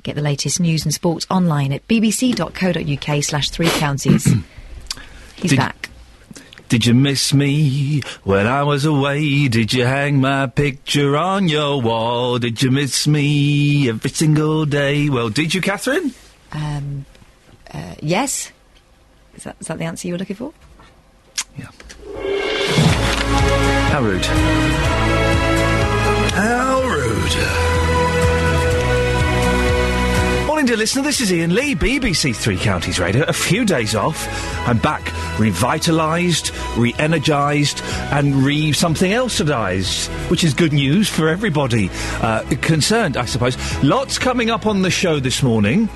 Get the latest news and sports online at bbc.co.uk/3counties. He's back. Did you miss me when I was away? Did you hang my picture on your wall? Did you miss me every single day? Well, did you, Catherine? Yes. Is that the answer you were looking for? Yeah. How rude. How rude. Morning, dear listener, this is Iain Lee, BBC Three Counties Radio. A few days off. I'm back, revitalised, re-energised, and something else-adised, which is good news for everybody concerned, I suppose. Lots coming up on the show this morning.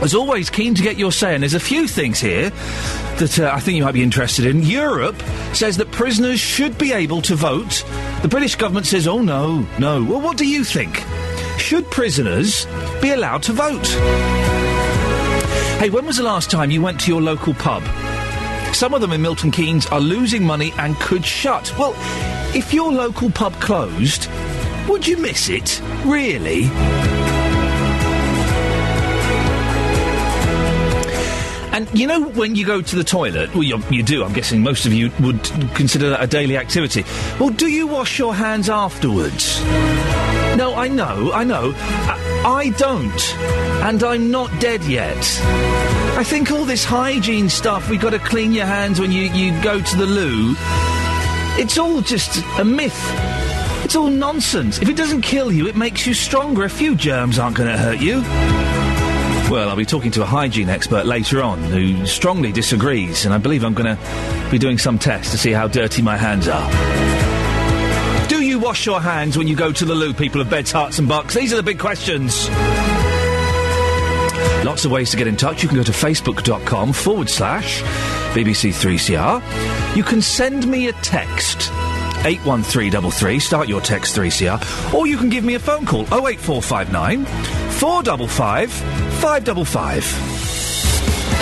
As always, keen to get your say, and there's a few things here that I think you might be interested in. Europe says that prisoners should be able to vote. The British government says, oh, no. Well, what do you think? Should prisoners be allowed to vote? Hey, when was the last time you went to your local pub? Some of them in Milton Keynes are losing money and could shut. Well, if your local pub closed, would you miss it? Really? And you know when you go to the toilet, well, you do, I'm guessing most of you would consider that a daily activity. Well, do you wash your hands afterwards? No, I know. I don't. And I'm not dead yet. I think all this hygiene stuff, we've got to clean your hands when you go to the loo, it's all just a myth. It's all nonsense. If it doesn't kill you, it makes you stronger. A few germs aren't going to hurt you. Well, I'll be talking to a hygiene expert later on who strongly disagrees, and I believe I'm going to be doing some test to see how dirty my hands are. Do you wash your hands when you go to the loo, people of Beds, Herts and Bucks? These are the big questions. Lots of ways to get in touch. You can go to facebook.com/BBC3CR. You can send me a text. 81333, start your text 3CR, or you can give me a phone call, 08459 455 555.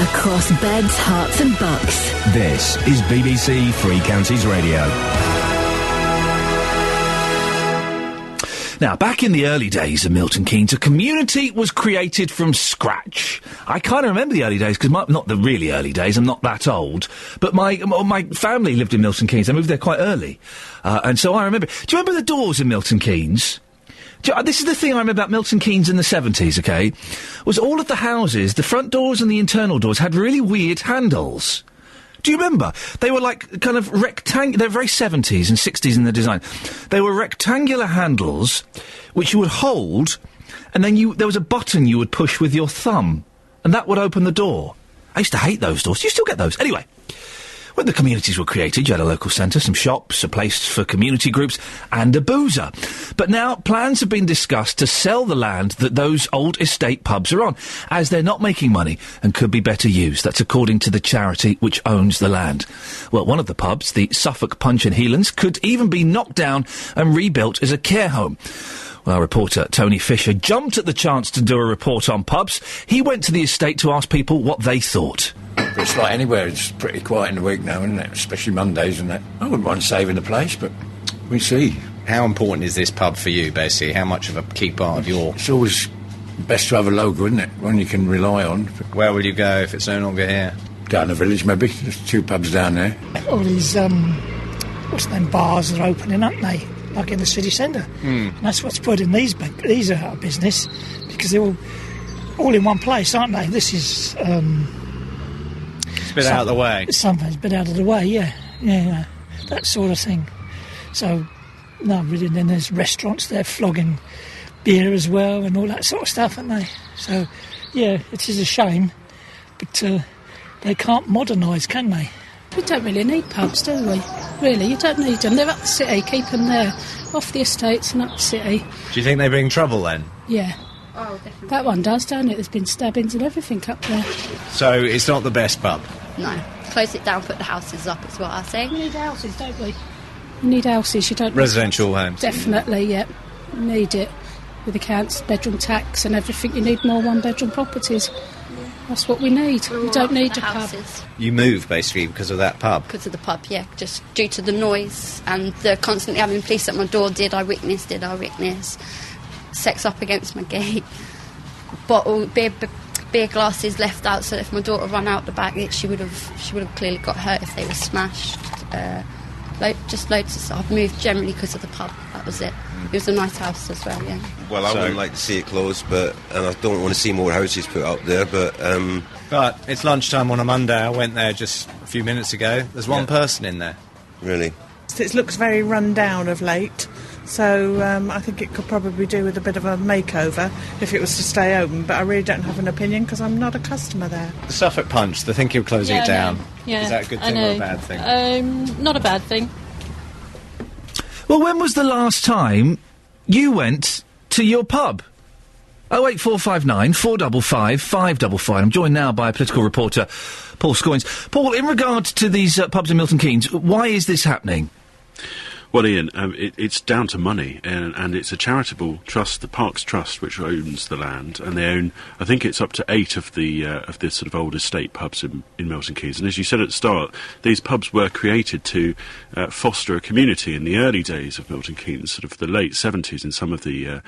Across Beds, Herts and Bucks. This is BBC Three Counties Radio. Now, back in the early days of Milton Keynes, a community was created from scratch. I kind of remember the early days, because not the really early days, I'm not that old, but my family lived in Milton Keynes. I moved there quite early, and so I remember. Do you remember the doors in Milton Keynes? This is the thing I remember about Milton Keynes in the 70s, OK? Was all of the houses, the front doors and the internal doors, had really weird handles. Do you remember? They were like kind of rectangular. They're very 70s and 60s in the design. They were rectangular handles which you would hold, and then there was a button you would push with your thumb, and that would open the door. I used to hate those doors. You still get those. Anyway, when the communities were created, you had a local centre, some shops, a place for community groups, and a boozer. But now plans have been discussed to sell the land that those old estate pubs are on, as they're not making money and could be better used. That's according to the charity which owns the land. Well, one of the pubs, the Suffolk Punch and Healans, could even be knocked down and rebuilt as a care home. Well, our reporter Tony Fisher jumped at the chance to do a report on pubs. He went to the estate to ask people what they thought. It's like anywhere, it's pretty quiet in the week now, isn't it? Especially Mondays and that. I wouldn't mind saving the place, but we see. How important is this pub for you, basically? How much of a key part of your... It's always best to have a local, isn't it? One you can rely on. Where will you go if it's no longer here? Down the village, maybe. There's 2 pubs down there. All these, bars are opening, aren't they? Like in the city centre. And that's what's put in these are out of business, because they're all in one place, aren't they? This is... It's a bit out of the way. Something's a bit out of the way, yeah, that sort of thing. So, no, really, then there's restaurants there flogging beer as well and all that sort of stuff, aren't they? So, yeah, it is a shame, but they can't modernise, can they? We don't really need pubs, do we? Really, you don't need them. They're up the city, keep them there. Off the estates and up the city. Do you think they bring trouble then? Yeah. Oh, definitely. That one does, don't it? There's been stabbings and everything up there. So it's not the best pub? No. Close it down, put the houses up, is what I say. We need houses, don't we? You need houses, you don't... Residential homes? Definitely, yeah. You need it. With the council bedroom tax and everything, you need more one-bedroom properties. That's what we need. We don't need a pub. You moved, basically, because of that pub? Because of the pub, yeah. Just due to the noise and the constantly having police at my door. Did I witness? Sex up against my gate. beer glasses left out, so if my daughter ran out the back, she would have clearly got hurt if they were smashed. Just loads of stuff. I've moved generally because of the pub. That was it. It was a nice house as well, yeah. Well, I wouldn't like to see it closed, and I don't want to see more houses put up there, but it's lunchtime on a Monday. I went there just a few minutes ago. There's one person in there. Really? It looks very run down of late, so I think it could probably do with a bit of a makeover if it was to stay open, but I really don't have an opinion because I'm not a customer there. The Suffolk Punch, they're thinking of closing it down. Yeah, is that a good thing or a bad thing? Not a bad thing. Well, when was the last time you went to your pub? 08459 455 555. I'm joined now by political reporter Paul Scoins. Paul, in regard to these pubs in Milton Keynes, why is this happening? Well, Ian, it's down to money, and it's a charitable trust, the Parks Trust, which owns the land, and they own, I think it's up to 8 of the sort of old estate pubs in Milton Keynes. And as you said at the start, these pubs were created to foster a community in the early days of Milton Keynes, sort of the late 70s in some of the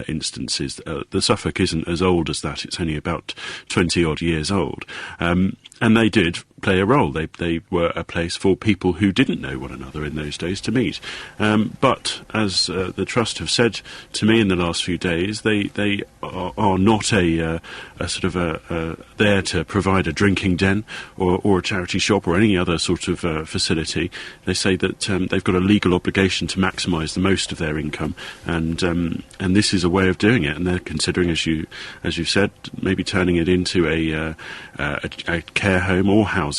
instances. The Suffolk isn't as old as that, it's only about 20-odd years old. And they did play a role. They were a place for people who didn't know one another in those days to meet. But as the Trust have said to me in the last few days, they are not a sort of there to provide a drinking den or a charity shop or any other sort of facility. They say that they've got a legal obligation to maximise the most of their income, and this is a way of doing it. And they're considering, as you said, maybe turning it into a care home or housing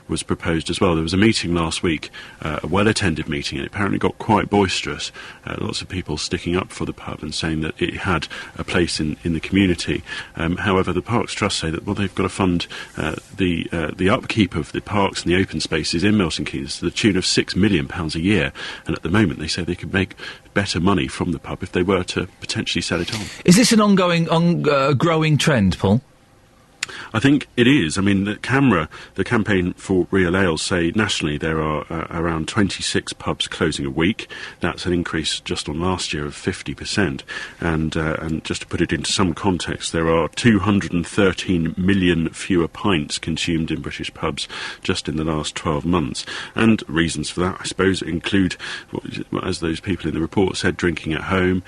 was proposed as well. There was a meeting last week, a well-attended meeting, and it apparently got quite boisterous. Lots of people sticking up for the pub and saying that it had a place in the community. However, the Parks Trust say that, well, they've got to fund the upkeep of the parks and the open spaces in Milton Keynes to the tune of £6 million a year, and at the moment they say they could make better money from the pub if they were to potentially sell it on. Is this an growing trend, Paul? I think it is. I mean, the campaign for Real Ales say nationally there are around 26 pubs closing a week. That's an increase just on last year of 50%. And just to put it into some context, there are 213 million fewer pints consumed in British pubs just in the last 12 months. And reasons for that, I suppose, include, as those people in the report said, drinking at home,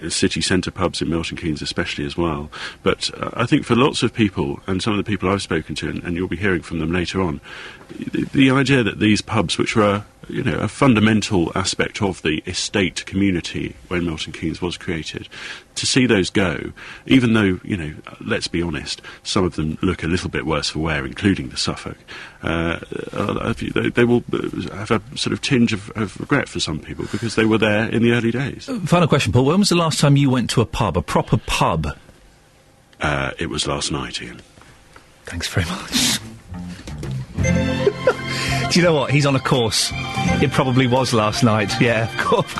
city centre pubs in Milton Keynes especially as well. But I think for lots of people, and some of the people I've spoken to, and you'll be hearing from them later on, the idea that these pubs, which were a fundamental aspect of the estate community when Milton Keynes was created, to see those go, even though, let's be honest, some of them look a little bit worse for wear, including the Suffolk, they will have a sort of tinge of regret for some people because they were there in the early days. Final question, Paul. When was the last time you went to a pub, a proper pub? It was last night, Ian. Thanks very much. Do you know what? He's on a course. It probably was last night. Yeah, of course.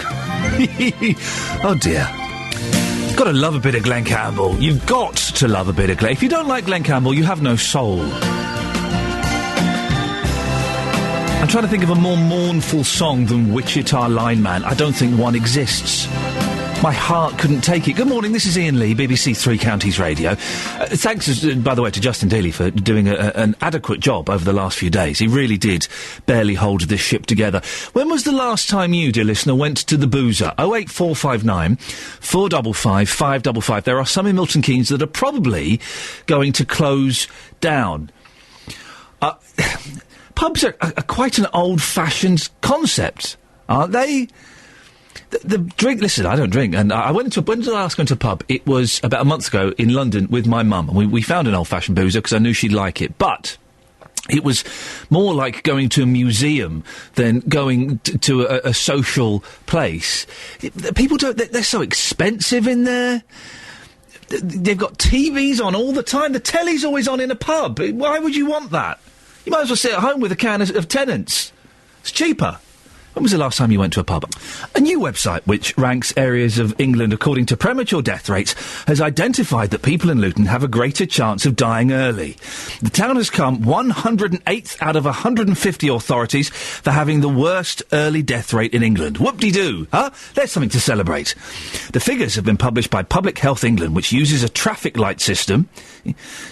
Oh, dear. You've got to love a bit of Glen Campbell. You've got to love a bit of Glen. If you don't like Glen Campbell, you have no soul. I'm trying to think of a more mournful song than Wichita Lineman. I don't think one exists. My heart couldn't take it. Good morning, this is Iain Lee, BBC Three Counties Radio. Thanks, by the way, to Justin Daly for doing an adequate job over the last few days. He really did barely hold this ship together. When was the last time you, dear listener, went to the Boozer? 08459 455 555. There are some in Milton Keynes that are probably going to close down. Pubs are quite an old-fashioned concept, aren't they? The drink, listen, I don't drink, and when did I last go into a pub? It was about a month ago in London with my mum, and we found an old-fashioned boozer because I knew she'd like it, but it was more like going to a museum than going to a social place. People they're so expensive in there. They've got TVs on all the time. The telly's always on in a pub. Why would you want that? You might as well sit at home with a can of Tennent's. It's cheaper. When was the last time you went to a pub? A new website which ranks areas of England according to premature death rates has identified that people in Luton have a greater chance of dying early. The town has come 108th out of 150 authorities for having the worst early death rate in England. Whoop-de-doo, huh? There's something to celebrate. The figures have been published by Public Health England, which uses a traffic light system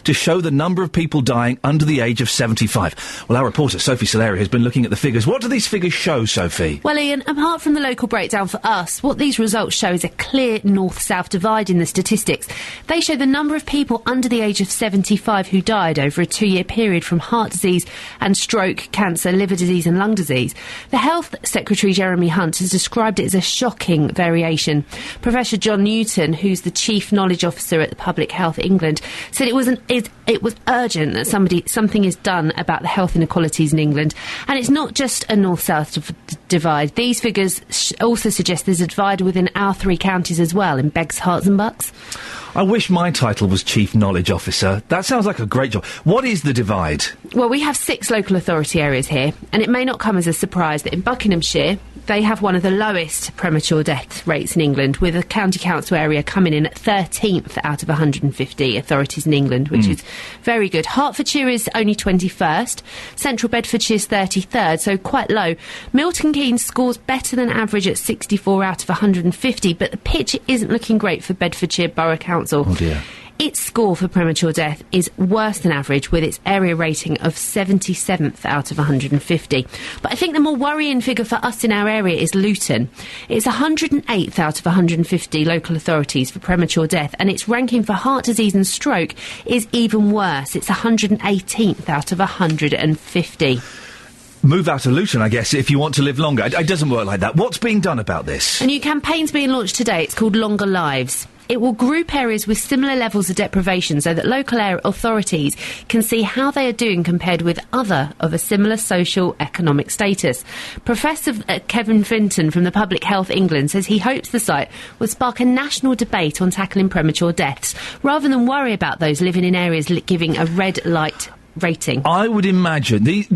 to show the number of people dying under the age of 75. Well, our reporter, Sophie Solari, has been looking at the figures. What do these figures show, Sophie? Well, Ian, apart from the local breakdown for us, what these results show is a clear north-south divide in the statistics. They show the number of people under the age of 75 who died over a 2-year period from heart disease and stroke, cancer, liver disease and lung disease. The Health Secretary, Jeremy Hunt, has described it as a shocking variation. Professor John Newton, who's the Chief Knowledge Officer at the Public Health England, said it was urgent that something is done about the health inequalities in England. And it's not just a north-south divide. These figures also suggest there's a divide within our 3 counties as well, in Beggs, Herts and Bucks. I wish my title was Chief Knowledge Officer. That sounds like a great job. What is the divide? Well, we have 6 local authority areas here, and it may not come as a surprise that in Buckinghamshire, they have one of the lowest premature death rates in England, with a county council area coming in at 13th out of 150 authorities in England, which is very good. Hertfordshire is only 21st, Central Bedfordshire's 33rd, so quite low. Milton Keynes scores better than average at 64 out of 150, but the pitch isn't looking great for Bedfordshire Borough Council. Oh dear. Its score for premature death is worse than average, with its area rating of 77th out of 150. But I think the more worrying figure for us in our area is Luton. It's 108th out of 150 local authorities for premature death, and its ranking for heart disease and stroke is even worse. It's 118th out of 150. Move out of Luton, I guess, if you want to live longer. It doesn't work like that. What's being done about this? A new campaign's being launched today. It's called Longer Lives. It will group areas with similar levels of deprivation so that local authorities can see how they are doing compared with other of a similar social economic status. Professor Kevin Finton from the Public Health England says he hopes the site will spark a national debate on tackling premature deaths, rather than worry about those living in areas giving a red light rating. I would imagine these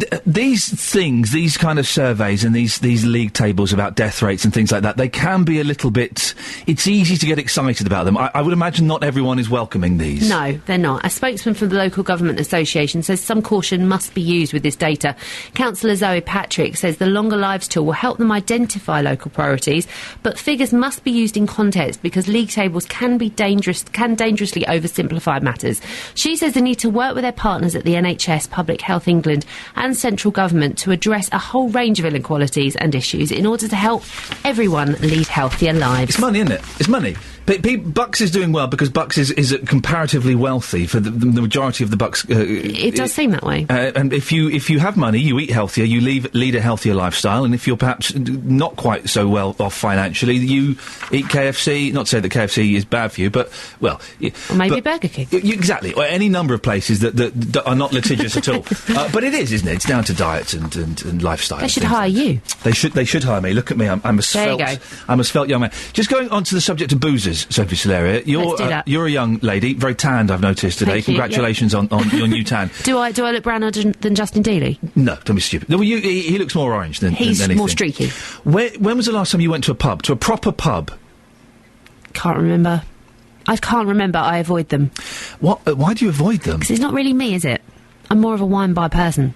things, these kind of surveys and these league tables about death rates and things like that, they can be a little bit... It's easy to get excited about them. I would imagine not everyone is welcoming these. No, they're not. A spokesman from the Local Government Association says some caution must be used with this data. Councillor Zoe Patrick says the Longer Lives tool will help them identify local priorities, but figures must be used in context because league tables can dangerously oversimplify matters. She says they need to work with their partners at the NHS, Public Health England and central government to address a whole range of inequalities and issues in order to help everyone lead healthier lives. It's money, isn't it? It's money. Bucks is doing well because Bucks is comparatively wealthy for the majority of the Bucks. It does seem that way. And if you have money, you eat healthier, you lead a healthier lifestyle, and if you're perhaps not quite so well off financially, you eat KFC. Not to say that KFC is bad for you, but well, or maybe Burger King. Exactly, or any number of places that are not litigious at all. But it is, isn't it? It's down to diets and lifestyle. They should hire you. They should hire me. Look at me. I'm a svelte young man. Just going on to the subject of boozers. Sophie Solaria, you're a young lady, very tanned, I've noticed today. Congratulations on your new tan. Do I look browner than Justin Dealey? No, don't be stupid. No, he looks more orange than anything. He's more streaky. When was the last time you went to a pub, to a proper pub? Can't remember. I can't remember. I avoid them. What? Why do you avoid them? Because it's not really me, is it? I'm more of a wine bar person.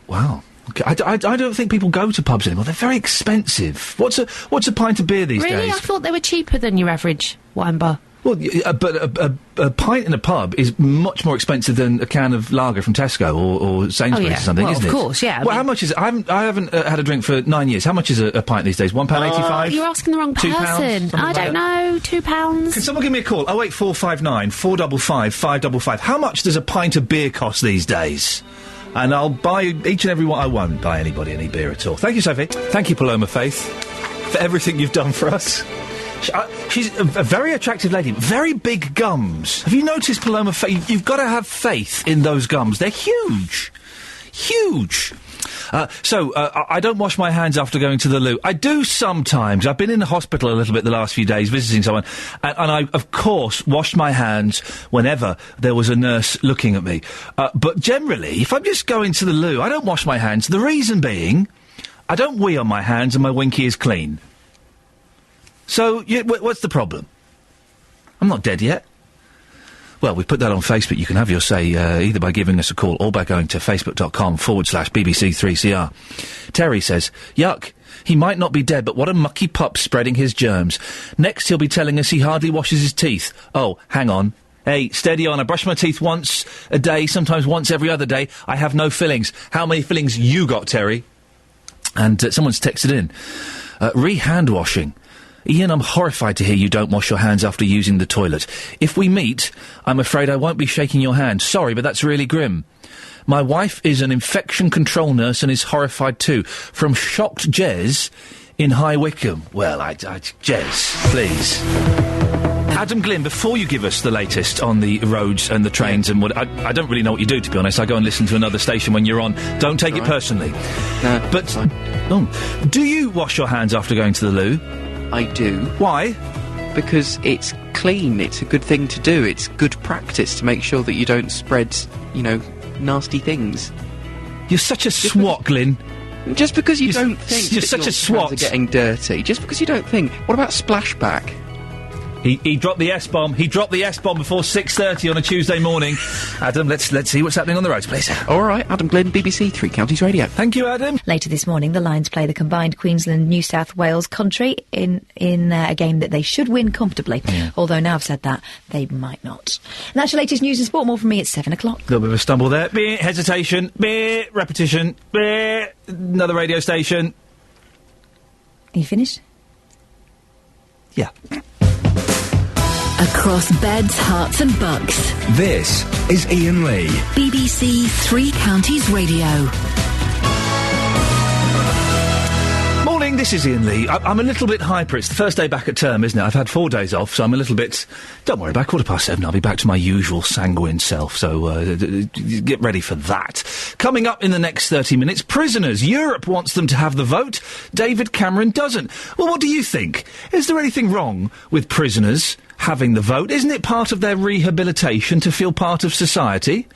Wow. Okay. I don't think people go to pubs anymore. They're very expensive. What's a pint of beer these days? Really? I thought they were cheaper than your average wine bar. Well, but a pint in a pub is much more expensive than a can of lager from Tesco or Sainsbury's or something, isn't it? Of course, yeah. Well, how much is it? I haven't had a drink for 9 years. How much is a pint these days? £1.85? You're asking the wrong person. I don't know. £2. Can someone give me a call? 08459 455 555. How much does a pint of beer cost these days? And I'll buy each and every one. I won't buy anybody any beer at all. Thank you, Sophie. Thank you, Paloma Faith, for everything you've done for us. She's a very attractive lady. Very big gums. Have you noticed, Paloma Faith? You've got to have faith in those gums. They're huge. Huge. I don't wash my hands after going to the loo. I do sometimes. I've been in the hospital a little bit the last few days visiting someone, and I, of course, washed my hands whenever there was a nurse looking at me. But generally, if I'm just going to the loo, I don't wash my hands. The reason being, I don't wee on my hands and my winky is clean. So, what's the problem? I'm not dead yet. Well, we put that on Facebook. You can have your say either by giving us a call or by going to facebook.com/BBC3CR. Terry says, yuck, he might not be dead, but what a mucky pup spreading his germs. Next he'll be telling us he hardly washes his teeth. Oh, hang on. Hey, steady on. I brush my teeth once a day, sometimes once every other day. I have no fillings. How many fillings you got, Terry? And someone's texted in. Hand washing. Ian, I'm horrified to hear you don't wash your hands after using the toilet. If we meet, I'm afraid I won't be shaking your hand. Sorry, but that's really grim. My wife is an infection control nurse and is horrified too. From shocked Jez in High Wycombe. Well, Jez, please. Adam Glynn, before you give us the latest on the roads and the trains and what... I don't really know what you do, to be honest. I go and listen to another station when you're on. Don't take it personally. No, but, do you wash your hands after going to the loo? I do. Why? Because it's clean. It's a good thing to do. It's good practice to make sure that you don't spread, nasty things. You're such a swat, Glyn. Just because you don't think you're such a swat. Hands are getting dirty. Just because you don't think. What about splashback? He dropped the S-bomb. He dropped the S-bomb before 6:30 on a Tuesday morning. Adam, let's see what's happening on the roads, please. All right, Adam Glynn, BBC Three Counties Radio. Thank you, Adam. Later this morning, the Lions play the combined Queensland-New South Wales country in a game that they should win comfortably. Yeah. Although now I've said that, they might not. And that's your latest news and sport. More from me at 7 o'clock. A little bit of a stumble there. Bit hesitation. Bit repetition. Bit another radio station. Are you finished? Yeah. Across beds, hearts and bucks. This is Iain Lee. BBC Three Counties Radio. Morning, this is Iain Lee. I'm a little bit hyper. It's the first day back at term, isn't it? I've had 4 days off, so I'm a little bit... Don't worry, by 7:15 I'll be back to my usual sanguine self, so get ready for that. Coming up in the next 30 minutes, prisoners. Europe wants them to have the vote. David Cameron doesn't. Well, what do you think? Is there anything wrong with prisoners having the vote? Isn't it part of their rehabilitation to feel part of society?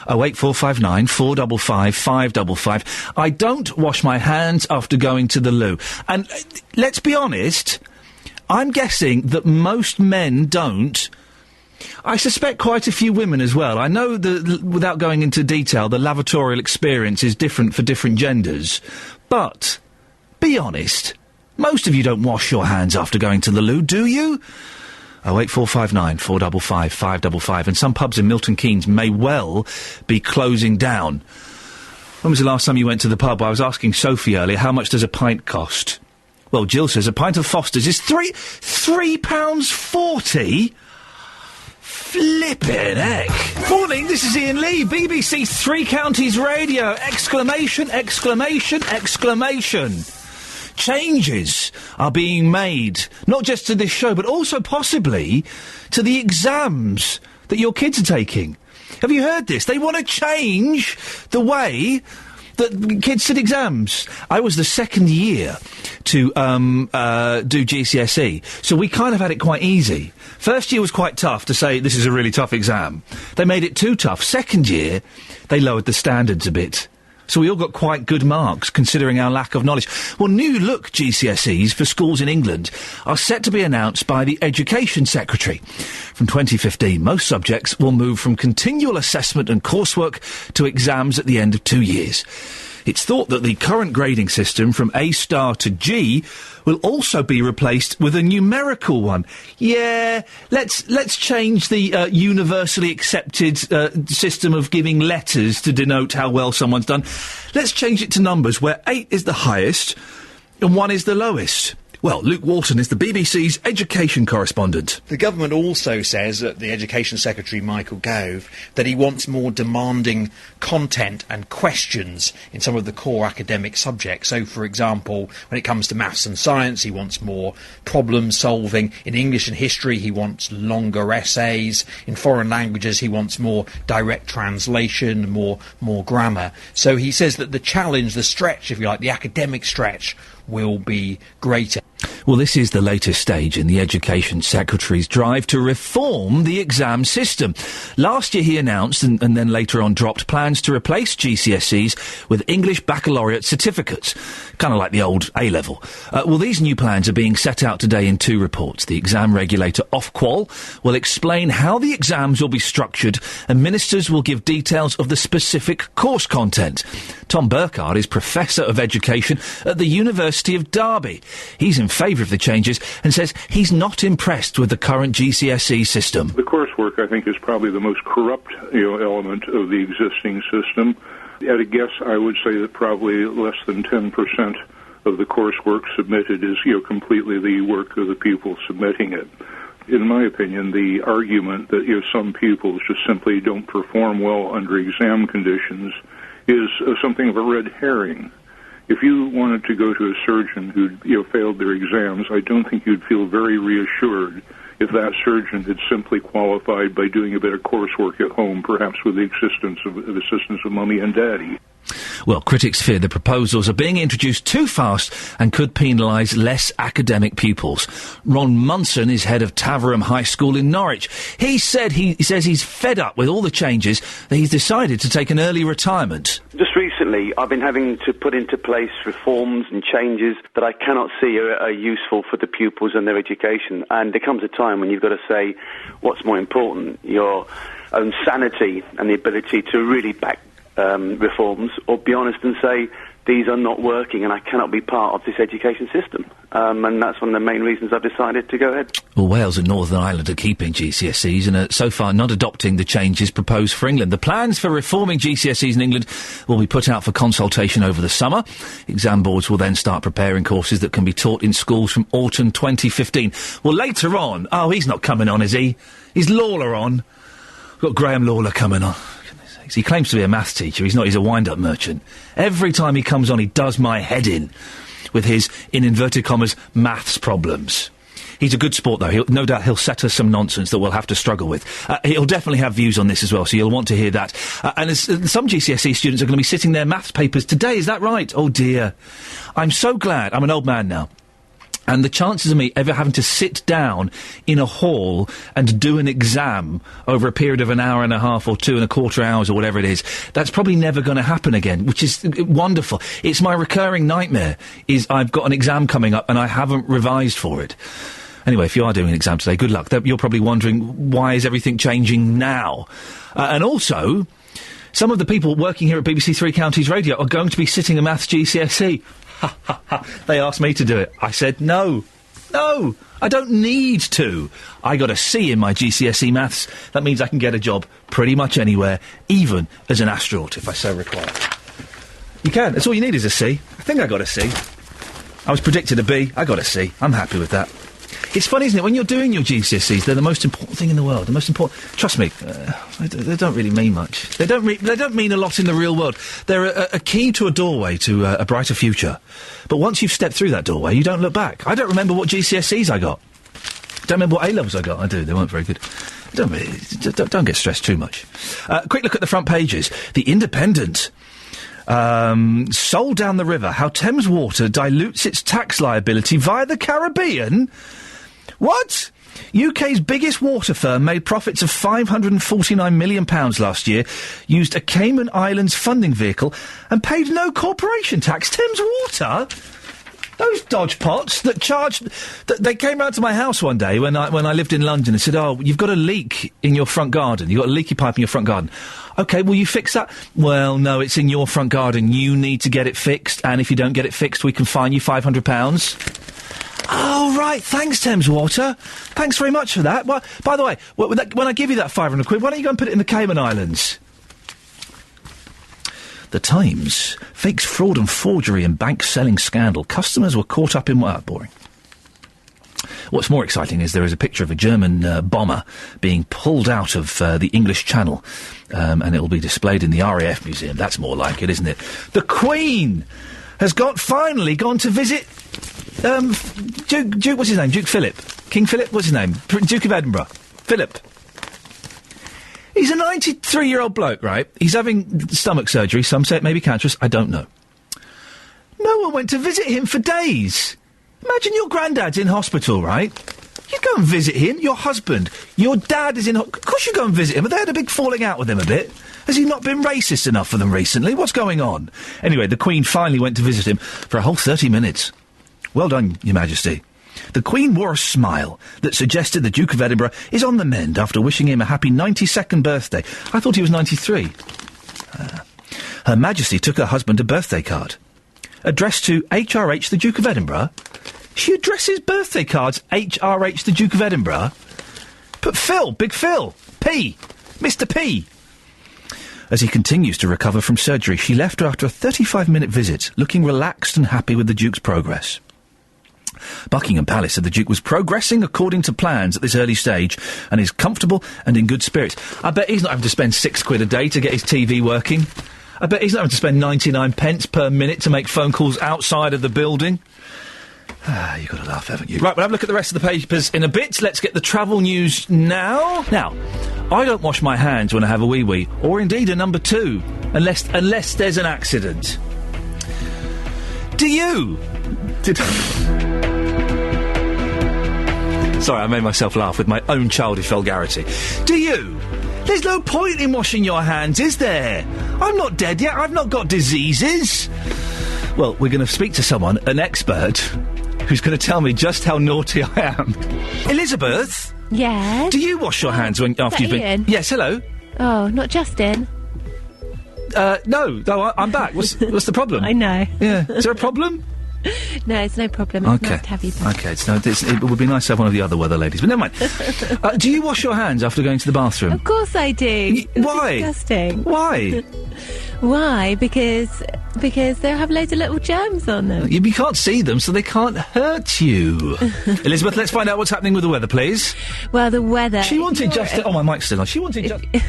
08459 455 555. I don't wash my hands after going to the loo. And let's be honest, I'm guessing that most men don't. I suspect quite a few women as well. I know that, without going into detail, the lavatorial experience is different for different genders. But, be honest, most of you don't wash your hands after going to the loo, do you? 08459 455 555, and some pubs in Milton Keynes may well be closing down. When was the last time you went to the pub? I was asking Sophie earlier, how much does a pint cost? Well, Jill says a pint of Foster's is £3.40? Flippin' heck. Morning, this is Iain Lee, BBC Three Counties Radio. Exclamation, exclamation, exclamation. Changes are being made, not just to this show, but also possibly to the exams that your kids are taking. Have you heard this? They want to change the way that kids sit exams. I was the second year to do GCSE, so we kind of had it quite easy. First year was quite tough to say this is a really tough exam. They made it too tough. Second year, they lowered the standards a bit. So we all got quite good marks, considering our lack of knowledge. Well, new look GCSEs for schools in England are set to be announced by the Education Secretary. From 2015, most subjects will move from continual assessment and coursework to exams at the end of 2 years. It's thought that the current grading system from A star to G will also be replaced with a numerical one. Yeah, let's change the universally accepted system of giving letters to denote how well someone's done. Let's change it to numbers where 8 is the highest and 1 is the lowest. Well, Luke Walton is the BBC's education correspondent. The government also says, the Education Secretary Michael Gove, that he wants more demanding content and questions in some of the core academic subjects. So, for example, when it comes to maths and science, he wants more problem solving. In English and history, he wants longer essays. In foreign languages, he wants more direct translation, more grammar. So he says that the challenge, the stretch, if you like, the academic stretch, will be greater. Well, this is the latest stage in the Education Secretary's drive to reform the exam system. Last year he announced, and then later on dropped, plans to replace GCSEs with English baccalaureate certificates, kind of like the old A-level. Well, these new plans are being set out today in 2 reports. The exam regulator, Ofqual, will explain how the exams will be structured, and ministers will give details of the specific course content. Tom Burkhardt is Professor of Education at the University of Derby. He's in favour of the changes and says he's not impressed with the current GCSE system. The coursework, I think, is probably the most corrupt element of the existing system. At a guess, I would say that probably less than 10% of the coursework submitted is completely the work of the people submitting it. In my opinion, the argument that some pupils just simply don't perform well under exam conditions is something of a red herring. If you wanted to go to a surgeon who'd failed their exams, I don't think you'd feel very reassured if that surgeon had simply qualified by doing a bit of coursework at home, perhaps with the assistance of mummy and daddy. Well, critics fear the proposals are being introduced too fast and could penalise less academic pupils. Ron Munson is head of Taverham High School in Norwich. He says he's fed up with all the changes that he's decided to take an early retirement. Just recently, I've been having to put into place reforms and changes that I cannot see are useful for the pupils and their education. And there comes a time when you've got to say what's more important, your own sanity and the ability to really back reforms, or be honest and say these are not working and I cannot be part of this education system. And that's one of the main reasons I've decided to go ahead. Well, Wales and Northern Ireland are keeping GCSEs and are so far not adopting the changes proposed for England. The plans for reforming GCSEs in England will be put out for consultation over the summer. Exam boards will then start preparing courses that can be taught in schools from autumn 2015. Well, later on... Oh, he's not coming on, is he? Is Lawler on? We've got Graham Lawler coming on. He claims to be a maths teacher. He's not. He's a wind-up merchant. Every time he comes on, he does my head in with his, in inverted commas, maths problems. He's a good sport, though. No doubt he'll set us some nonsense that we'll have to struggle with. He'll definitely have views on this as well, so you'll want to hear that. And some GCSE students are going to be sitting their maths papers today. Is that right? Oh, dear. I'm so glad. I'm an old man now. And the chances of me ever having to sit down in a hall and do an exam over a period of an hour and a half or 2.25 hours or whatever it is, that's probably never going to happen again, which is wonderful. It's my recurring nightmare, is I've got an exam coming up and I haven't revised for it. Anyway, if you are doing an exam today, good luck. You're probably wondering, why is everything changing now? And also, some of the people working here at BBC Three Counties Radio are going to be sitting a maths GCSE. They asked me to do it. I said, no, I don't need to. I got a C in my GCSE maths. That means I can get a job pretty much anywhere, even as an astronaut, if I so require. You can. That's all you need is a C. I think I got a C. I was predicted a B. I got a C. I'm happy with that. It's funny, isn't it? When you're doing your GCSEs, they're the most important thing in the world. The most important... Trust me, they don't really mean much. They don't mean a lot in the real world. They're a key to a doorway to a brighter future. But once you've stepped through that doorway, you don't look back. I don't remember what GCSEs I got. Don't remember what A-levels I got. I do. They weren't very good. Don't get stressed too much. Quick look at the front pages. The Independent... sold down the river, how Thames Water dilutes its tax liability via the Caribbean. What? UK's biggest water firm made profits of £549 million last year, used a Cayman Islands funding vehicle and paid no corporation tax. Thames Water? Those dodgepots that charged... they came round to my house one day when I lived in London and said, oh, you've got a leak in your front garden. You've got a leaky pipe in your front garden. OK, will you fix that? Well, no, it's in your front garden. You need to get it fixed, and if you don't get it fixed, we can fine you £500. Oh, right, thanks, Thames Water. Thanks very much for that. Well, by the way, when I give you that £500, why don't you go and put it in the Cayman Islands? The Times. Fakes fraud and forgery in bank selling scandal. Customers were caught up in... boring. What's more exciting is there is a picture of a German bomber being pulled out of the English Channel, and it will be displayed in the RAF Museum. That's more like it, isn't it? The Queen has finally gone to visit Duke, what's his name? Duke Philip. King Philip, what's his name? Duke of Edinburgh. Philip. He's a 93-year-old bloke, right? He's having stomach surgery. Some say it may be cancerous. I don't know. No one went to visit him for days. Imagine your granddad's in hospital, right? You go and visit him, your husband. Your dad is in... Of course you go and visit him, but they had a big falling out with him a bit. Has he not been racist enough for them recently? What's going on? Anyway, the Queen finally went to visit him for a whole 30 minutes. Well done, Your Majesty. The Queen wore a smile that suggested the Duke of Edinburgh is on the mend after wishing him a happy 92nd birthday. I thought he was 93. Her Majesty took her husband a birthday card. Addressed to HRH, the Duke of Edinburgh. She addresses birthday cards HRH, the Duke of Edinburgh. But Phil, Big Phil, P, Mr. P. As he continues to recover from surgery, she left after a 35-minute visit, looking relaxed and happy with the Duke's progress. Buckingham Palace said the Duke was progressing according to plans at this early stage and is comfortable and in good spirits. I bet he's not having to spend £6 a day to get his TV working. I bet he's not having to spend 99 pence per minute to make phone calls outside of the building. You've got to laugh, haven't you? Right, we'll have a look at the rest of the papers in a bit. Let's get the travel news now. Now, I don't wash my hands when I have a wee-wee, or indeed a number 2, unless there's an accident. Do you? Sorry, I made myself laugh with my own childish vulgarity. Do you? There's no point in washing your hands, is there? I'm not dead yet. I've not got diseases. Well, we're going to speak to someone, an expert, who's going to tell me just how naughty I am. Elizabeth? Yes? Do you wash your hands after you've been... Ian? Yes, hello? Oh, not Justin? No, I'm back. What's the problem? I know. Yeah. Is there a problem? No, it's no problem. It's nice to have you back. Okay, it would be nice to have one of the other weather ladies, but never mind. Do you wash your hands after going to the bathroom? Of course I do. Why? It's disgusting. Why? Why? Because they have loads of little germs on them. You can't see them, so they can't hurt you. Elizabeth, let's find out what's happening with the weather, please. Well, the weather... She wanted Justin... Oh, my mic's still on. She wanted Justin...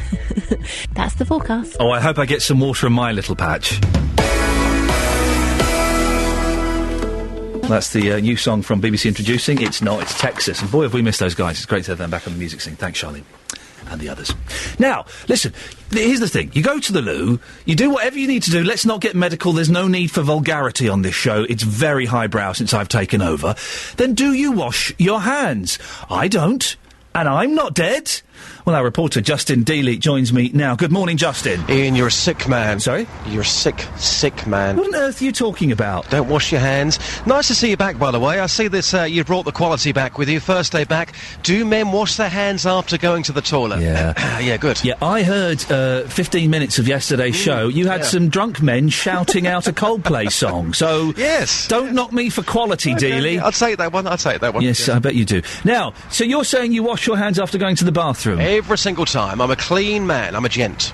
That's the forecast. Oh, I hope I get some water in my little patch. That's the new song from BBC Introducing. It's not, it's Texas. And boy, have we missed those guys. It's great to have them back on the music scene. Thanks, Charlene. And the others. Now, listen, here's the thing. You go to the loo, you do whatever you need to do. Let's not get medical. There's no need for vulgarity on this show. It's very highbrow since I've taken over. Then do you wash your hands? I don't. And I'm not dead. Well, our reporter, Justin Dealey, joins me now. Good morning, Justin. Ian, you're a sick man. Sorry? You're a sick man. What on earth are you talking about? Don't wash your hands. Nice to see you back, by the way. I see this, you've brought the quality back with you. First day back. Do men wash their hands after going to the toilet? Yeah. Yeah, good. Yeah, I heard 15 minutes of yesterday's show. You had some drunk men shouting out a Coldplay song. So, yes. Don't knock me for quality, Dealey. I'll take that one. Yes, I bet you do. Now, so you're saying you wash your hands after going to the bathroom? Every single time. I'm a clean man. I'm a gent.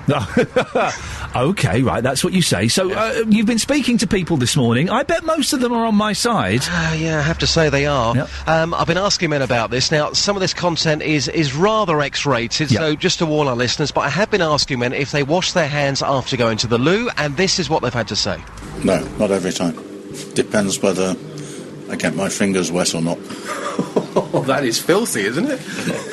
OK, right, that's what you say. So, you've been speaking to people this morning. I bet most of them are on my side. Yeah, I have to say they are. Yep. I've been asking men about this. Now, some of this content is rather X-rated, so just to warn our listeners, but I have been asking men if they wash their hands after going to the loo, and this is what they've had to say. No, not every time. Depends whether I get my fingers wet or not. Oh, that is filthy, isn't it?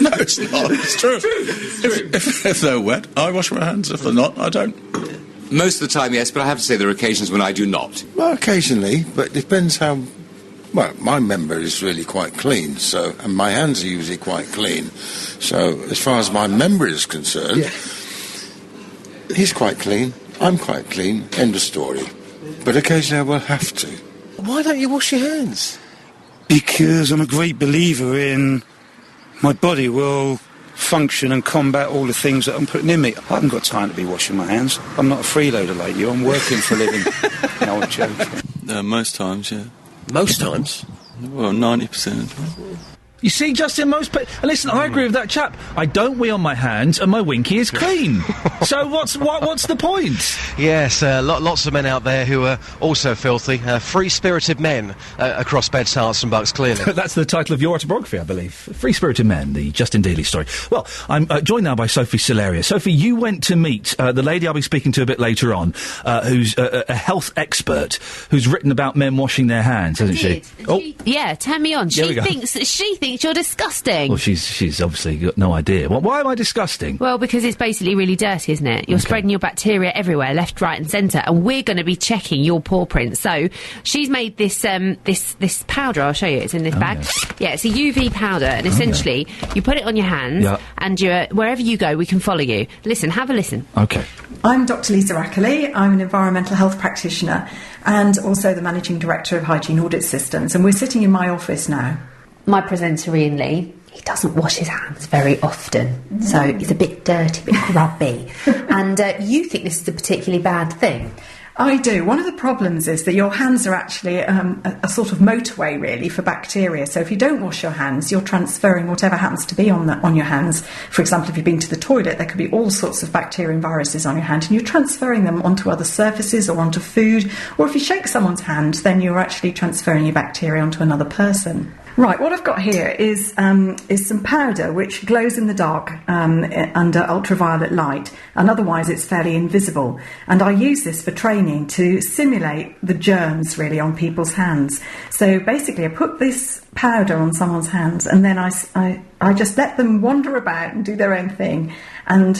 No, it's not. It's true. If they're wet, I wash my hands. If they're not, I don't. Most of the time, yes, but I have to say there are occasions when I do not. Well, occasionally, but it depends how... Well, my member is really quite clean, so... And my hands are usually quite clean. So, as far as my member is concerned... Yeah. He's quite clean. I'm quite clean. End of story. But occasionally I will have to. Why don't you wash your hands? Because I'm a great believer in my body will function and combat all the things that I'm putting in me. I haven't got time to be washing my hands. I'm not a freeloader like you. I'm working for a living. No, I'm joking. Most times, yeah. Most times? Well, 90%. You see, Justin, listen, I agree with that chap. I don't wee on my hands, and my winky is clean. So what's the point? Yes, lots of men out there who are also filthy. Free-spirited men across beds, hearts and bucks, clearly. That's the title of your autobiography, I believe. Free-spirited men, the Justin Dealey story. Well, I'm joined now by Sophie Solaria. Sophie, you went to meet the lady I'll be speaking to a bit later on, who's a health expert, who's written about men washing their hands, hasn't she? Yeah, turn me on. There we go. She thinks thinks you're disgusting. Well, she's obviously got no idea. Why am I disgusting? Well, because it's basically really dirty, isn't it? You're spreading your bacteria everywhere, left, right and centre, and we're going to be checking your paw prints. So, she's made this this powder, I'll show you, it's in this bag. Yeah, it's a UV powder, and essentially, you put it on your hands, and wherever you go, we can follow you. Listen, have a listen. Okay. I'm Dr. Lisa Rackley. I'm an environmental health practitioner and also the Managing Director of Hygiene Audit Systems, and we're sitting in my office now. My presenter, Iain Lee, he doesn't wash his hands very often, so it's a bit dirty, a bit grubby. And you think this is a particularly bad thing? I do. One of the problems is that your hands are actually a sort of motorway, really, for bacteria. So if you don't wash your hands, you're transferring whatever happens to be on your hands. For example, if you've been to the toilet, there could be all sorts of bacteria and viruses on your hand, and you're transferring them onto other surfaces or onto food. Or if you shake someone's hand, then you're actually transferring your bacteria onto another person. Right, what I've got here is some powder which glows in the dark under ultraviolet light, and otherwise it's fairly invisible. And I use this for training to simulate the germs really on people's hands. So basically I put this powder on someone's hands, and then I just let them wander about and do their own thing and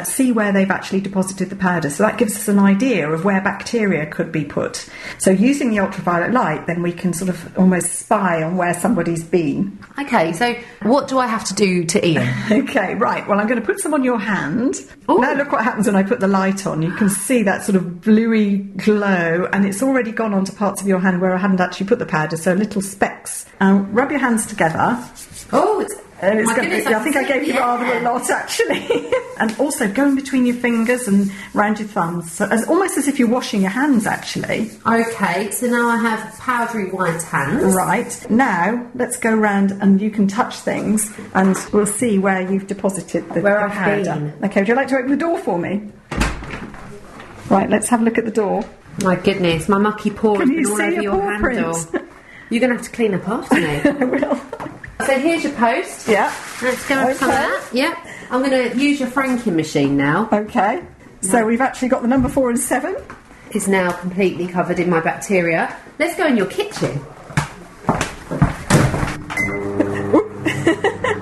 see where they've actually deposited the powder. So that gives us an idea of where bacteria could be put. So using the ultraviolet light, then we can sort of almost spy on where somebody's been. Okay, so what do I have to do to Iain? Okay, right. Well, I'm going to put some on your hand. Ooh. Now look what happens when I put the light on. You can see that sort of bluey glow, and it's already gone onto parts of your hand where I hadn't actually put the powder, so little specks. Rub your hands together. Oh, I think I gave you rather a lot, actually. And also go in between your fingers and round your thumbs, so almost as if you're washing your hands, actually. Okay, so now I have powdery white hands. Right. Now, let's go round and you can touch things, and we'll see where you've deposited the powder. Okay, would you like to open the door for me? Right, let's have a look at the door. My goodness, my mucky paw has been all over your handle. You're going to have to clean up after me. I will. So here's your post. Yeah. Let's go and some of that. Yeah. I'm going to use your franking machine now. Okay. So we've actually got the number 4 and 7. It's now completely covered in my bacteria. Let's go in your kitchen.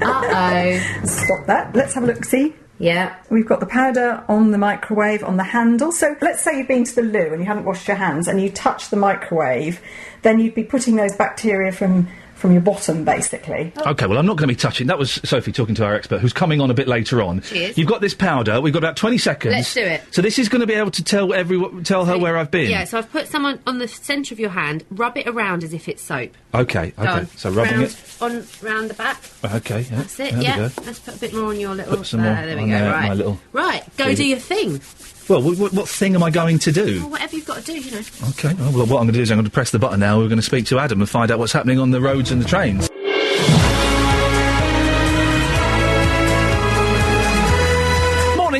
Uh-oh. Stop that. Let's have a look. See? Yeah. We've got the powder on the microwave on the handle. So let's say you've been to the loo and you haven't washed your hands and you touch the microwave, then you'd be putting those bacteria from your bottom, basically. OK, well, I'm not going to be touching... That was Sophie talking to our expert, who's coming on a bit later on. She is. You've got this powder. We've got about 20 seconds. Let's do it. So this is going to be able to tell her where I've been? Yeah, so I've put some on the centre of your hand. Rub it around as if it's soap. OK. So rubbing it... round the back. OK, yeah. That's it, there yeah. we go. Let's put a bit more on your little... Put some more there we on go, there, right. my little... Right, go do your thing. Well, what thing am I going to do? Well, whatever you've got to do, you know. OK, well, what I'm going to do is I'm going to press the button now. We're going to speak to Adam and find out what's happening on the roads and the trains.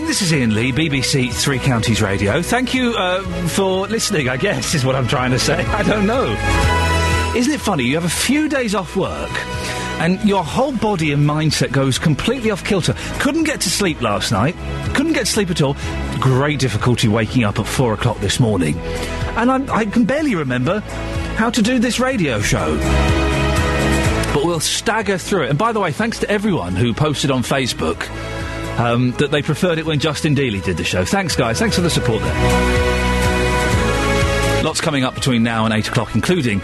This is Iain Lee, BBC Three Counties Radio. Thank you for listening, I guess, is what I'm trying to say. I don't know. Isn't it funny? You have a few days off work and your whole body and mindset goes completely off kilter. Couldn't get to sleep last night. Couldn't get to sleep at all. Great difficulty waking up at 4 o'clock this morning. And I can barely remember how to do this radio show. But we'll stagger through it. And by the way, thanks to everyone who posted on Facebook... that they preferred it when Justin Dealey did the show. Thanks, guys. Thanks for the support there. Lots coming up between now and 8 o'clock, including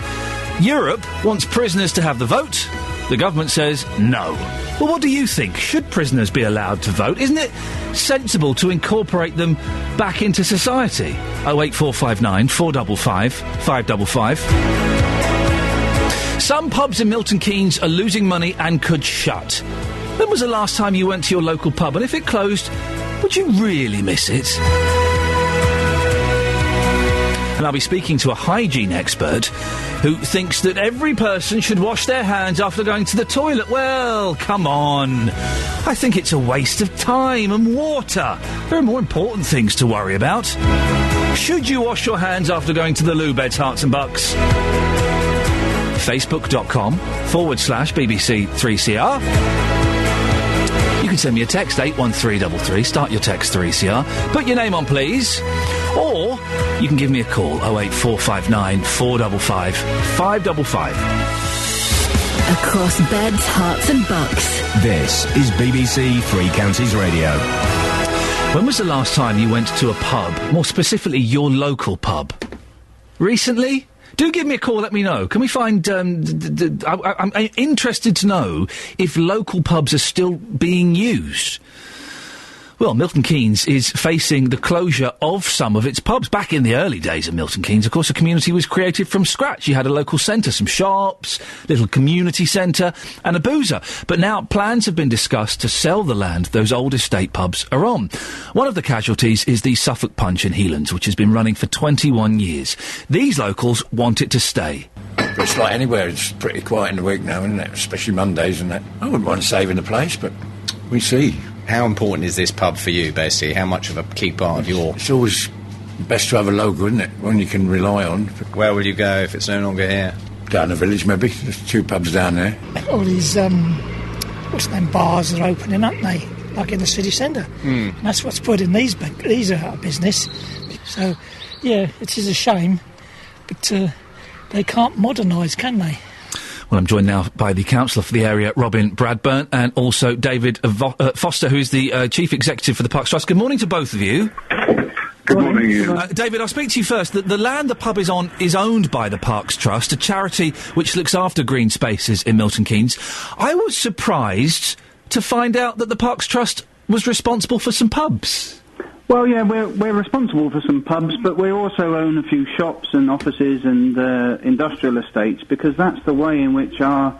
Europe wants prisoners to have the vote. The government says no. Well, what do you think? Should prisoners be allowed to vote? Isn't it sensible to incorporate them back into society? 08459 455 555. Some pubs in Milton Keynes are losing money and could shut. When was the last time you went to your local pub? And if it closed, would you really miss it? And I'll be speaking to a hygiene expert who thinks that every person should wash their hands after going to the toilet. Well, come on. I think it's a waste of time and water. There are more important things to worry about. Should you wash your hands after going to the loo, beds, hearts and bucks? Facebook.com/BBC3CR. You can send me a text, 81333, start your text 3CR, put your name on please, or you can give me a call, 08459 455 555. Across beds, hearts and bucks. This is BBC Three Counties Radio. When was the last time you went to a pub? More specifically, your local pub? Recently? Do give me a call, let me know. Can we find... I'm interested to know if local pubs are still being used. Well, Milton Keynes is facing the closure of some of its pubs. Back in the early days of Milton Keynes, of course, a community was created from scratch. You had a local centre, some shops, little community centre, and a boozer. But now plans have been discussed to sell the land those old estate pubs are on. One of the casualties is the Suffolk Punch in Healands, which has been running for 21 years. These locals want it to stay. But it's like anywhere, it's pretty quiet in the week now, isn't it? Especially Mondays and that. I wouldn't mind saving the place, but we see. How important is this pub for you, basically? How much of a key part of your... It's always best to have a local, isn't it? One you can rely on. Where will you go if it's no longer here? Down the village, maybe. There's 2 pubs down there. All these, what's the name, bars are opening, aren't they? Like in the city centre. And that's what's putting these are out of business. So, yeah, it is a shame, but they can't modernise, can they? Well, I'm joined now by the councillor for the area, Robin Bradburn, and also David Foster, who is the Chief Executive for the Parks Trust. Good morning to both of you. Good morning, Iain. David, I'll speak to you first. The land the pub is on is owned by the Parks Trust, a charity which looks after green spaces in Milton Keynes. I was surprised to find out that the Parks Trust was responsible for some pubs. Well, yeah, we're responsible for some pubs, but we also own a few shops and offices and industrial estates, because that's the way in which our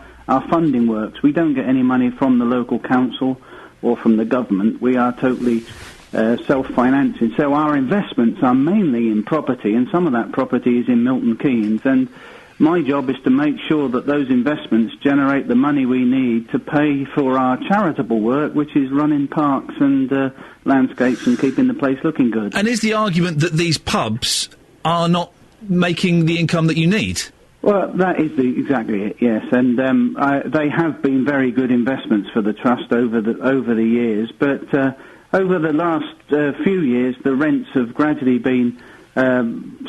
funding works. We don't get any money from the local council or from the government. We are totally self-financing. So our investments are mainly in property, and some of that property is in Milton Keynes. And my job is to make sure that those investments generate the money we need to pay for our charitable work, which is running parks and landscapes and keeping the place looking good. And is the argument that these pubs are not making the income that you need? Well, that is exactly it, yes. And they have been very good investments for the Trust over the years, but over the last few years, the rents have gradually been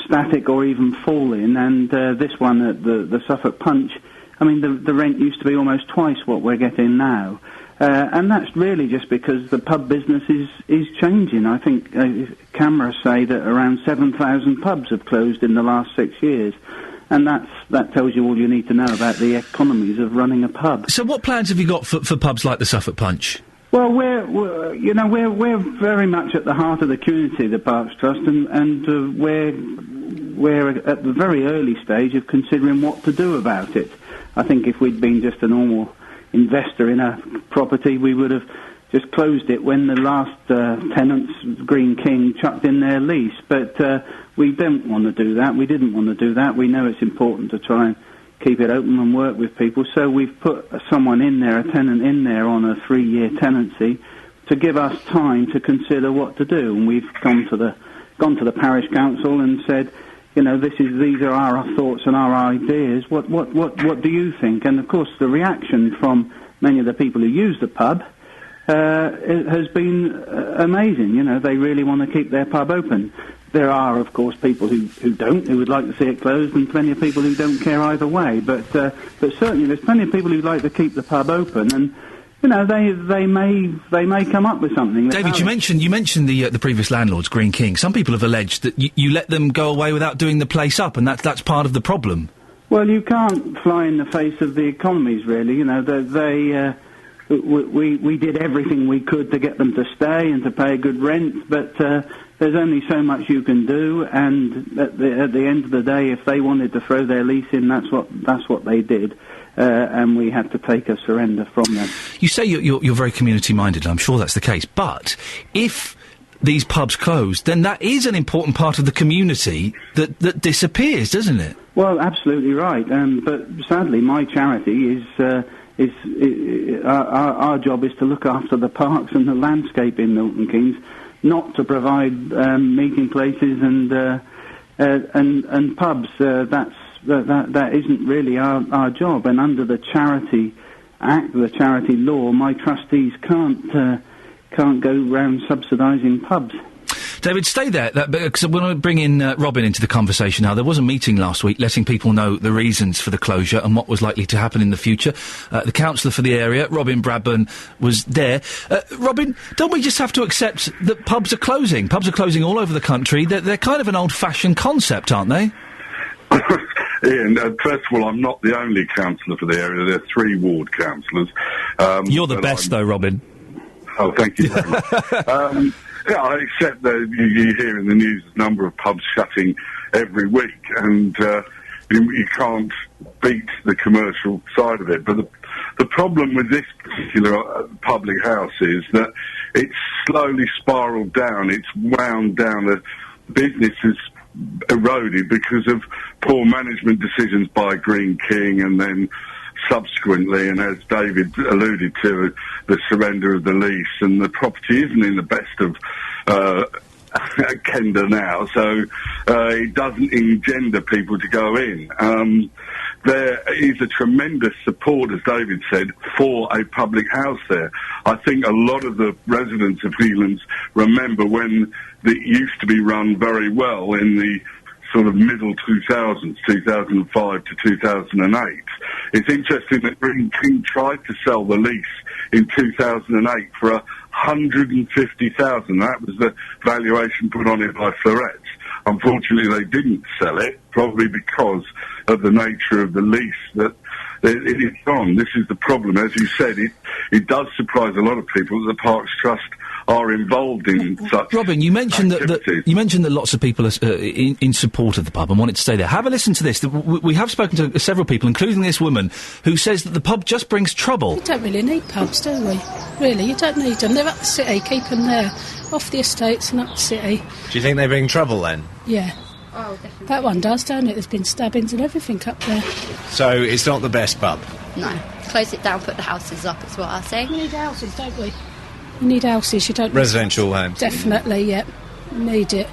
static or even falling, and this one at the Suffolk Punch, I mean, the rent used to be almost twice what we're getting now. And that's really just because the pub business is changing. I think cameras say that around 7,000 pubs have closed in the last 6 years. And that tells you all you need to know about the economies of running a pub. So what plans have you got for pubs like the Suffolk Punch? Well, we're very much at the heart of the community, the Parks Trust, and we're at the very early stage of considering what to do about it. I think if we'd been just a normal investor in a property, we would have just closed it when the last tenants, Green King, chucked in their lease. But we don't want to do that. We didn't want to do that. We know it's important to try and keep it open and work with people. So we've put someone in there, a tenant in there on a 3-year tenancy to give us time to consider what to do. And we've gone to the parish council and said, you know, these are our thoughts and our ideas. What do you think? And of course, the reaction from many of the people who use the pub has been amazing. You know, they really want to keep their pub open. There are, of course, people who don't, who would like to see it closed, and plenty of people who don't care either way. But certainly, there's plenty of people who'd like to keep the pub open, and you know, they may come up with something. David, you mentioned the previous landlords, Green King. Some people have alleged that you let them go away without doing the place up, and that's part of the problem. Well, you can't fly in the face of the economies, really. You know, we did everything we could to get them to stay and to pay a good rent, but there's only so much you can do. And at the end of the day, if they wanted to throw their lease in, that's what they did. And we had to take a surrender from them. You say you're very community-minded, and I'm sure that's the case. But if these pubs close, then that is an important part of the community that disappears, doesn't it? Well, absolutely right. But sadly, my charity our job is to look after the parks and the landscape in Milton Keynes, not to provide meeting places and pubs. That isn't really our job. And under the Charity Act, the charity law, my trustees can't go round subsidising pubs. David, stay there, because I want to bring in Robin into the conversation now. There was a meeting last week letting people know the reasons for the closure and what was likely to happen in the future. The councillor for the area, Robin Bradburn, was there. Robin, don't we just have to accept that pubs are closing? Pubs are closing all over the country. They're kind of an old-fashioned concept, aren't they? Ian, first of all, I'm not the only councillor for the area. There are 3 ward councillors. You're the best, though, Robin. Oh, thank you very much. Yeah, I accept that you hear in the news a number of pubs shutting every week, and you can't beat the commercial side of it. But the problem with this particular public house is that it's slowly spiralled down. It's wound down. The business has eroded because of poor management decisions by Green King, and then subsequently, and as David alluded to, the surrender of the lease, and the property isn't in the best of Kenda now, so it doesn't engender people to go in. There is a tremendous support, as David said, for a public house there. I think a lot of the residents of Healands remember when it used to be run very well in the sort of middle 2000s, 2005 to 2008. It's interesting that Green King tried to sell the lease in 2008 for 150,000. That was the valuation put on it by Florets. Unfortunately, they didn't sell it, probably because of the nature of the lease that it is on. This is the problem. As you said, it does surprise a lot of people that the Parks Trust are involved in such. Robin, you mentioned that lots of people are in support of the pub and wanted to stay there. Have a listen to this. We have spoken to several people, including this woman, who says that the pub just brings trouble. You don't really need pubs, do we? Really, you don't need them. They're up the city. Keep them there, off the estates and up the city. Do you think they bring trouble then? Yeah. Oh, definitely. That one does, don't it? There's been stabbings and everything up there. So it's not the best pub? No. Close it down, put the houses up, is what I say. We need houses, don't we? You need houses, you don't... Residential homes. Definitely, yeah. You need it.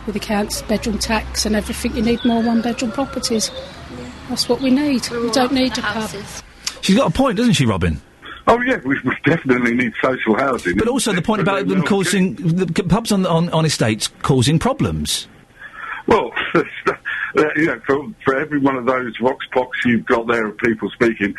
With the council bedroom tax and everything, you need more one-bedroom properties. Yeah. That's what we need. We don't need a pub. She's got a point, doesn't she, Robin? Oh, yeah, we definitely need social housing. But also the point about them causing... the pubs on estates causing problems. Well, for every one of those vox pops you've got there of people speaking,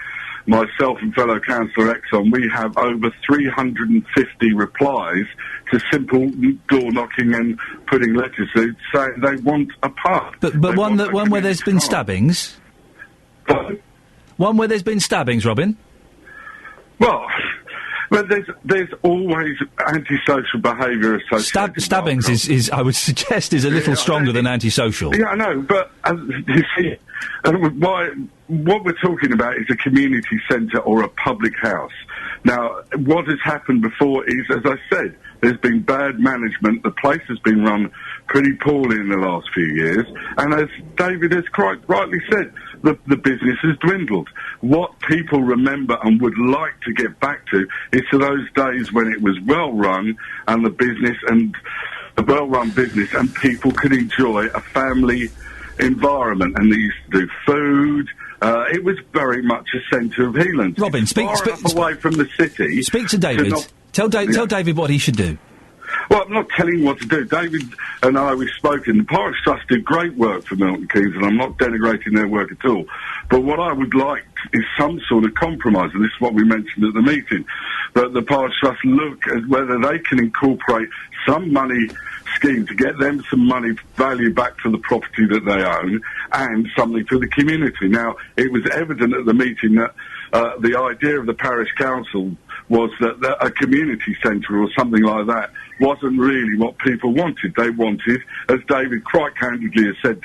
myself and fellow councillor Exxon, we have over 350 replies to simple door knocking and putting letters out saying they want a pub. But one where there's been stabbings? One where there's been stabbings, Robin? Well, there's always antisocial behaviour associated. Stabbings is, I would suggest, is a little stronger than antisocial. Yeah, I know, but you see, what we're talking about is a community centre or a public house. Now, what has happened before is, as I said, there's been bad management. The place has been run pretty poorly in the last few years. And as David has quite rightly said, the business has dwindled. What people remember and would like to get back to is to those days when it was well-run and the business and a well-run business and people could enjoy a family environment, and they used to do food. It was very much a centre of Healands. Robin, speak away from the city. Speak to David. Tell David what he should do. Well, I'm not telling him what to do. David and I, we've spoken. The Parks Trust did great work for Milton Keynes, and I'm not denigrating their work at all. But what I would like is some sort of compromise, and this is what we mentioned at the meeting, that the Parks Trust look at whether they can incorporate some money scheme to get them some money value back for the property that they own and something for the community. Now, it was evident at the meeting that the idea of the parish council was that a community centre or something like that wasn't really what people wanted. They wanted, as David quite candidly has said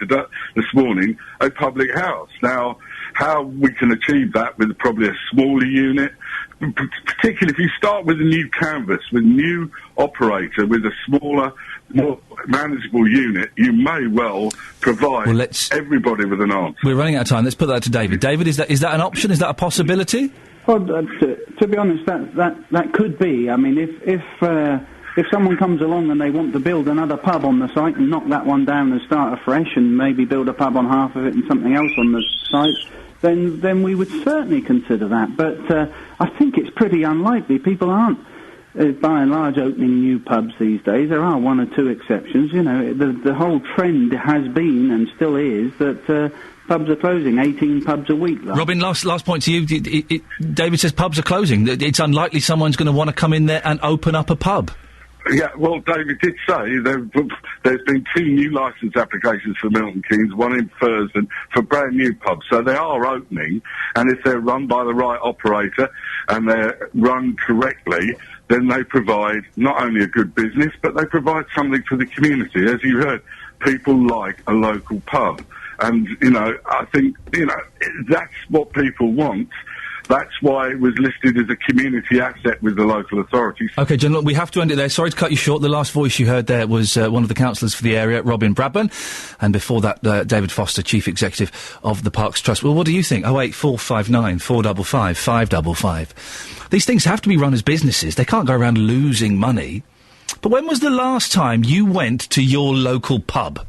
this morning, a public house. Now, how we can achieve that with probably a smaller unit, particularly if you start with a new canvas, with a new operator, with a smaller, more manageable unit, you may well provide everybody with an answer. We're running out of time. Let's put that to David. David, is that an option? Is that a possibility? Well, to be honest, that could be. I mean, if someone comes along and they want to build another pub on the site and knock that one down and start afresh and maybe build a pub on half of it and something else on the site, then we would certainly consider that. But I think it's pretty unlikely. People aren't by and large opening new pubs these days. There are one or two exceptions. You know, the whole trend has been and still is that pubs are closing. 18 pubs a week. Robin, last point to you. David says pubs are closing. It's unlikely someone's going to want to come in there and open up a pub. Yeah, well, David did say there's been 2 new licence applications for Milton Keynes, one in Thurston, for brand new pubs. So they are opening, and if they're run by the right operator and they're run correctly, then they provide not only a good business, but they provide something for the community. As you heard, people like a local pub. And, you know, I think, you know, that's what people want. That's why it was listed as a community asset with the local authorities. OK, John, look, we have to end it there. Sorry to cut you short. The last voice you heard there was one of the councillors for the area, Robin Bradburn, and before that, David Foster, Chief Executive of the Parks Trust. Well, what do you think? 08459 455 555. These things have to be run as businesses. They can't go around losing money. But when was the last time you went to your local pub?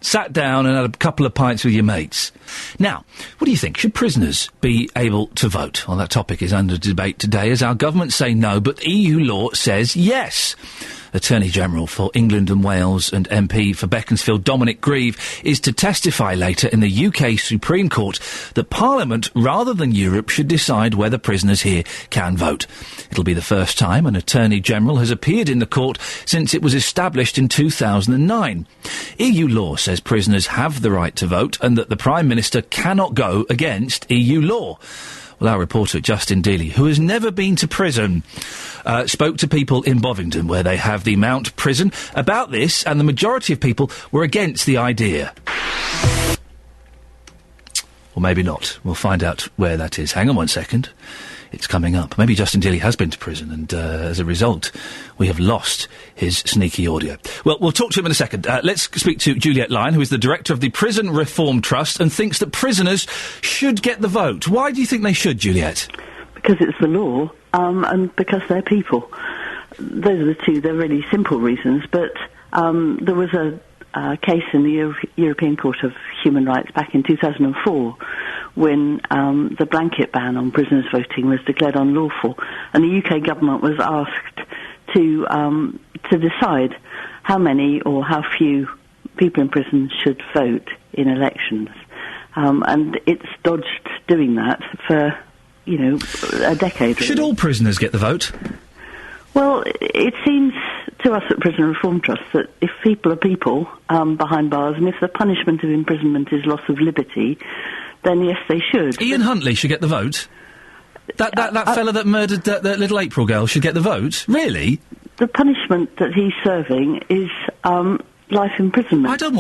Sat down and had a couple of pints with your mates. Now, what do you think? Should prisoners be able to vote? Well, that topic is under debate today as our government say no, but EU law says yes. Attorney-General for England and Wales and MP for Beaconsfield, Dominic Grieve, is to testify later in the UK Supreme Court that Parliament, rather than Europe, should decide whether prisoners here can vote. It'll be the first time an Attorney-General has appeared in the court since it was established in 2009. EU law says prisoners have the right to vote and that the Prime Minister cannot go against EU law. Well, our reporter, Justin Dealey, who has never been to prison, spoke to people in Bovingdon, where they have the Mount Prison, about this, and the majority of people were against the idea. Or maybe not. We'll find out where that is. Hang on 1 second. It's coming up. Maybe Justin Dealey has been to prison, and as a result, we have lost his sneaky audio. Well, we'll talk to him in a second. Let's speak to Juliet Lyon, who is the director of the Prison Reform Trust, and thinks that prisoners should get the vote. Why do you think they should, Juliet? Because it's the law, and because they're people. Those are the two. They're really simple reasons, but there was a case in the European Court of Human Rights back in 2004 when the blanket ban on prisoners voting was declared unlawful, and the UK government was asked to decide how many or how few people in prison should vote in elections, and it's dodged doing that for, you know, a decade. Should all prisoners get the vote? Well, it seems to us at Prison Reform Trust that if people are people behind bars, and if the punishment of imprisonment is loss of liberty, then yes, they should. Ian Huntley should get the vote? That fella that murdered that little April girl should get the vote? Really? The punishment that he's serving is life imprisonment. I don't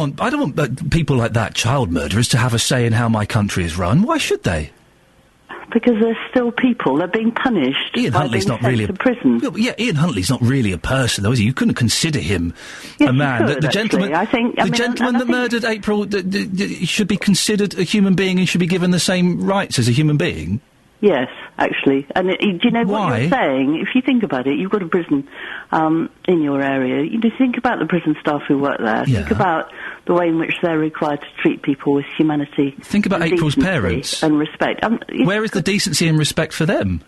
want people like that, child murderers, to have a say in how my country is run. Why should they? Because they're still people. They're being punished. Ian Huntley's not really to prison. Yeah, Ian Huntley's not really a person, though, is he? You couldn't consider him yes, a man. You could, the gentleman, gentleman that murdered April should be considered a human being and should be given the same rights as a human being. Yes, actually. And do you know what you're saying? If you think about it, you've got a prison in your area. You know, think about the prison staff who work there. Yeah. Think about the way in which they're required to treat people with humanity. Think about April's parents. And respect. Where is the decency and respect for them?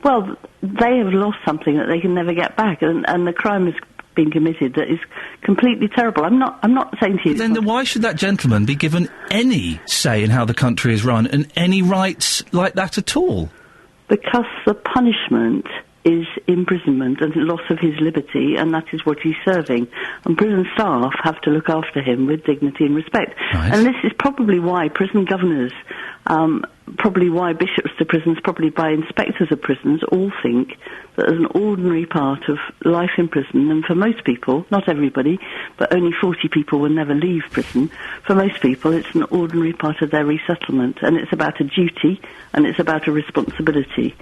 Well, they have lost something that they can never get back, and the crime has been committed that is completely terrible. I'm not saying to you... Then why should that gentleman be given any say in how the country is run and any rights like that at all? Because the punishment is imprisonment and loss of his liberty, and that is what he's serving. And prison staff have to look after him with dignity and respect. Right. And this is probably why prison governors, probably why bishops to prisons, probably by inspectors of prisons, all think that as an ordinary part of life in prison, and for most people, not everybody, but only 40 people will never leave prison, for most people it's an ordinary part of their resettlement, and it's about a duty, and it's about a responsibility.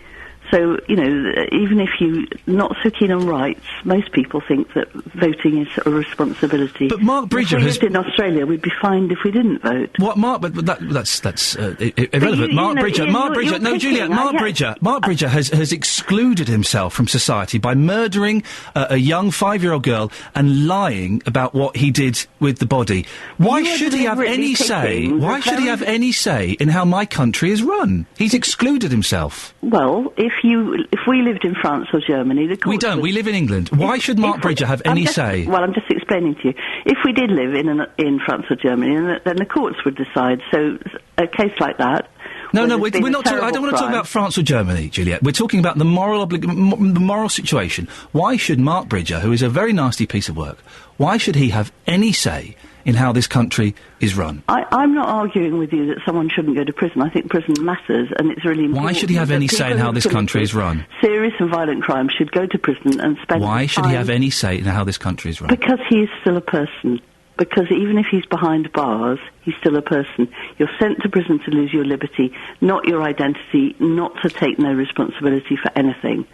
So, you know, even if you're not so keen on rights, most people think that voting is a responsibility. But Mark Bridger has... If we lived in Australia, we'd be fined if we didn't vote. What, Mark... But that's irrelevant. Mark Bridger... Mark Bridger has excluded himself from society by murdering a young 5-year-old girl and lying about what he did with the body. Why should he have any say? Why should he have any say in how my country is run? He's excluded himself. Well, if if we lived in France or Germany, the courts We don't. We live in England. Why should Mark Bridger have any say? Well, I'm just explaining to you. If we did live in France or Germany, then the courts would decide. So a case like that. No, we're not. I don't want to talk about France or Germany, Juliet. We're talking about the moral situation. Why should Mark Bridger, who is a very nasty piece of work, why should he have any say in how this country is run? I'm not arguing with you that someone shouldn't go to prison. I think prison matters, and it's really important. Why should he have any say in how this country is run? Serious and violent crimes should go to prison and spend Why should he have any say in how this country is run? Because he is still a person. Because even if he's behind bars, he's still a person. You're sent to prison to lose your liberty, not your identity, not to take no responsibility for anything.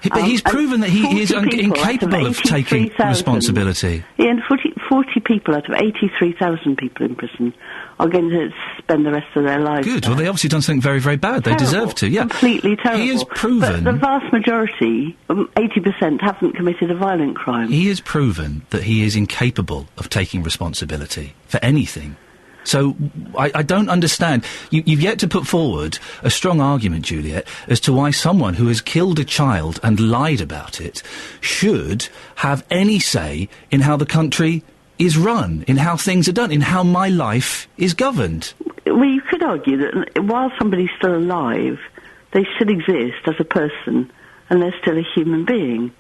But he's proven that he is incapable of taking responsibility. Iain, 40 people out of 83,000 people in prison are going to spend the rest of their lives. Good. Well, they obviously done something very, very bad. They deserve to. Yeah, completely terrible. He has proven. But the vast majority, 80%, haven't committed a violent crime. He has proven that he is incapable of taking responsibility for anything. So, I don't understand. You've yet to put forward a strong argument, Juliet, as to why someone who has killed a child and lied about it should have any say in how the country is run, in how things are done, in how my life is governed. Well, you could argue that while somebody's still alive, they should exist as a person, and they're still a human being.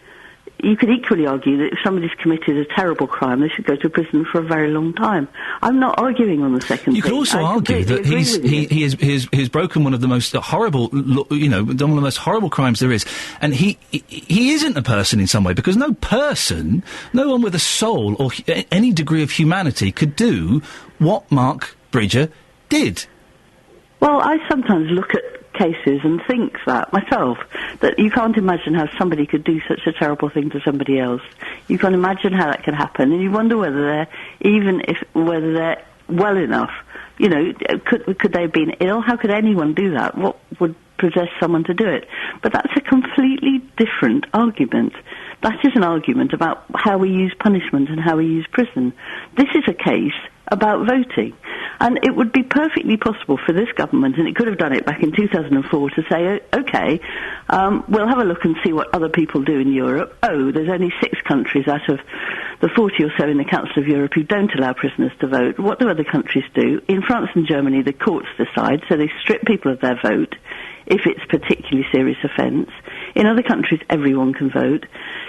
You could equally argue that if somebody's committed a terrible crime, they should go to prison for a very long time. I'm not arguing on the second. You could also argue that he has broken one of the most horrible, done one of the most horrible crimes there is, and he isn't a person in some way, because no one with a soul or any degree of humanity could do what Mark Bridger did. Well, I sometimes look at cases and think that myself, that you can't imagine how somebody could do such a terrible thing to somebody else. You can't imagine how that could happen, and you wonder whether they're well enough. Could they have been ill? How could anyone do that? What would possess someone to do it? But that's a completely different argument. That is an argument about how we use punishment and how we use prison. This is a case about voting. And it would be perfectly possible for this government, and it could have done it back in 2004, to say, OK, we'll have a look and see what other people do in Europe. Oh, there's only 6 countries out of the 40 or so in the Council of Europe who don't allow prisoners to vote. What do other countries do? In France and Germany, the courts decide, so they strip people of their vote if it's a particularly serious offence. In other countries, everyone can vote.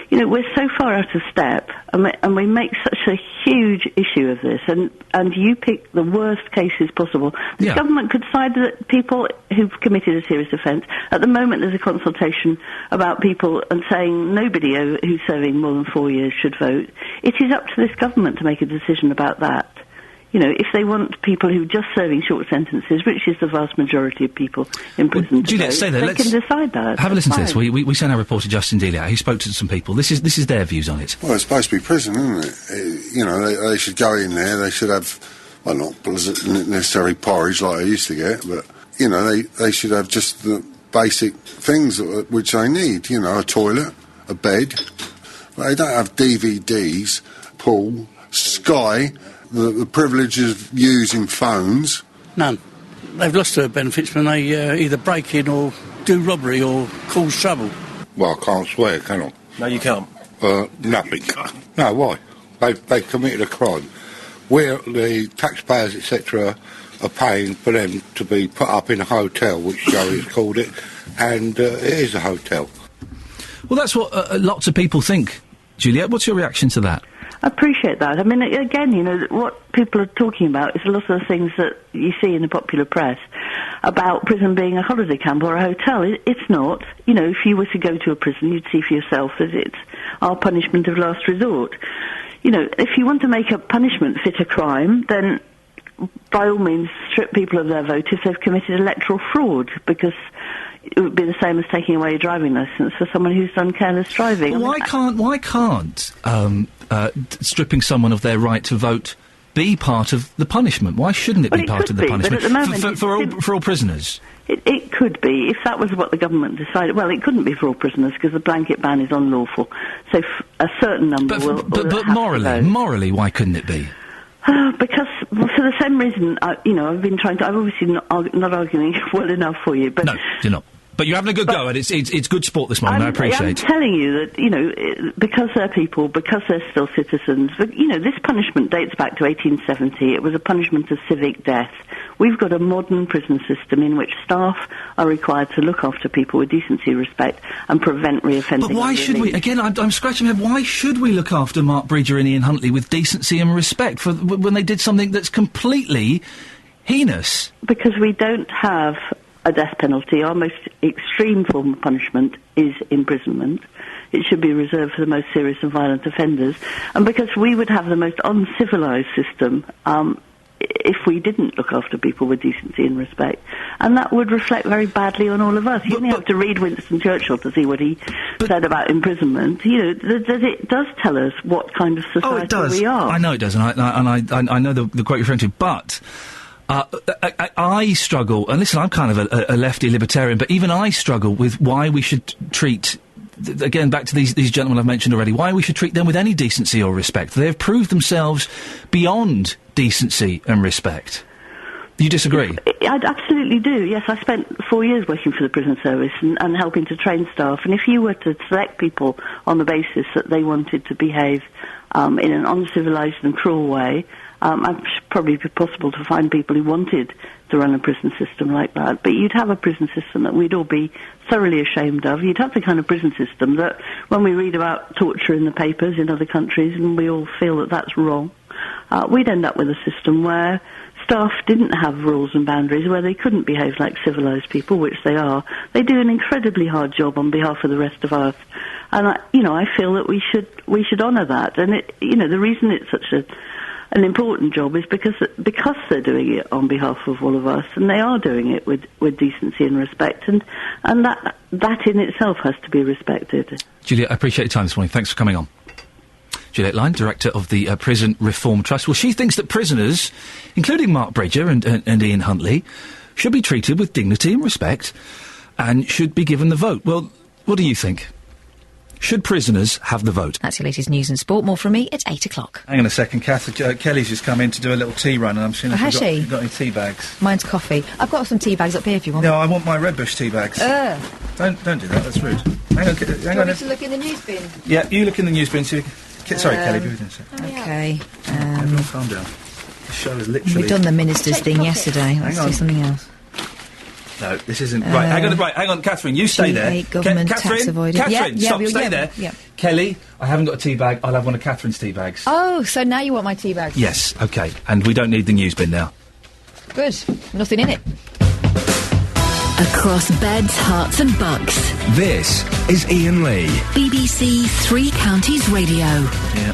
We're so far out of step, and we make such a huge issue of this, and you pick the worst cases possible. The government could decide that people who've committed a serious offence, at the moment there's a consultation about people and saying nobody who's serving more than 4 years should vote. It is up to this government to make a decision about that. If they want people who are just serving short sentences, which is the vast majority of people in prison, Juliet, stay there. They can decide that. Have a listen to this. We sent our reporter Justin Dealey out. He spoke to some people. This is their views on it. Well, it's supposed to be prison, isn't it? They should go in there. They should have, well, not necessarily porridge like I used to get, but they should have just the basic things which they need. A toilet, a bed. But they don't have DVDs, pool, Sky. The privilege of using phones. None. They've lost their benefits when they either break in or do robbery or cause trouble. Well, I can't swear, can I? No, you can't. Nothing. No, why? They've committed a crime. Where the taxpayers, etc., are paying for them to be put up in a hotel, which Joey's called it, and it is a hotel. Well, that's what lots of people think. Juliet, what's your reaction to that? I appreciate that. I mean, again, what people are talking about is a lot of the things that you see in the popular press about prison being a holiday camp or a hotel. It's not. If you were to go to a prison, you'd see for yourself that it's our punishment of last resort. If you want to make a punishment fit a crime, then by all means strip people of their vote if they've committed electoral fraud, because it would be the same as taking away a driving licence for someone who's done careless driving. Well, why can't stripping someone of their right to vote be part of the punishment? Why shouldn't it be part of the punishment? But at the moment, for all prisoners? It could be, if that was what the government decided. Well, it couldn't be for all prisoners because the blanket ban is unlawful. So a certain number will But morally, why couldn't it be? Because, for the same reason, I've been trying to... I'm obviously not arguing well enough for you, but... No, you're not. But you're having a good go, and it's good sport this morning. I appreciate. I'm telling you that, because they're people, because they're still citizens. But, this punishment dates back to 1870. It was a punishment of civic death. We've got a modern prison system in which staff are required to look after people with decency, respect, and prevent reoffending. But why should we? Again, I'm scratching my head. Why should we look after Mark Bridger and Iain Huntley with decency and respect when they did something that's completely heinous? Because we don't have a death penalty. Our most extreme form of punishment is imprisonment. It should be reserved for the most serious and violent offenders. And because we would have the most uncivilised system if we didn't look after people with decency and respect. And that would reflect very badly on all of us. You only have to read Winston Churchill to see what he said about imprisonment. It does tell us what kind of society we are. I know it does, and I know the quote you're referring to, but I struggle, and listen, I'm kind of a lefty libertarian, but even I struggle with why we should treat, again, back to these gentlemen I've mentioned already, why we should treat them with any decency or respect. They have proved themselves beyond decency and respect. Do you disagree? I absolutely do, yes. I spent 4 years working for the prison service and helping to train staff, and if you were to select people on the basis that they wanted to behave in an uncivilised and cruel way, it should probably be possible to find people who wanted to run a prison system like that. But you'd have a prison system that we'd all be thoroughly ashamed of. You'd have the kind of prison system that, when we read about torture in the papers in other countries and we all feel that that's wrong, we'd end up with a system where staff didn't have rules and boundaries, where they couldn't behave like civilised people, which they are. They do an incredibly hard job on behalf of the rest of us. And, I feel that we should honour that. And, the reason it's such an important job is because they're doing it on behalf of all of us, and they are doing it with decency and respect, and that in itself has to be respected. Juliet, I appreciate your time this morning. Thanks for coming on. Juliet Lyne, Director of the Prison Reform Trust. Well, she thinks that prisoners, including Mark Bridger and Iain Huntley, should be treated with dignity and respect and should be given the vote. Well, what do you think? Should prisoners have the vote? That's your latest news and sport. More from me at 8 o'clock. Hang on a second, Kath. Kelly's just come in to do a little tea run, and I'm seeing if you've got any tea bags. Mine's coffee. I've got some tea bags up here if you want. No, I want my Red Bush tea bags. Don't do that. That's rude. Hang on. Do you want me to look in the news bin? Yeah, you look in the news bin. Sorry, Kelly. Be with me a second. Okay. Everyone calm down. The show is literally. We've done the minister's thing yesterday. Let's do something else. No, this isn't right. Hang on, Catherine. You stay there. Government tax avoidance. Catherine, stop. Stay there. Yeah. Kelly, I haven't got a tea bag. I'll have one of Catherine's tea bags. Oh, so now you want my tea bags? Yes. Okay. And we don't need the news bin now. Good. Nothing in it. Across beds, hearts and bucks. This is Iain Lee. BBC Three Counties Radio. Yeah.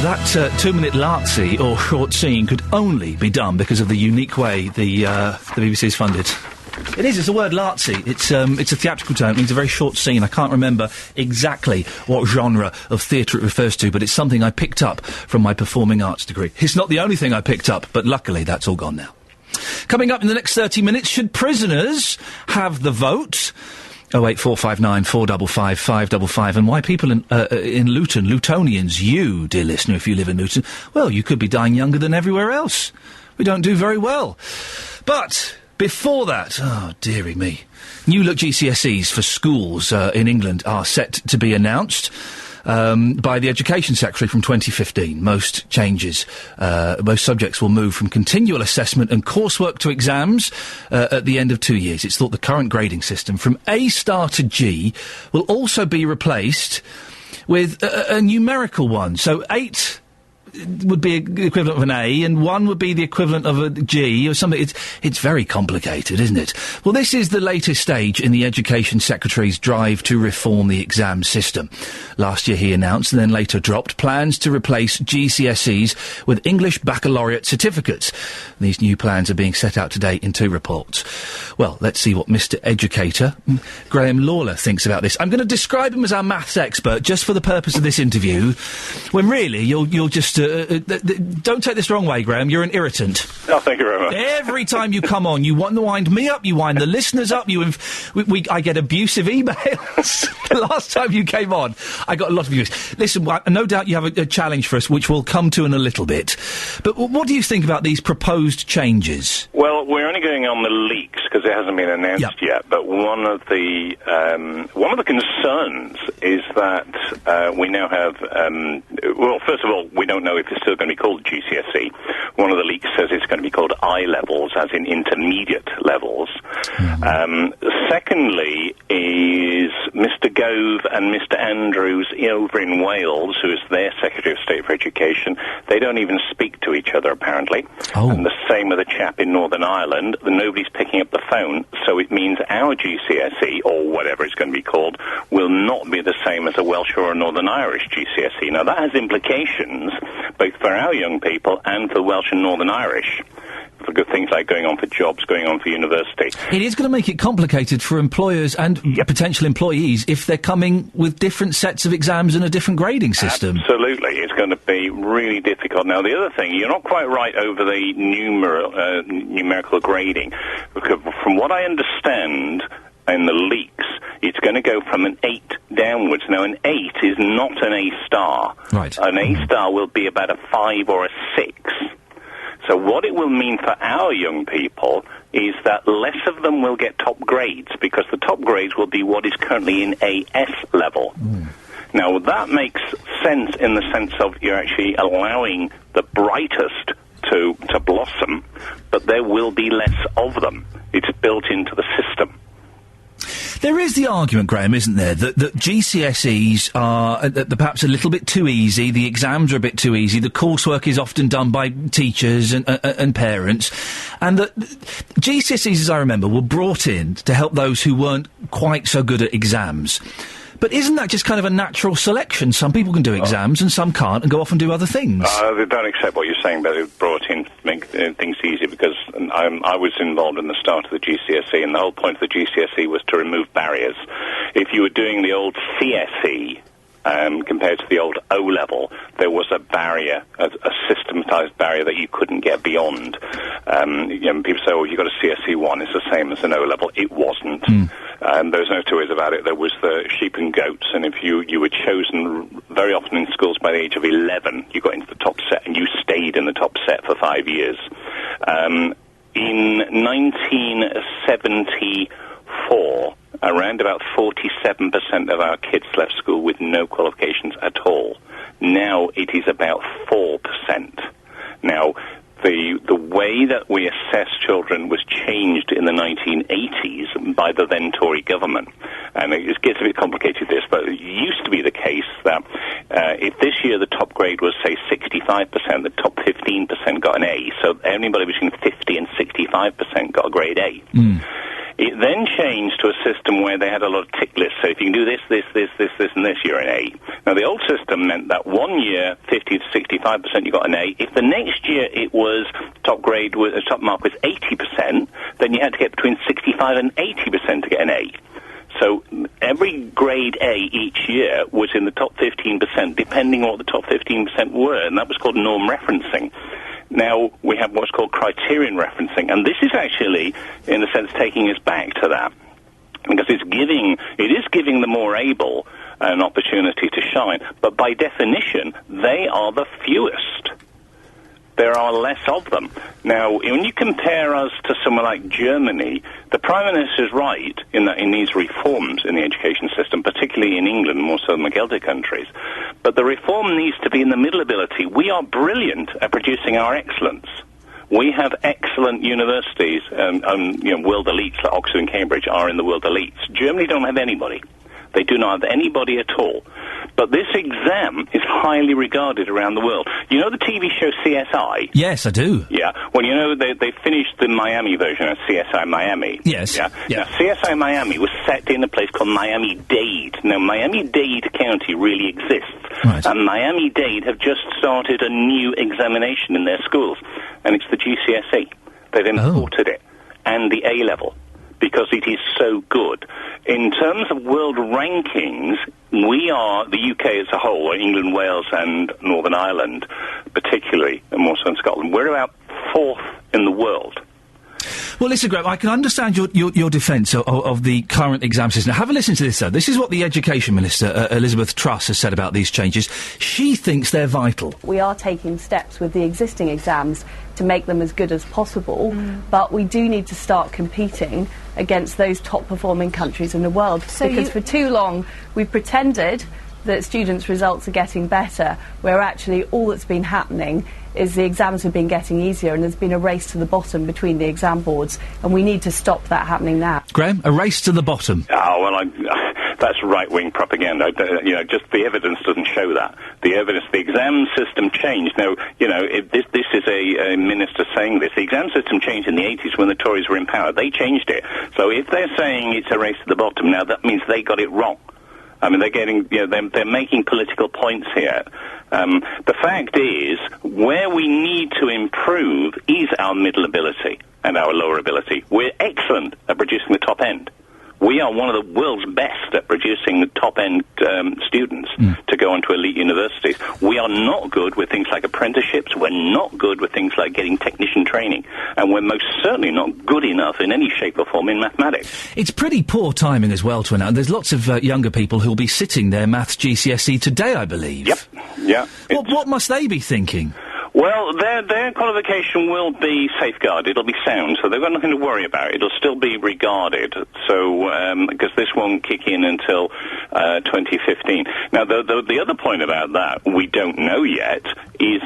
That 2-minute lartsy or short scene could only be done because of the unique way the BBC is funded. It is. It's the word lartsy. It's a theatrical term. It means a very short scene. I can't remember exactly what genre of theatre it refers to, but it's something I picked up from my performing arts degree. It's not the only thing I picked up, but luckily that's all gone now. Coming up in the next 30 minutes, should prisoners have the vote? 08459 455 555, and why people in Luton, Lutonians, you, dear listener, if you live in Luton, well, you could be dying younger than everywhere else. We don't do very well. But before that, oh, dearie me, new look GCSEs for schools in England are set to be announced by the Education Secretary from 2015. Most changes, most subjects will move from continual assessment and coursework to exams at the end of 2 years. It's thought the current grading system from A star to G will also be replaced with a numerical one. So 8 would be the equivalent of an A, and 1 would be the equivalent of a G or something. It's very complicated, isn't it? Well, this is the latest stage in the Education Secretary's drive to reform the exam system. Last year he announced, and then later dropped, plans to replace GCSEs with English Baccalaureate certificates. These new plans are being set out today in 2 reports. Well, let's see what Mr. Educator Graham Lawler thinks about this. I'm going to describe him as our maths expert just for the purpose of this interview, when really you'll just don't take this the wrong way, Graham. You're an irritant. Oh, thank you very much. Every time you come on, you want to wind me up, you wind the listeners up. I get abusive emails. The last time you came on, I got a lot of abuse. Listen, no doubt you have a challenge for us, which we'll come to in a little bit. But what do you think about these proposed changes? Well, we're only going on the leaks because it hasn't been announced yet. But one of the concerns is that we now have. Well, first of all, we don't know if it's still going to be called GCSE. One of the leaks says it's going to be called I levels, as in intermediate levels. Secondly, is Mr. Gove and Mr. Andrews over in Wales, who is their Secretary of State for Education. They don't even speak to each other, apparently. And the same with a chap in Northern Ireland. Nobody's picking up the phone, so it means our GCSE, or whatever it's going to be called, will not be the same as a Welsh or a Northern Irish GCSE. Now, that has implications both for our young people and for Welsh and Northern Irish, for good things like going on for jobs, going on for university. It is going to make it complicated for employers and potential employees if they're coming with different sets of exams and a different grading system. Absolutely. It's going to be really difficult. Now, the other thing, you're not quite right over the numerical grading, because from what I understand in the leaks, it's going to go from an 8 downwards. Now, an 8 is not an A-star. Right. An A-star will be about a 5 or a 6. So what it will mean for our young people is that less of them will get top grades, because the top grades will be what is currently in AS level. Now, that makes sense in the sense of you're actually allowing the brightest to blossom, but there will be less of them. It's built into the system. There is the argument, Graham, isn't there, that GCSEs are perhaps a little bit too easy, the exams are a bit too easy, the coursework is often done by teachers and parents, and that GCSEs, as I remember, were brought in to help those who weren't quite so good at exams. But isn't that just kind of a natural selection? Some people can do exams and some can't and go off and do other things. They don't accept what you're saying about it brought in to make things easier, because I was involved in the start of the GCSE, and the whole point of the GCSE was to remove barriers. If you were doing the old CSE, compared to the old O-level, there was a barrier, a systematized barrier that you couldn't get beyond. People say, oh, you've got a CSE 1, it's the same as an O-level. It wasn't. There's no two ways about it. There was the sheep and goats, and if you were chosen very often in schools by the age of 11, you got into the top set, and you stayed in the top set for 5 years. In 1974, around about 47% of our kids left school with no qualifications at all. Now it is about 4%. Now, the way that we assess children was changed in the 1980s by the then Tory government. And it gets a bit complicated, this, but it used to be the case that if this year the top grade was, say, 65%, the top 15% got an A. So anybody between 50 and 65% got a grade A. It then changed to a system where they had a lot of tick lists. So if you can do this, and this, you're an A. Now, the old system meant that 1 year, 50 to 65%, you got an A. If the next year it was top mark was 80%, then you had to get between 65 and 80% to get an A. So every grade A each year was in the top 15%, depending on what the top 15% were, and that was called norm referencing. Now we have what's called criterion referencing, and this is actually, in a sense, taking us back to that, because it is giving the more able an opportunity to shine, but by definition, they are the fewest. There are less of them. Now, when you compare us to somewhere like Germany, the Prime Minister is right in that he needs reforms in the education system, particularly in England, more so than the Celtic countries. But the reform needs to be in the middle ability. We are brilliant at producing our excellence. We have excellent universities, world elites like Oxford and Cambridge are in the world elites. Germany don't have anybody. They do not have anybody at all. But this exam is highly regarded around the world. You know the TV show CSI? Yes, I do. Yeah. Well, you know, they finished the Miami version of CSI Miami. Yes. Yeah. Now, CSI Miami was set in a place called Miami-Dade. Now, Miami-Dade County really exists. Right. And Miami-Dade have just started a new examination in their schools. And it's the GCSE. They've imported it. And the A-level. Because it is so good. In terms of world rankings, we are, the UK as a whole, England, Wales and Northern Ireland, particularly, and more so in Scotland, we're about 4th in the world. Well, listen, Graham, I can understand your defence of the current exam system. Have a listen to this, though. This is what the Education Minister, Elizabeth Truss, has said about these changes. She thinks they're vital. We are taking steps with the existing exams to make them as good as possible, but we do need to start competing against those top-performing countries in the world. Because for too long, we've pretended that students' results are getting better, where actually all that's been happening is the exams have been getting easier and there's been a race to the bottom between the exam boards, and we need to stop that happening now. Graham, a race to the bottom? Oh, well, that's right-wing propaganda. Just the evidence doesn't show that. The exam system changed. Now, if this is a minister saying this. The exam system changed in the 80s when the Tories were in power. They changed it. So if they're saying it's a race to the bottom now, that means they got it wrong. I mean, they're making political points here. The fact is, where we need to improve is our middle ability and our lower ability. We're excellent at producing the top end. We are one of the world's best at producing the top-end students to go on to elite universities. We are not good with things like apprenticeships. We're not good with things like getting technician training. And we're most certainly not good enough in any shape or form in mathematics. It's pretty poor timing as well to announce. There's lots of younger people who'll be sitting their maths GCSE today, I believe. Yep. Yeah. What must they be thinking? Well, their qualification will be safeguarded. It'll be sound, so they've got nothing to worry about. It'll still be regarded, so because this won't kick in until 2015. Now, the other point about that we don't know yet is,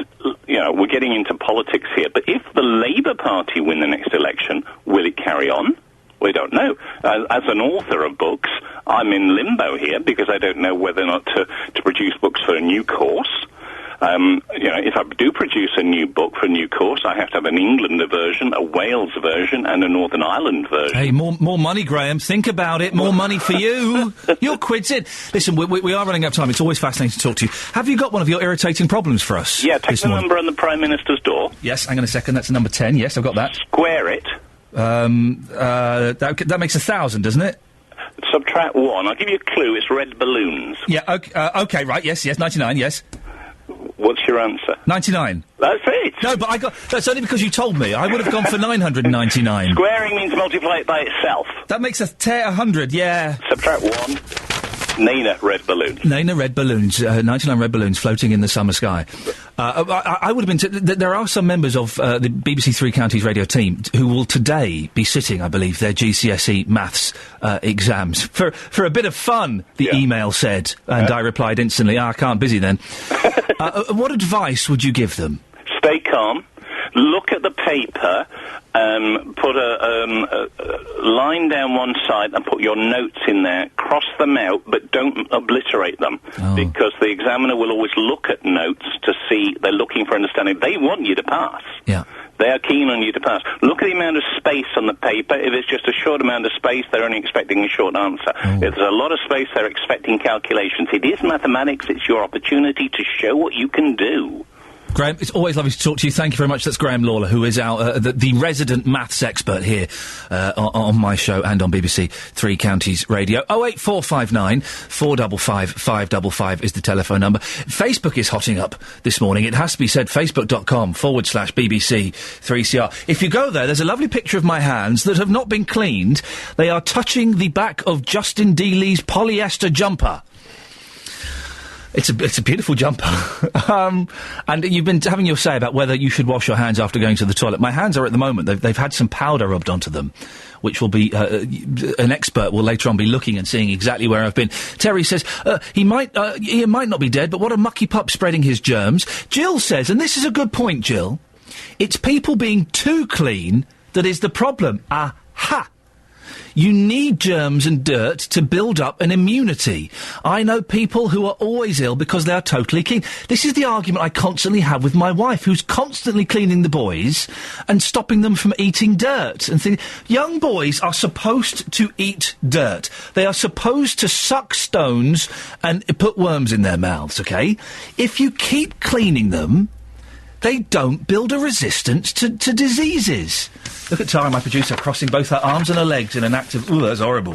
we're getting into politics here. But if the Labour Party win the next election, will it carry on? We don't know. As an author of books, I'm in limbo here because I don't know whether or not to produce books for a new course. If I do produce a new book for a new course, I have to have an England version, a Wales version, and a Northern Ireland version. Hey, more money, Graham. Think about it. More money for you. Your quid's in. Listen, we are running out of time. It's always fascinating to talk to you. Have you got one of your irritating problems for us? Yeah, take the number on the Prime Minister's door. Yes, hang on a second. That's number 10. Yes, I've got that. Square it. That makes 1,000, doesn't it? Subtract 1. I'll give you a clue. It's red balloons. Yeah, okay, right. Yes, 99, yes. What's your answer? 99. That's it. No, but that's only because you told me. I would have gone for 999. Squaring means multiply it by itself. That makes 100, yeah. Subtract 1. Nana red balloons. 99 red balloons floating in the summer sky. I would have been... there are some members of the BBC Three Counties radio team who will today be sitting, I believe, their GCSE maths exams. For a bit of fun, the email said, and I replied instantly, I can't, busy then. What advice would you give them? Stay calm. Look at the paper, put a line down one side and put your notes in there, cross them out, but don't obliterate them, because the examiner will always look at notes to see, they're looking for understanding. They want you to pass. Yeah. They are keen on you to pass. Look at the amount of space on the paper. If it's just a short amount of space, they're only expecting a short answer. If there's a lot of space, they're expecting calculations. It is mathematics. It's your opportunity to show what you can do. Graham, it's always lovely to talk to you. Thank you very much. That's Graham Lawler, who is our the resident maths expert here on my show and on BBC Three Counties Radio. 08459 455 555 is the telephone number. Facebook is hotting up this morning. It has to be said, facebook.com/BBC 3CR. If you go there, there's a lovely picture of my hands that have not been cleaned. They are touching the back of Justin Dealey's polyester jumper. It's a beautiful jumper. And you've been having your say about whether you should wash your hands after going to the toilet. My hands are at the moment, they've had some powder rubbed onto them, which will be, an expert will later on be looking and seeing exactly where I've been. Terry says, Ian might not be dead, but what a mucky pup spreading his germs. Jill says, and this is a good point, Jill, it's people being too clean that is the problem. Aha! You need germs and dirt to build up an immunity. I know people who are always ill because they are totally clean. This is the argument I constantly have with my wife, who's constantly cleaning the boys and stopping them from eating dirt. And young boys are supposed to eat dirt. They are supposed to suck stones and put worms in their mouths, okay? If you keep cleaning them, they don't build a resistance to diseases. Look at Tara, my producer, crossing both her arms and her legs in an act of... Ooh, that's horrible.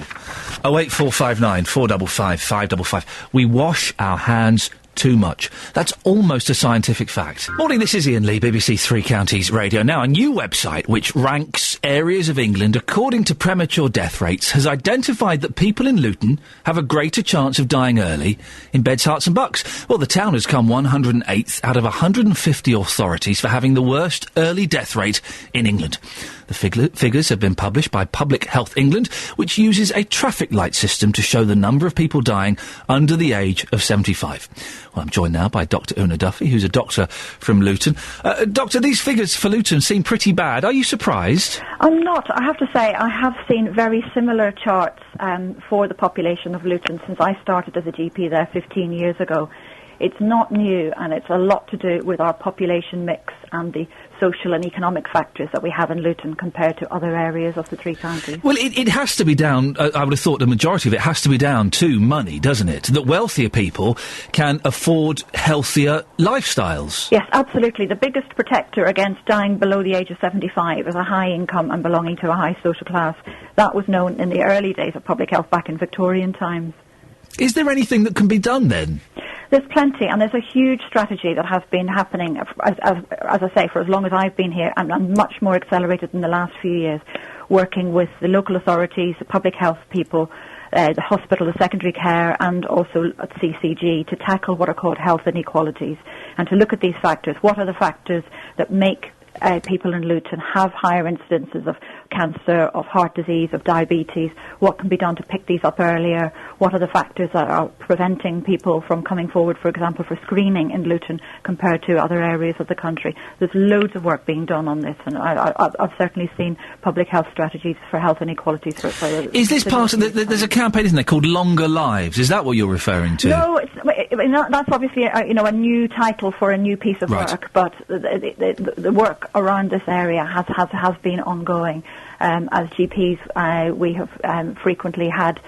08459 455 555. We wash our hands too much. That's almost a scientific fact. Morning, this is Iain Lee, BBC Three Counties Radio. Now, a new website which ranks areas of England according to premature death rates has identified that people in Luton have a greater chance of dying early in beds, Herts and bucks. Well, the town has come 108th out of 150 authorities for having the worst early death rate in England. The figures have been published by Public Health England, which uses a traffic light system to show the number of people dying under the age of 75. Well, I'm joined now by Dr Una Duffy, who's a doctor from Luton. Doctor, these figures for Luton seem pretty bad. Are you surprised? I'm not. I have to say, I have seen very similar charts for the population of Luton since I started as a GP there 15 years ago. It's not new, and it's a lot to do with our population mix and the social and economic factors that we have in Luton compared to other areas of the three counties. Well, it has to be down, I would have thought the majority of it has to be down to money, doesn't it? That wealthier people can afford healthier lifestyles. Yes, absolutely. The biggest protector against dying below the age of 75 is a high income and belonging to a high social class. That was known in the early days of public health back in Victorian times. Is there anything that can be done then? There's plenty, and there's a huge strategy that has been happening, as I say, for as long as I've been here, and much more accelerated in the last few years, working with the local authorities, the public health people, the hospital, the secondary care, and also at CCG to tackle what are called health inequalities, and to look at these factors. What are the factors that make people in Luton have higher incidences of cancer, of heart disease, of diabetes? What can be done to pick these up earlier? What are the factors that are preventing people from coming forward, for example, for screening in Luton compared to other areas of the country? There's loads of work being done on this, and I've certainly seen public health strategies for health inequalities. Is this part of there's a campaign, isn't there, called Longer Lives? Is that what you're referring to? No, that's obviously a new title for a new piece of work, but the work around this area has been ongoing. As GPs, we have frequently had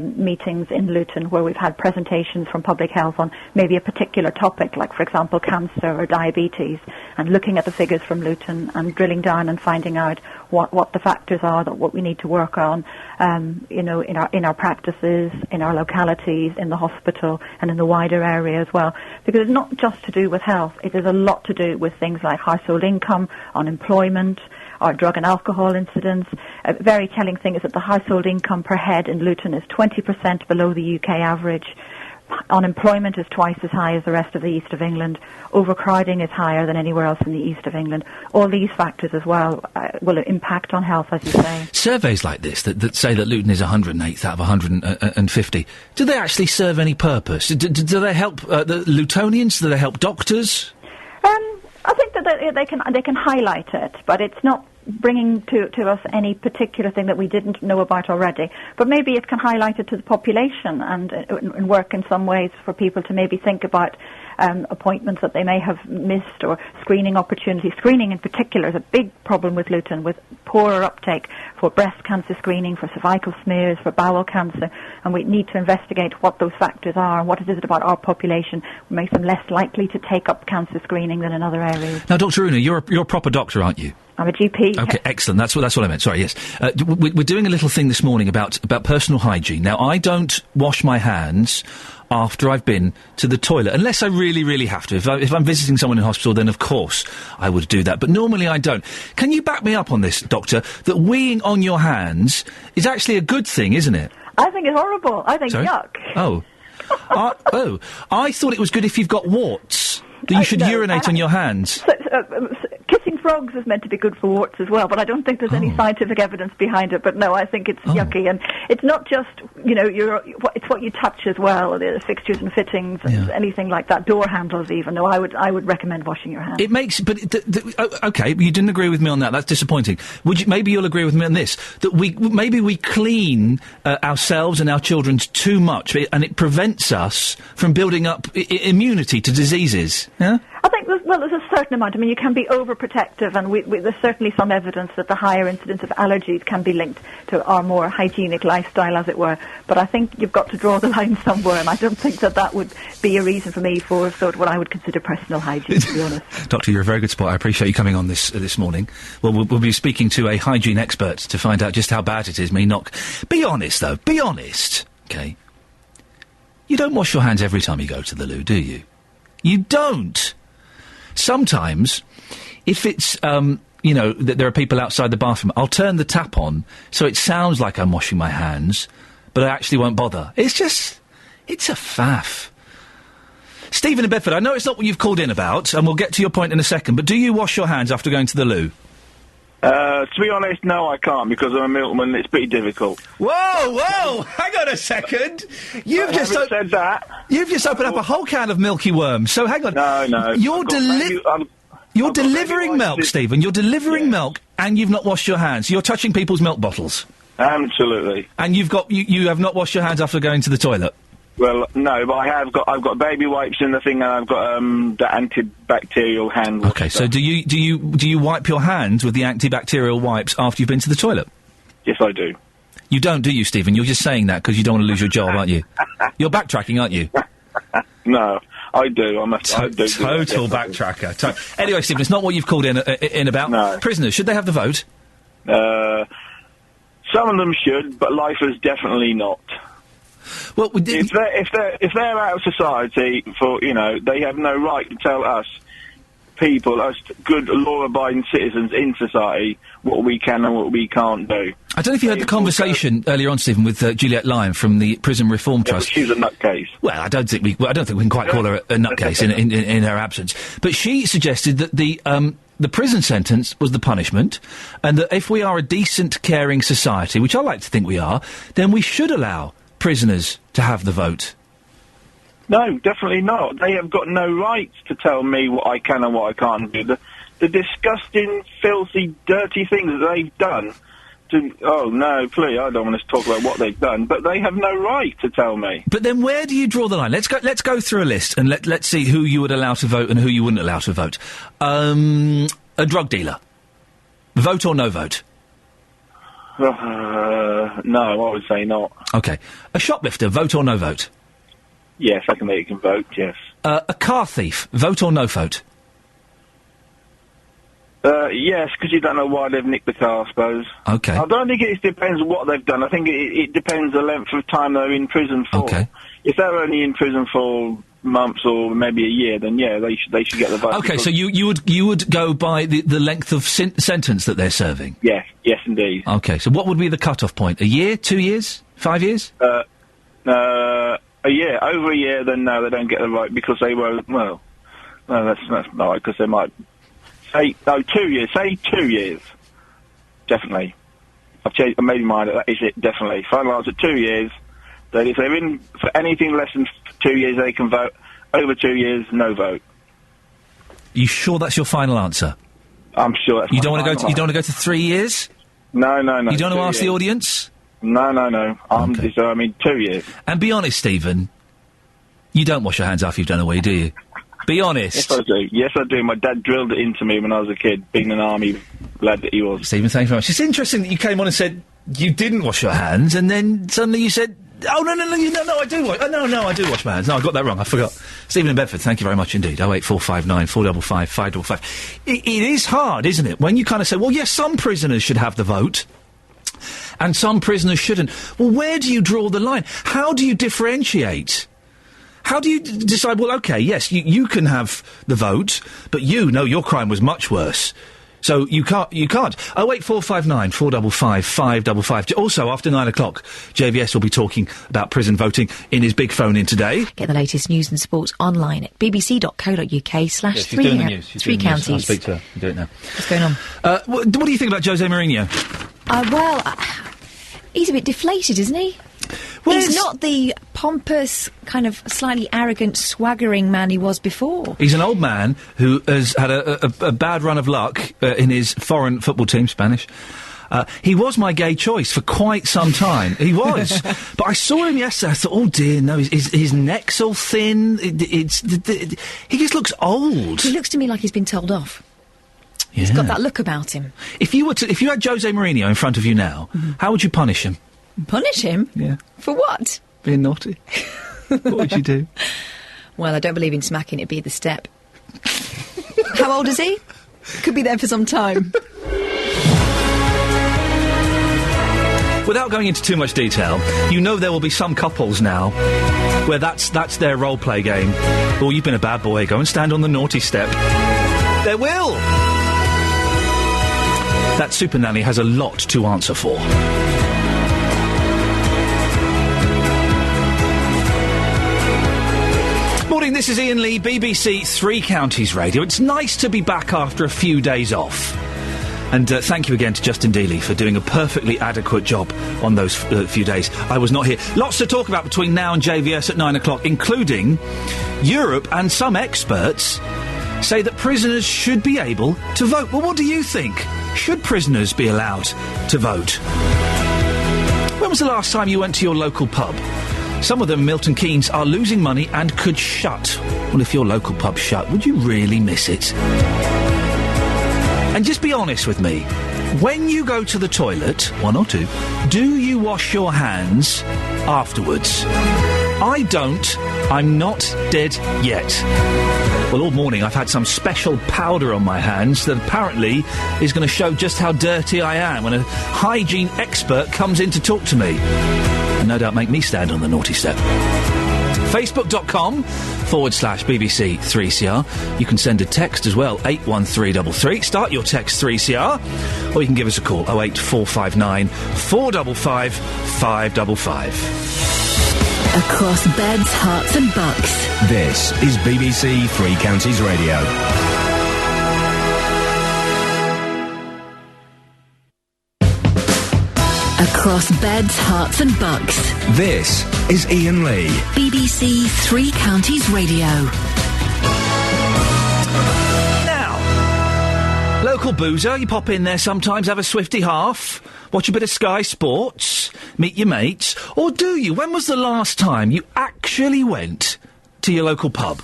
meetings in Luton where we've had presentations from public health on maybe a particular topic, like, for example, cancer or diabetes, and looking at the figures from Luton and drilling down and finding out what the factors are, what we need to work on, in our practices, in our localities, in the hospital, and in the wider area as well. Because it's not just to do with health; it is a lot to do with things like household income, unemployment, our drug and alcohol incidents. A very telling thing is that the household income per head in Luton is 20% below the UK average. Unemployment is twice as high as the rest of the east of England. Overcrowding is higher than anywhere else in the east of England. All these factors as well will impact on health, as you say. Surveys like this that say that Luton is 108th out of 150, do they actually serve any purpose? Do they help the Lutonians? Do they help doctors? I think that they can highlight it, but it's not bringing to us any particular thing that we didn't know about already. But maybe it can highlight it to the population and work in some ways for people to maybe think about appointments that they may have missed or screening opportunities. Screening in particular is a big problem with Luton, with poorer uptake for breast cancer screening, for cervical smears, for bowel cancer, and we need to investigate what those factors are and what it is about our population that makes them less likely to take up cancer screening than in other areas. Now, Dr. Una, you're a proper doctor, aren't you? I'm a GP. Okay, excellent. That's what I meant. Sorry, yes. We're doing a little thing this morning about personal hygiene. Now, I don't wash my hands after I've been to the toilet, unless I really, really have to. If I'm visiting someone in hospital, then of course I would do that. But normally I don't. Can you back me up on this, Doctor, that weeing on your hands is actually a good thing, isn't it? I think it's horrible. I think yuck. Oh. I thought it was good if you've got warts, that you should urinate on your hands. Kissing frogs is meant to be good for warts as well, but I don't think there's any scientific evidence behind it. But no, I think it's yucky, and it's not just it's what you touch as well, the fixtures and fittings and anything like that, door handles even. No, I would recommend washing your hands. It makes, but okay, you didn't agree with me on that. That's disappointing. Maybe you'll agree with me on this, that we clean ourselves and our children too much, and it prevents us from building up immunity to diseases. Yeah. I think there's a certain amount. I mean, you can be overprotective, and there's certainly some evidence that the higher incidence of allergies can be linked to our more hygienic lifestyle, as it were. But I think you've got to draw the line somewhere, and I don't think that would be a reason for me for what I would consider personal hygiene, to be honest. Doctor, you're a very good sport. I appreciate you coming on this morning. Well, we'll be speaking to a hygiene expert to find out just how bad it is. Be honest, though. Be honest, okay? You don't wash your hands every time you go to the loo, do you? You don't. Sometimes, if it's, that there are people outside the bathroom, I'll turn the tap on so it sounds like I'm washing my hands, but I actually won't bother. It's a faff. Stephen in Bedford, I know it's not what you've called in about, and we'll get to your point in a second, but do you wash your hands after going to the loo? To be honest, no, I can't, because I'm a milkman. It's pretty difficult. Whoa! Hang on a second. You've just said that. You've just opened up a whole can of Milky Worms. So hang on. No. You're delivering milk, Stephen. You're delivering milk, and you've not washed your hands. You're touching people's milk bottles. Absolutely. And you have not washed your hands after going to the toilet. Well, no, but I've got baby wipes in the thing, and I've got the antibacterial hand wash. Okay, so do you wipe your hands with the antibacterial wipes after you've been to the toilet? Yes, I do. You don't, do you, Stephen? You're just saying that because you don't want to lose your job, aren't you? You're backtracking, aren't you? No, I do. I do. Total backtracker. Anyway, Stephen, it's not what you've called in about. No. Prisoners, should they have the vote? Some of them should, but lifers definitely not. Well, if they're out of society, they have no right to tell us good law-abiding citizens in society what we can and what we can't do. I don't know if you heard the conversation earlier on, Stephen, with Juliet Lyon from the Prison Reform Trust. She's a nutcase. Well, I don't think we can quite call her a nutcase in her absence. But she suggested that the prison sentence was the punishment, and that if we are a decent, caring society, which I like to think we are, then we should allow prisoners to have the vote. No, definitely not. They have got no right to tell me what I can and what I can't do. The disgusting, filthy, dirty things that they've done. Oh, no, please, I don't want to talk about what they've done, but they have no right to tell me. But then where do you draw the line? Let's go through a list, and let's see who you would allow to vote and who you wouldn't allow to vote. A drug dealer. Vote or no vote? No, I would say not. Okay. A shoplifter, vote or no vote? Yes, I can make you can vote, yes. A car thief, vote or no vote? Yes, because you don't know why they've nicked the car, I suppose. Okay. I don't think it depends on what they've done. I think it depends the length of time they're in prison for. Okay. If they're only in prison for months or maybe a year, then yeah, they should get the vote. Okay, so you would go by the length of sentence that they're serving? Yes, indeed. Okay, so what would be the cut-off point? A year, 2 years, 5 years? A year, over a year, then no, they don't get the right because they were, well, no, that's not right, because they might say, 2 years, say 2 years. Definitely. I made my mind, that is it, definitely. Finalise at 2 years, that if they're in for anything less than 2 years, they can vote. Over 2 years, no vote. You sure that's your final answer? I'm sure that's You don't want to go to 3 years? No. You don't want to ask the audience? No. I mean 2 years. And be honest, Stephen. You don't wash your hands after you've done away, do you? Be honest. Yes, I do. My dad drilled it into me when I was a kid, being an army lad that he was. Stephen, thank you very much. It's interesting that you came on and said you didn't wash your hands, and then suddenly you said, oh, no, I do wash. Oh, no, I do wash my hands. No, I got that wrong. I forgot. Stephen in Bedford, thank you very much indeed. 08459 455 555. It is hard, isn't it, when you kind of say, well, yes, some prisoners should have the vote, and some prisoners shouldn't. Well, where do you draw the line? How do you differentiate? How do you decide, well, OK, yes, you can have the vote, but your crime was much worse. So you can't. 08459 455 555. Also, after 9 o'clock, JVS will be talking about prison voting in his big phone in today. Get the latest news and sports online at bbc.co.uk/3 counties. I'll speak to her. Do it now. What's going on? What do you think about Jose Mourinho? He's a bit deflated, isn't he? Well, he's not the pompous, kind of slightly arrogant, swaggering man he was before. He's an old man who has had a bad run of luck in his foreign football team, Spanish. He was my gay choice for quite some time. He was. But I saw him yesterday, I thought, oh dear, no, his neck's all thin. He just looks old. He looks to me like he's been told off. Yeah. He's got that look about him. If you had Jose Mourinho in front of you now, how would you punish him? Punish him? Yeah. For what? Being naughty. What would you do? Well, I don't believe in smacking, it'd be the step. How old is he? Could be there for some time. Without going into too much detail, you know there will be some couples now where that's their role-play game. Oh, you've been a bad boy, go and stand on the naughty step. There will! That super nanny has a lot to answer for. Morning, this is Iain Lee, BBC Three Counties Radio. It's nice to be back after a few days off. And thank you again to Justin Dealey for doing a perfectly adequate job on those few days. I was not here. Lots to talk about between now and JVS at 9 o'clock, including Europe, and some experts say that prisoners should be able to vote. Well, what do you think? Should prisoners be allowed to vote? When was the last time you went to your local pub? Some of them, Milton Keynes, are losing money and could shut. Well, if your local pub shut, would you really miss it? And just be honest with me. When you go to the toilet, one or two, do you wash your hands afterwards? I don't. I'm not dead yet. Well, all morning I've had some special powder on my hands that apparently is going to show just how dirty I am when a hygiene expert comes in to talk to me. And no doubt make me stand on the naughty step. Facebook.com/BBC 3CR. You can send a text as well, 81333. Start your text 3CR. Or you can give us a call, 08459 455 555. Across beds, hearts and bucks. This is BBC Three Counties Radio. Across beds, hearts and bucks. This is Iain Lee. BBC Three Counties Radio. Now, local boozer, you pop in there sometimes, have a Swifty half, watch a bit of Sky Sports, meet your mates, or do you? When was the last time you actually went to your local pub?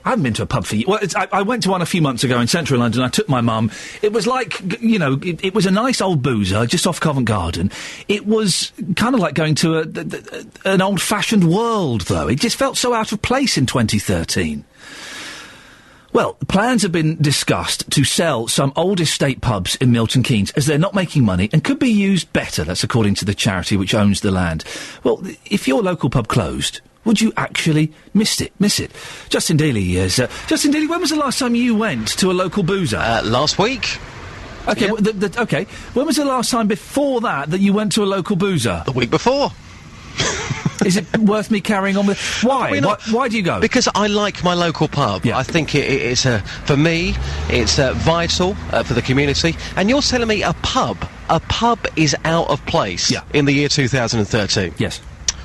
I haven't been to a pub for years. Well, I went to one a few months ago in central London. I took my mum. It was like, you know, it was a nice old boozer just off Covent Garden. It was kind of like going to an old-fashioned world, though. It just felt so out of place in 2013. Well, plans have been discussed to sell some old estate pubs in Milton Keynes as they're not making money and could be used better. That's according to the charity which owns the land. Well, if your local pub closed, would you actually miss it? Justin Dealey is... Justin Dealey, when was the last time you went to a local boozer? Last week. Okay, Yep. Okay. When was the last time before that you went to a local boozer? The week before. Is it worth me carrying on with... Why? Why do you go? Because I like my local pub. Yeah. I think it's for me, it's vital for the community. And you're telling me a pub is out of place in the year 2013? Yes.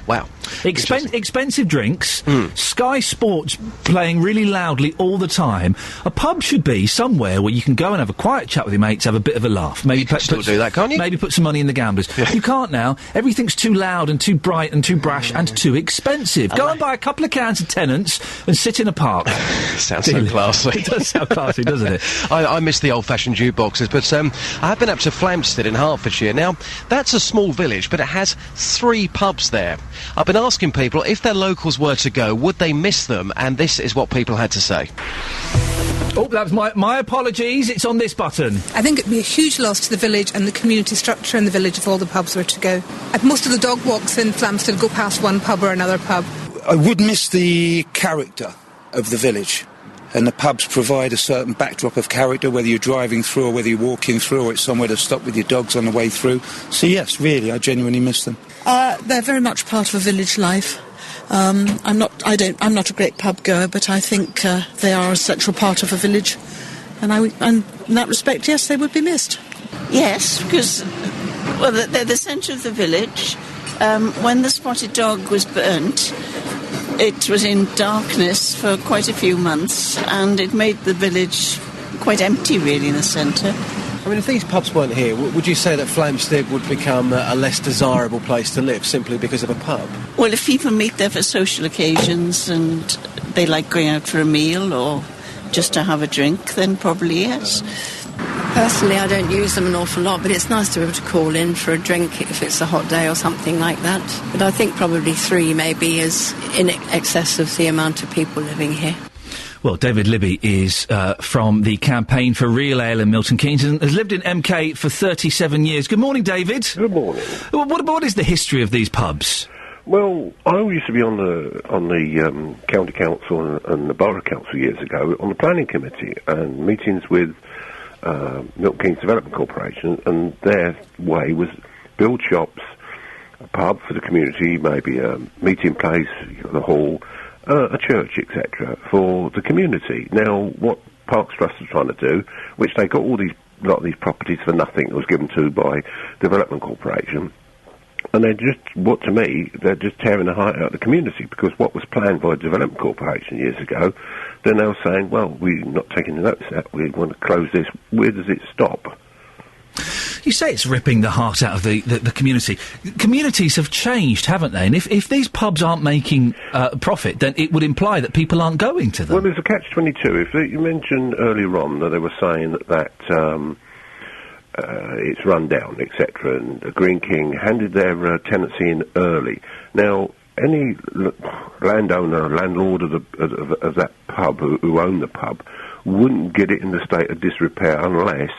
Wow. Expensive drinks, Sky Sports playing really loudly all the time. A pub should be somewhere where you can go and have a quiet chat with your mates, have a bit of a laugh. Maybe you can still do that, can't you? Maybe put some money in the gamblers. Yeah. You can't now. Everything's too loud and too bright and too brash and too expensive. Go and buy a couple of cans of Tennent's and sit in a park. Sounds so classy. It does sound classy, doesn't it? I miss the old-fashioned jukeboxes, but I have been up to Flamstead in Hertfordshire. Now, that's a small village, but it has 3 pubs there. I've been asking people if their locals were to go, would they miss them? And this is what people had to say. Oh, that was my apologies. It's on this button. I think it'd be a huge loss to the village and the community structure in the village if all the pubs were to go. Most of the dog walks in Flamstead go past one pub or another pub. I would miss the character of the village. And the pubs provide a certain backdrop of character, whether you're driving through or whether you're walking through, or it's somewhere to stop with your dogs on the way through. So yes, really, I genuinely miss them. They're very much part of a village life. I'm not a great pub goer, but I think they are a central part of a village, and in that respect, yes, they would be missed. Yes, because they're the centre of the village. When the spotted dog was burnt, it was in darkness for quite a few months, and it made the village quite empty, really, in the centre. I mean, if these pubs weren't here, would you say that Flamstead would become a less desirable place to live simply because of a pub? Well, if people meet there for social occasions and they like going out for a meal or just to have a drink, then probably yes. Personally, I don't use them an awful lot, but it's nice to be able to call in for a drink if it's a hot day or something like that. But I think probably 3 maybe is in excess of the amount of people living here. Well, David Libby is from the Campaign for Real Ale in Milton Keynes and has lived in MK for 37 years. Good morning, David. Good morning. What is the history of these pubs? Well, I used to be on the county council and the borough council years ago on the planning committee and meetings with Milton Keynes Development Corporation, and their way was build shops, a pub for the community, maybe a meeting place, the hall, a church, etc., for the community. Now, what Parks Trust is trying to do, which they got a lot of these properties for nothing, that was given to by Development Corporation, and they're just tearing the heart out of the community, because what was planned by Development Corporation years ago, they're now saying, well, we're not taking the notice out, we want to close this. Where does it stop? You say it's ripping the heart out of the community. Communities have changed, haven't they? And if these pubs aren't making profit, then it would imply that people aren't going to them. Well, there's a catch-22. If you mentioned earlier on that they were saying that it's run down, etc., and Green King handed their tenancy in early. Now, any landowner, landlord of that pub who owned the pub wouldn't get it in the state of disrepair unless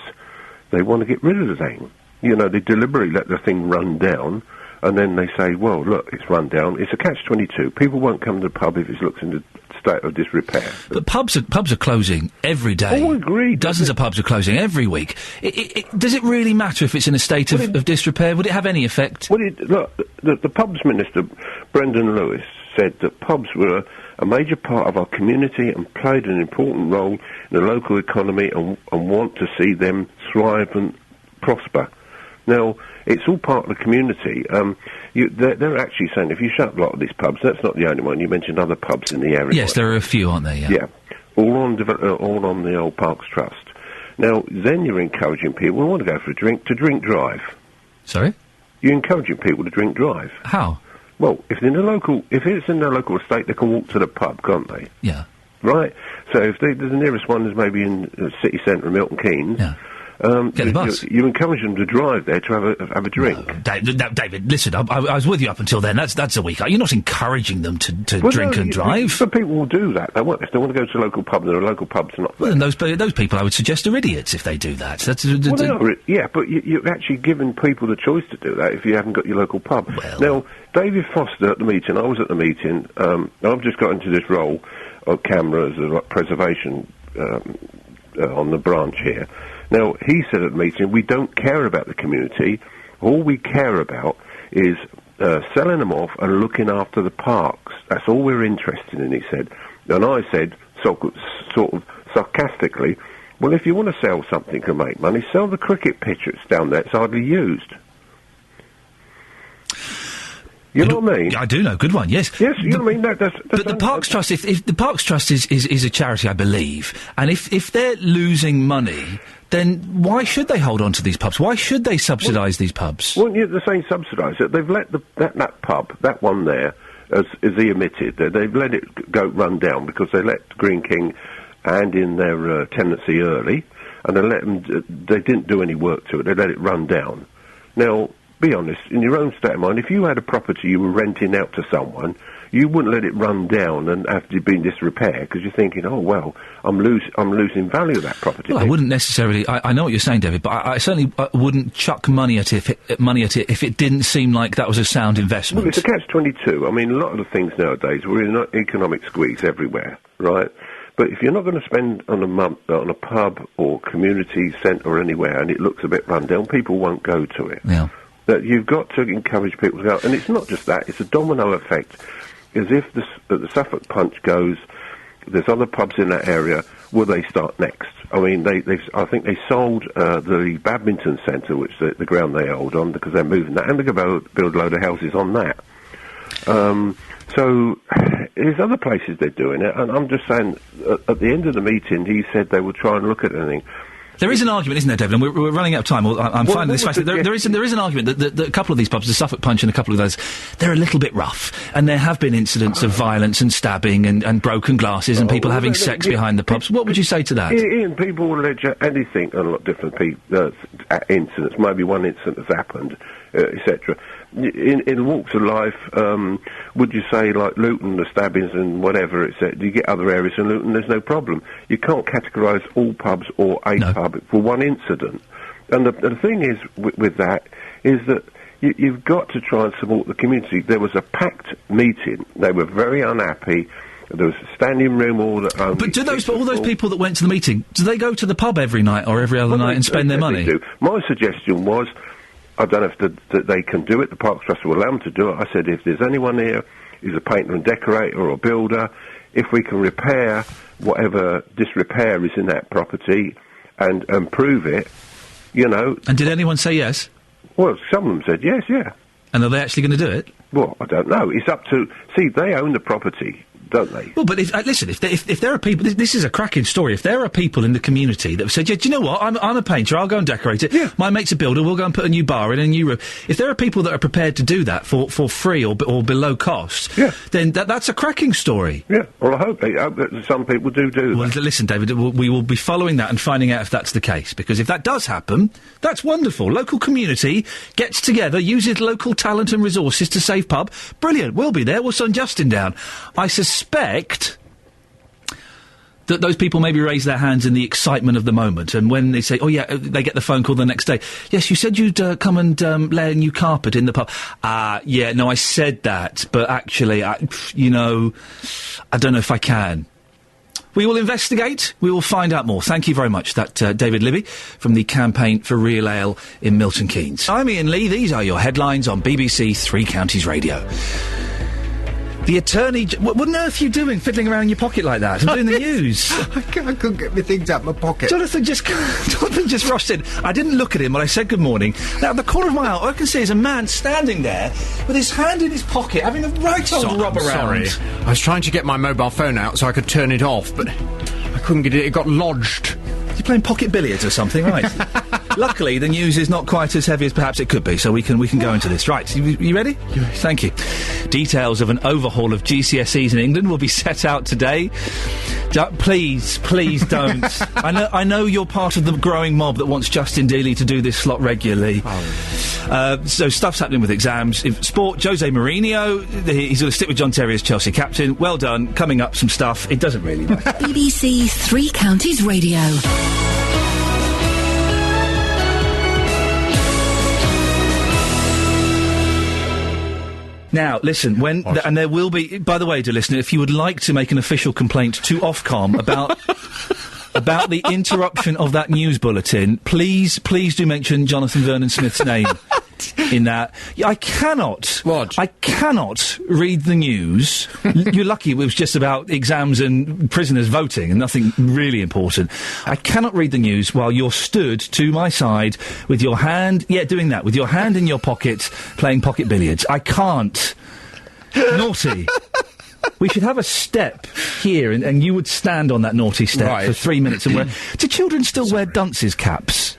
they want to get rid of the thing. You know, they deliberately let the thing run down, and then they say, well, look, it's run down. It's a catch-22. People won't come to the pub if it looks in the state of disrepair. But pubs are closing every day. Oh, agreed. Dozens of pubs are closing every week. Does it really matter if it's in a state of disrepair? Would it have any effect? Well, look, the pubs minister, Brendan Lewis, said that pubs were a major part of our community and played an important role in the local economy and want to see them thrive and prosper. Now, it's all part of the community. They're actually saying if you shut a lot of these pubs, that's not the only one. You mentioned other pubs in the area. Yes, there are a few, aren't there? Yeah. All on the old Parks Trust. Now, then you're encouraging people who want to go for a drink to drink drive. Sorry? You're encouraging people to drink drive. How? Well, if it's in their local estate, they can walk to the pub, can't they? Yeah. Right? So if the nearest one is maybe in the city centre of Milton Keynes... Yeah. Get the bus. You encourage them to drive there to have a drink. No, David, listen, I was with you up until then. That's a week. You're not encouraging them to drink and drive. But people will do that. They won't. If they want to go to a local pub, there are local pubs not there. Well, then those people, I would suggest, are idiots if they do that. Yeah, but you're actually giving people the choice to do that if you haven't got your local pub. Well. Now, David Foster at the meeting, I was at the meeting, I've just got into this role of cameras, preservation on the branch here. Now, he said at the meeting, we don't care about the community. All we care about is selling them off and looking after the parks. That's all we're interested in, he said. And I said, sort of sarcastically, well, if you want to sell something and make money, sell the cricket pitch that's down there. It's hardly used. You know what I mean? I do know. Good one, yes. Yes, you know what I mean? But the Parks Trust, if the Parks Trust is a charity, I believe, and if they're losing money, then why should they hold on to these pubs? Why should they subsidise these pubs? Well, they're saying subsidise it. They've let that pub, that one there, as he admitted, they've let it go run down because they let Green King hand in their tenancy early, and they didn't do any work to it. They let it run down. Now, be honest, in your own state of mind, if you had a property you were renting out to someone, you wouldn't let it run down and have to be in disrepair because you're thinking, oh, well, I'm losing value of that property. Well, I wouldn't necessarily... I know what you're saying, David, but I certainly wouldn't chuck money at it if it didn't seem like that was a sound investment. Well, it's a catch-22. I mean, a lot of the things nowadays, we're in an economic squeeze everywhere, right? But if you're not going to spend on a pub or community centre or anywhere and it looks a bit run down, people won't go to it. Yeah. That you've got to encourage people to go, and it's not just that; it's a domino effect. As if the Suffolk Punch goes, there's other pubs in that area. Will they start next? I mean, I think they sold the badminton centre, which the ground they hold on, because they're moving that, and they're going to build a load of houses on that. So there's other places they're doing it, and I'm just saying. At the end of the meeting, he said they will try and look at anything. There is an argument, isn't there, David? And we're running out of time. I'm finding this fascinating. There is an argument that a couple of these pubs, the Suffolk Punch and a couple of those, they're a little bit rough. And there have been incidents of violence and stabbing and broken glasses and people having sex behind the pubs. What would you say to that? Ian, people will allege anything on a lot of different incidents. Maybe one incident has happened, etc. in walks of life, would you say, like Luton, the stabbings and whatever, etc., you get other areas in Luton, there's no problem. You can't categorise all pubs or a pub for one incident. And the thing is with that is that you've got to try and support the community. There was a packed meeting. They were very unhappy. There was a standing room order. But all those people that went to the meeting, do they go to the pub every night or every other night and spend their money? Do. My suggestion was, I don't know if they can do it, the Parks Trust will allow them to do it. I said, if there's anyone here who's a painter and decorator or a builder, if we can repair whatever disrepair is in that property and improve it, you know... And did anyone say yes? Well, some of them said yes, yeah. And are they actually going to do it? Well, I don't know. It's up to... See, they own the property, don't they? Well, but listen, if there are people... This is a cracking story. If there are people in the community that have said, yeah, do you know what? I'm a painter, I'll go and decorate it. Yeah. My mate's a builder, we'll go and put a new bar in, a new room. If there are people that are prepared to do that for free or below cost, then that's a cracking story. Yeah, well, I hope that some people do that. Well, listen, David, we will be following that and finding out if that's the case, because if that does happen, that's wonderful. Local community gets together, uses local talent and resources to save pub. Brilliant, we'll be there, we'll send Justin down. I suspect that those people maybe raise their hands in the excitement of the moment, and when they say, oh yeah, they get the phone call the next day. Yes, you said you'd come and lay a new carpet in the pub. Yeah, no, I said that, but actually, I don't know if I can. We will investigate. We will find out more. Thank you very much. That David Libby from the Campaign for Real Ale in Milton Keynes. I'm Iain Lee. These are your headlines on BBC Three Counties Radio. The attorney... What on earth are you doing, fiddling around in your pocket like that? I'm doing the news. I couldn't get my things out of my pocket. Jonathan just rushed in. I didn't look at him when I said good morning. Now, at the corner of my eye, all I can see is a man standing there with his hand in his pocket, having a right old rub around. Sorry. I was trying to get my mobile phone out so I could turn it off, but I couldn't get it. It got lodged. You're playing pocket billiards or something, right? Luckily, the news is not quite as heavy as perhaps it could be, so we can go into this. Right, you ready? Yes. Thank you. Details of an overhaul of GCSEs in England will be set out today. Please don't. I know you're part of the growing mob that wants Justin Dealey to do this slot regularly. So stuff's happening with exams. Sport, Jose Mourinho, he's going to stick with John Terry as Chelsea captain. Well done. Coming up, some stuff. It doesn't really matter. BBC Three Counties Radio. Now, listen, and there will be, by the way, dear listener, if you would like to make an official complaint to Ofcom about the interruption of that news bulletin, please do mention Jonathan Vernon Smith's name in that. I cannot read the news. You're lucky it was just about exams and prisoners voting and nothing really important. I cannot read the news while you're stood to my side with your hand, doing that, with your hand in your pocket, playing pocket billiards. I can't. Naughty. We should have a step here, and you would stand on that naughty step for 3 minutes and wear... Do children still wear dunces caps?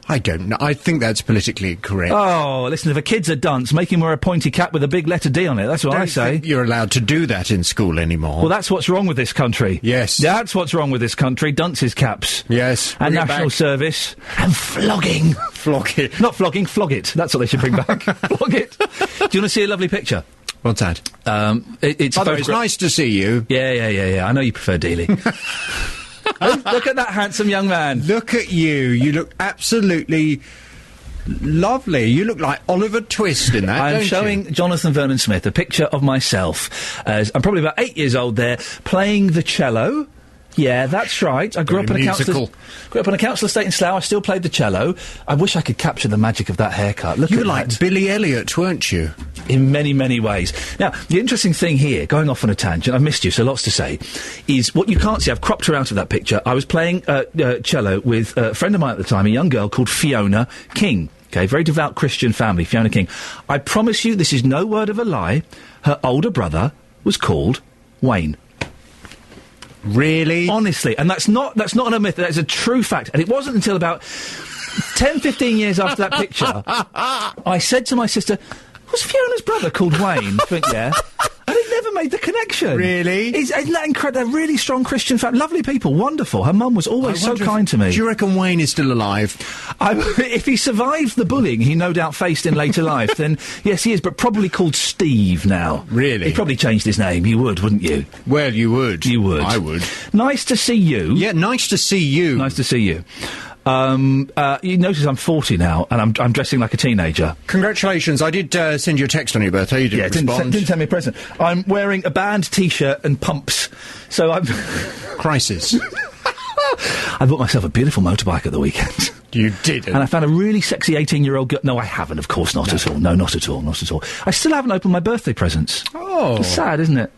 I don't know. I think that's politically incorrect. Oh, listen, if a kid's a dunce, make him wear a pointy cap with a big letter D on it. That's what I say. Think you're allowed to do that in school anymore. Well, that's what's wrong with this country. Yes. That's what's wrong with this country. Dunces caps. Yes. And national service. And flogging. Flog it. Not flogging, flog it. That's what they should bring back. Flog it. Do you want to see a lovely picture? What's that? It's it's nice to see you. Yeah. I know you prefer Dealey. Look at that handsome young man. Look at you. You look absolutely lovely. You look like Oliver Twist in that, I'm showing Jonathan Vernon Smith a picture of myself. I'm probably about 8 years old there, playing the cello. Yeah, that's right. I grew up in a council estate in Slough. I still played the cello. I wish I could capture the magic of that haircut. You were like Billy Elliot, weren't you? In many, many ways. Now, the interesting thing here, going off on a tangent, I've missed you, so lots to say, is what you can't see. I've cropped her out of that picture. I was playing cello with a friend of mine at the time, a young girl called Fiona King. Okay, very devout Christian family, Fiona King. I promise you, this is no word of a lie. Her older brother was called Wayne. Really? Honestly, and that's not a myth, that's a true fact. And it wasn't until about 10, 15 years after that picture, I said to my sister, was Fiona's brother called Wayne? Yeah. And it never made the connection. Really? Isn't that incredible? They're really strong Christian family. Lovely people. Wonderful. Her mum was always so kind to me. Do you reckon Wayne is still alive? If he survived the bullying he no doubt faced in later life, then yes, he is, but probably called Steve now. Really? He'd probably changed his name. You would, wouldn't you? Well, you would. You would. I would. Nice to see you. Yeah, nice to see you. Nice to see you. You notice I'm 40 now, and I'm dressing like a teenager. Congratulations. I did send you a text on your birthday. You didn't respond. Didn't send me a present. I'm wearing a band T-shirt and pumps, so I'm... Crisis. I bought myself a beautiful motorbike at the weekend. You didn't? And I found a really sexy 18-year-old girl... No, I haven't, of course, not at all. No, not at all, not at all. I still haven't opened my birthday presents. Oh. It's sad, isn't it?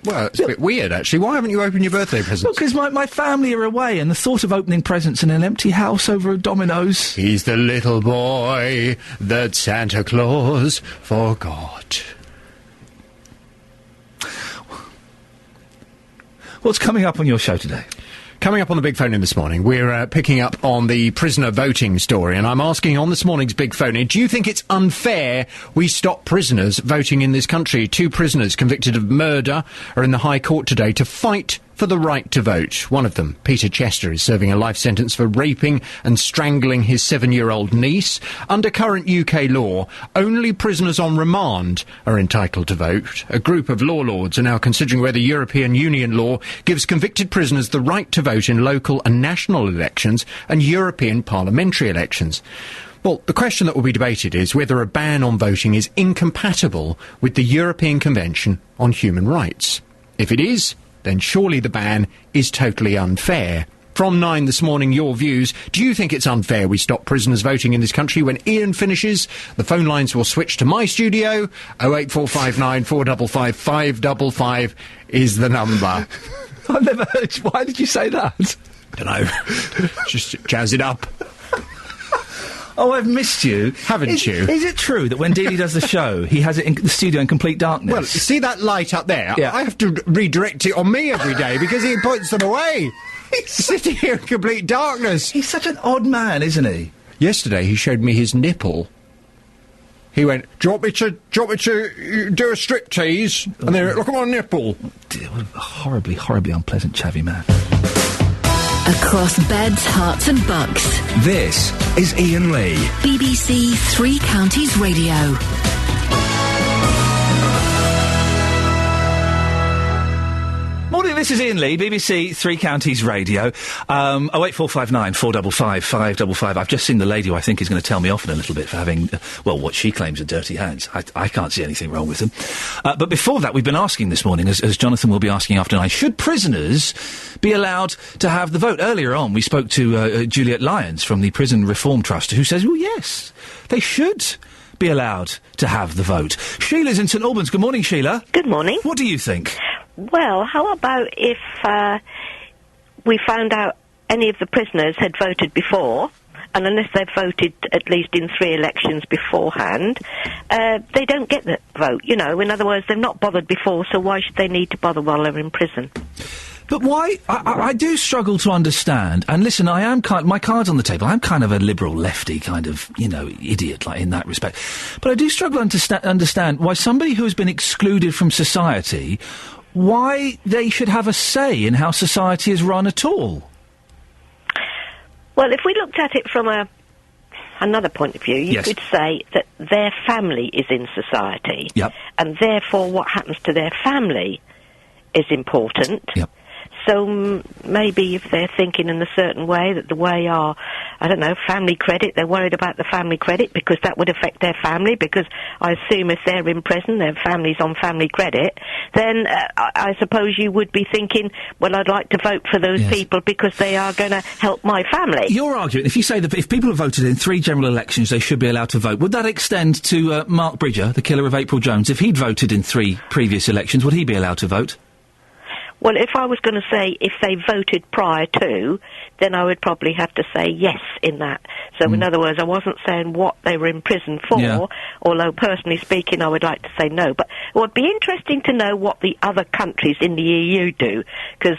Well, it's a bit weird, actually. Why haven't you opened your birthday presents? Because my family are away, and the thought of opening presents in an empty house over a Domino's... He's the little boy that Santa Claus forgot. What's coming up on your show today? Coming up on the Big Phone In this morning, we're picking up on the prisoner voting story, and I'm asking on this morning's Big Phone In, do you think it's unfair we stop prisoners voting in this country? 2 prisoners convicted of murder are in the High Court today to fight for the right to vote. One of them, Peter Chester, is serving a life sentence for raping and strangling his 7-year-old niece. Under current UK law, only prisoners on remand are entitled to vote. A group of law lords are now considering whether European Union law gives convicted prisoners the right to vote in local and national elections and European parliamentary elections. Well, the question that will be debated is whether a ban on voting is incompatible with the European Convention on Human Rights. If it is, then surely the ban is totally unfair. From 9 this morning, your views. Do you think it's unfair we stop prisoners voting in this country? When Iain finishes, the phone lines will switch to my studio. 08459 455 555 is the number. I've never heard... Why did you say that? Don't know. Just jazz it up. Oh, I've missed you. Haven't you? Is it true that when Dealey does the show, he has it in the studio in complete darkness? Well, see that light up there? Yeah. I have to redirect it on me every day because he points them away. He's sitting here in complete darkness. He's such an odd man, isn't he? Yesterday he showed me his nipple. He went, do you want me to do a striptease? And then look at my nipple. Oh dear, what a horribly, horribly unpleasant chavvy man. Across beds, hearts and bucks. This is Iain Lee. BBC Three Counties Radio. Morning, this is Iain Lee, BBC Three Counties Radio. 08459 455 555. I've just seen the lady who I think is going to tell me off in a little bit for having, what she claims are dirty hands. I can't see anything wrong with them. But before that, we've been asking this morning, as Jonathan will be asking after 9, should prisoners be allowed to have the vote? Earlier on, we spoke to Juliet Lyons from the Prison Reform Trust, who says, well, yes, they should be allowed to have the vote. Sheila's in St Albans. Good morning, Sheila. Good morning. What do you think? Well, how about if we found out any of the prisoners had voted before, and unless they've voted at least in 3 elections beforehand, they don't get the vote. You know, in other words, they've not bothered before, so why should they need to bother while they're in prison? But why? I do struggle to understand. And listen, I am my card's on the table. I'm kind of a liberal lefty kind of, idiot, like in that respect. But I do struggle to understand why somebody who has been excluded from society, why they should have a say in how society is run at all. Well, if we looked at it from another point of view, you could say that their family is in society. Yep. And therefore what happens to their family is important. Yep. So maybe if they're thinking in a certain way, that the way our, family credit, they're worried about the family credit because that would affect their family, because I assume if they're in prison, their family's on family credit, then I suppose you would be thinking, well, I'd like to vote for those people because they are going to help my family. You're arguing, if you say that if people have voted in 3 general elections, they should be allowed to vote, would that extend to Mark Bridger, the killer of April Jones? If he'd voted in 3 previous elections, would he be allowed to vote? Well, if I was going to say if they voted prior to, then I would probably have to say yes in that. So in other words, I wasn't saying what they were in prison for, although personally speaking I would like to say no. But it would be interesting to know what the other countries in the EU do, because,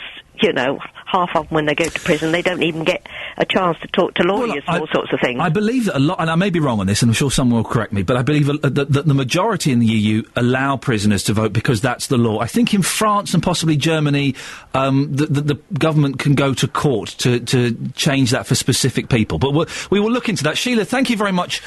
half of them when they go to prison, they don't even get a chance to talk to lawyers and all sorts of things. I believe that a lot, and I may be wrong on this, and I'm sure someone will correct me, but I believe that the majority in the EU allow prisoners to vote because that's the law. I think in France and possibly Germany, the government can go to court to change that for specific people. But we will look into that. Sheila, thank you very much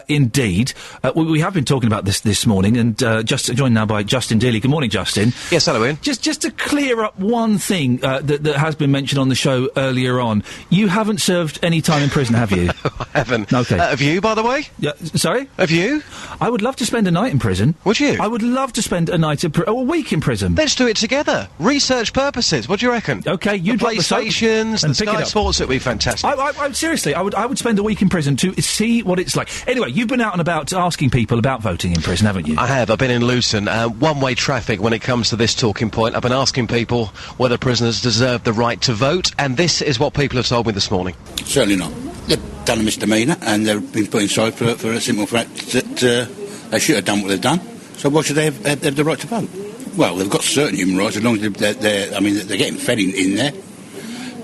indeed. We have been talking about this morning, and just joined now by Justin Dealey. Good morning, Justin. Yes, hello, Ian. Just to clear up one thing that has been mentioned on the show earlier on. You haven't served any time in prison, have you? No, I haven't. Okay. Have you, by the way? Yeah, sorry? Have you? I would love to spend a night in prison. Would you? I would love to spend a night a week in prison. Let's do it together. Research purposes. What do you reckon? Okay, you drop the PlayStations, and the Sky Sports, it would be fantastic. Seriously, I would spend a week in prison to see what it's like. Anyway, you've been out and about asking people about voting in prison, haven't you? I have. I've been in Luton. One-way traffic when it comes to this talking point. I've been asking people whether prisoners deserve the right to vote, and this is what people have told me this morning. Certainly not. They've done a misdemeanour, and they've been put inside for a simple fact that they should have done what they've done. So why should they have the right to vote? Well, they've got certain human rights as long as they're getting fed in there.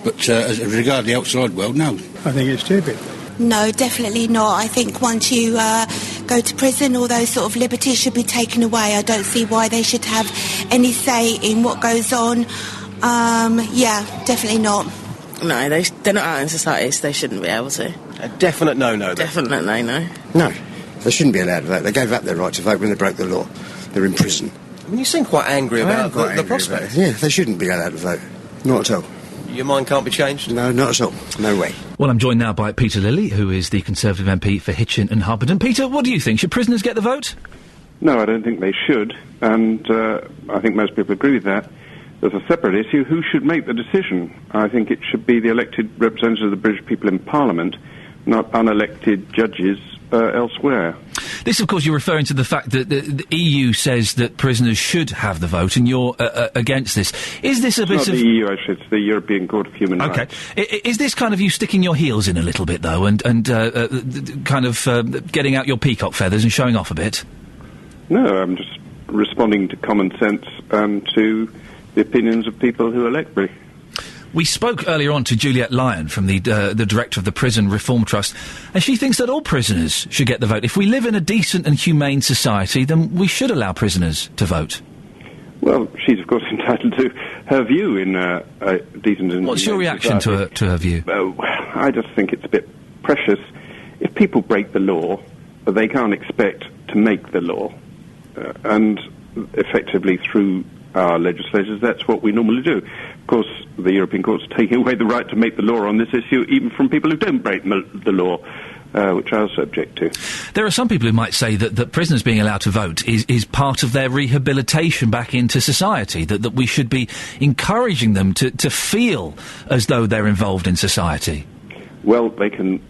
But as regard the outside world, no. I think it's stupid. No, definitely not. I think once you go to prison, all those sort of liberties should be taken away. I don't see why they should have any say in what goes on. Yeah, definitely not. No, they're not out in society, so they shouldn't be able to. A definite no-no. Definite no-no. No, they shouldn't be allowed to vote. They gave up their right to vote when they broke the law. They're in prison. I mean, you seem quite angry about the prospect. Yeah, they shouldn't be allowed to vote. Not at all. Your mind can't be changed? No, not at all. No way. Well, I'm joined now by Peter Lilly, who is the Conservative MP for Hitchin and Harpenden. Peter, what do you think? Should prisoners get the vote? No, I don't think they should, and I think most people agree with that. There's a separate issue. Who should make the decision? I think it should be the elected representatives of the British people in Parliament, not unelected judges elsewhere. This, of course, you're referring to the fact that the EU says that prisoners should have the vote, and you're against this. Is this a bit of... It's not the EU, actually. It's the European Court of Human Rights. Okay. Is this kind of you sticking your heels in a little bit, though, and kind of getting out your peacock feathers and showing off a bit? No, I'm just responding to common sense and to the opinions of people who elect me. We spoke earlier on to Juliet Lyon from the director of the Prison Reform Trust, and she thinks that all prisoners should get the vote. If we live in a decent and humane society, then we should allow prisoners to vote. Well, she's, of course, entitled to her view in a decent and What's your reaction to her view? I just think it's a bit precious. If people break the law, they can't expect to make the law. And effectively through our legislators, that's what we normally do. Of course, the European Court's taking away the right to make the law on this issue, even from people who don't break the law, which I also object to. There are some people who might say that prisoners being allowed to vote is part of their rehabilitation back into society, that we should be encouraging them to feel as though they're involved in society. Well, they can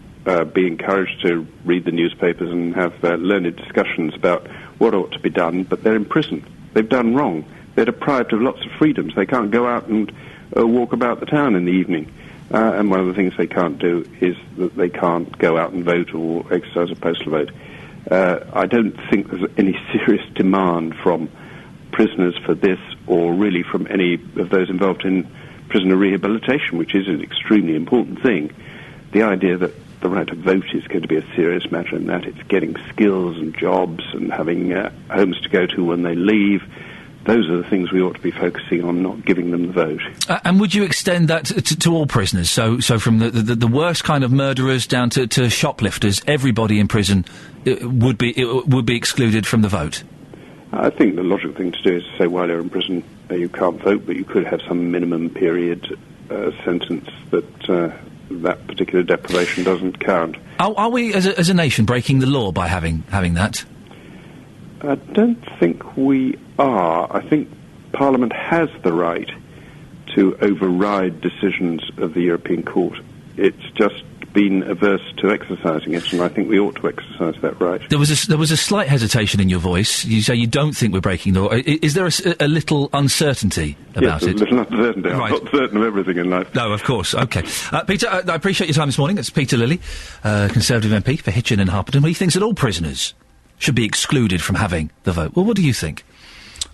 be encouraged to read the newspapers and have learned discussions about what ought to be done, but they're in prison. They've done wrong. They're deprived of lots of freedoms. They can't go out and walk about the town in the evening. And one of the things they can't do is that they can't go out and vote or exercise a postal vote. I don't think there's any serious demand from prisoners for this, or really from any of those involved in prisoner rehabilitation, which is an extremely important thing. The idea that the right to vote is going to be a serious matter, and that it's getting skills and jobs and having homes to go to when they leave, those are the things we ought to be focusing on, not giving them the vote. And would you extend that to all prisoners? So from the worst kind of murderers down to shoplifters, everybody in prison would be excluded from the vote? I think the logical thing to do is to say while you're in prison you can't vote, but you could have some minimum period sentence that particular deprivation doesn't count. Are we, as a nation, breaking the law by having that? I don't think we are. I think Parliament has the right to override decisions of the European Court. It's just been averse to exercising it, and I think we ought to exercise that right. There was a slight hesitation in your voice. You say you don't think we're breaking the law. Is there a little uncertainty about it? Yes, there's a little uncertainty. Right. I'm not certain of everything in life. No, of course. OK. Peter, I appreciate your time this morning. It's Peter Lilly, Conservative MP for Hitchin and Harpenden. He thinks that all prisoners should be excluded from having the vote. Well, what do you think?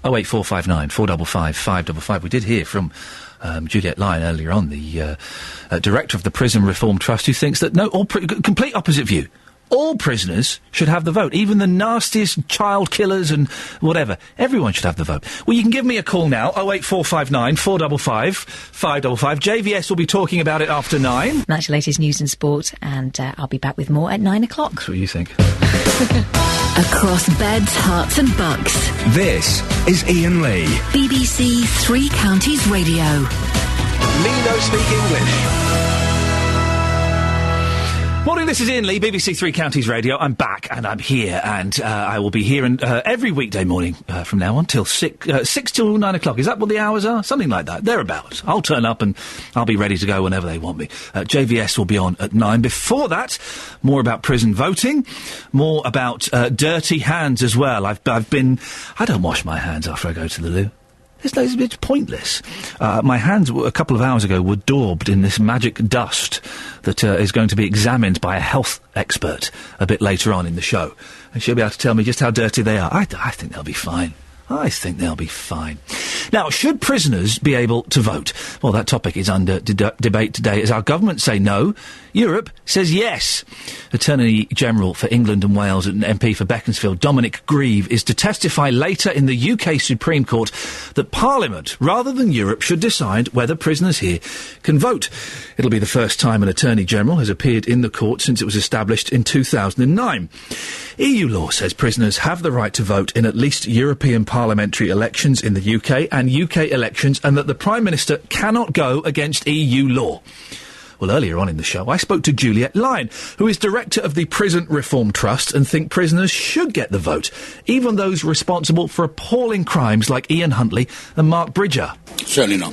08459 455 555. We did hear from Juliet Lyon earlier on, the director of the Prison Reform Trust, who thinks that complete opposite view. All prisoners should have the vote, even the nastiest child killers and whatever. Everyone should have the vote. Well, you can give me a call now, 08459 455 555. JVS will be talking about it after 9. That's the latest news and sport, and I'll be back with more at 9 o'clock. That's what you think. Across beds, hearts and bucks. This is Iain Lee. BBC Three Counties Radio. Me no speak English. Morning, this is Iain Lee, BBC Three Counties Radio. I'm back, and I'm here, and I will be here every weekday morning from now on till 6 till 9 o'clock. Is that what the hours are? Something like that. Thereabouts. I'll turn up, and I'll be ready to go whenever they want me. JVS will be on at 9. Before that, more about prison voting, more about dirty hands as well. I don't wash my hands after I go to the loo. It's pointless. My hands, a couple of hours ago, were daubed in this magic dust that is going to be examined by a health expert a bit later on in the show. And she'll be able to tell me just how dirty they are. I think they'll be fine. I think they'll be fine. Now, should prisoners be able to vote? Well, that topic is under debate today as our government say no, Europe says yes. Attorney General for England and Wales and MP for Beaconsfield, Dominic Grieve, is to testify later in the UK Supreme Court that Parliament, rather than Europe, should decide whether prisoners here can vote. It'll be the first time an Attorney General has appeared in the court since it was established in 2009. EU law says prisoners have the right to vote in at least European parliamentary elections in the UK and UK elections, and that the Prime Minister cannot go against EU law. Well, earlier on in the show, I spoke to Juliet Lyon, who is director of the Prison Reform Trust, and think prisoners should get the vote, even those responsible for appalling crimes like Ian Huntley and Mark Bridger. Certainly not.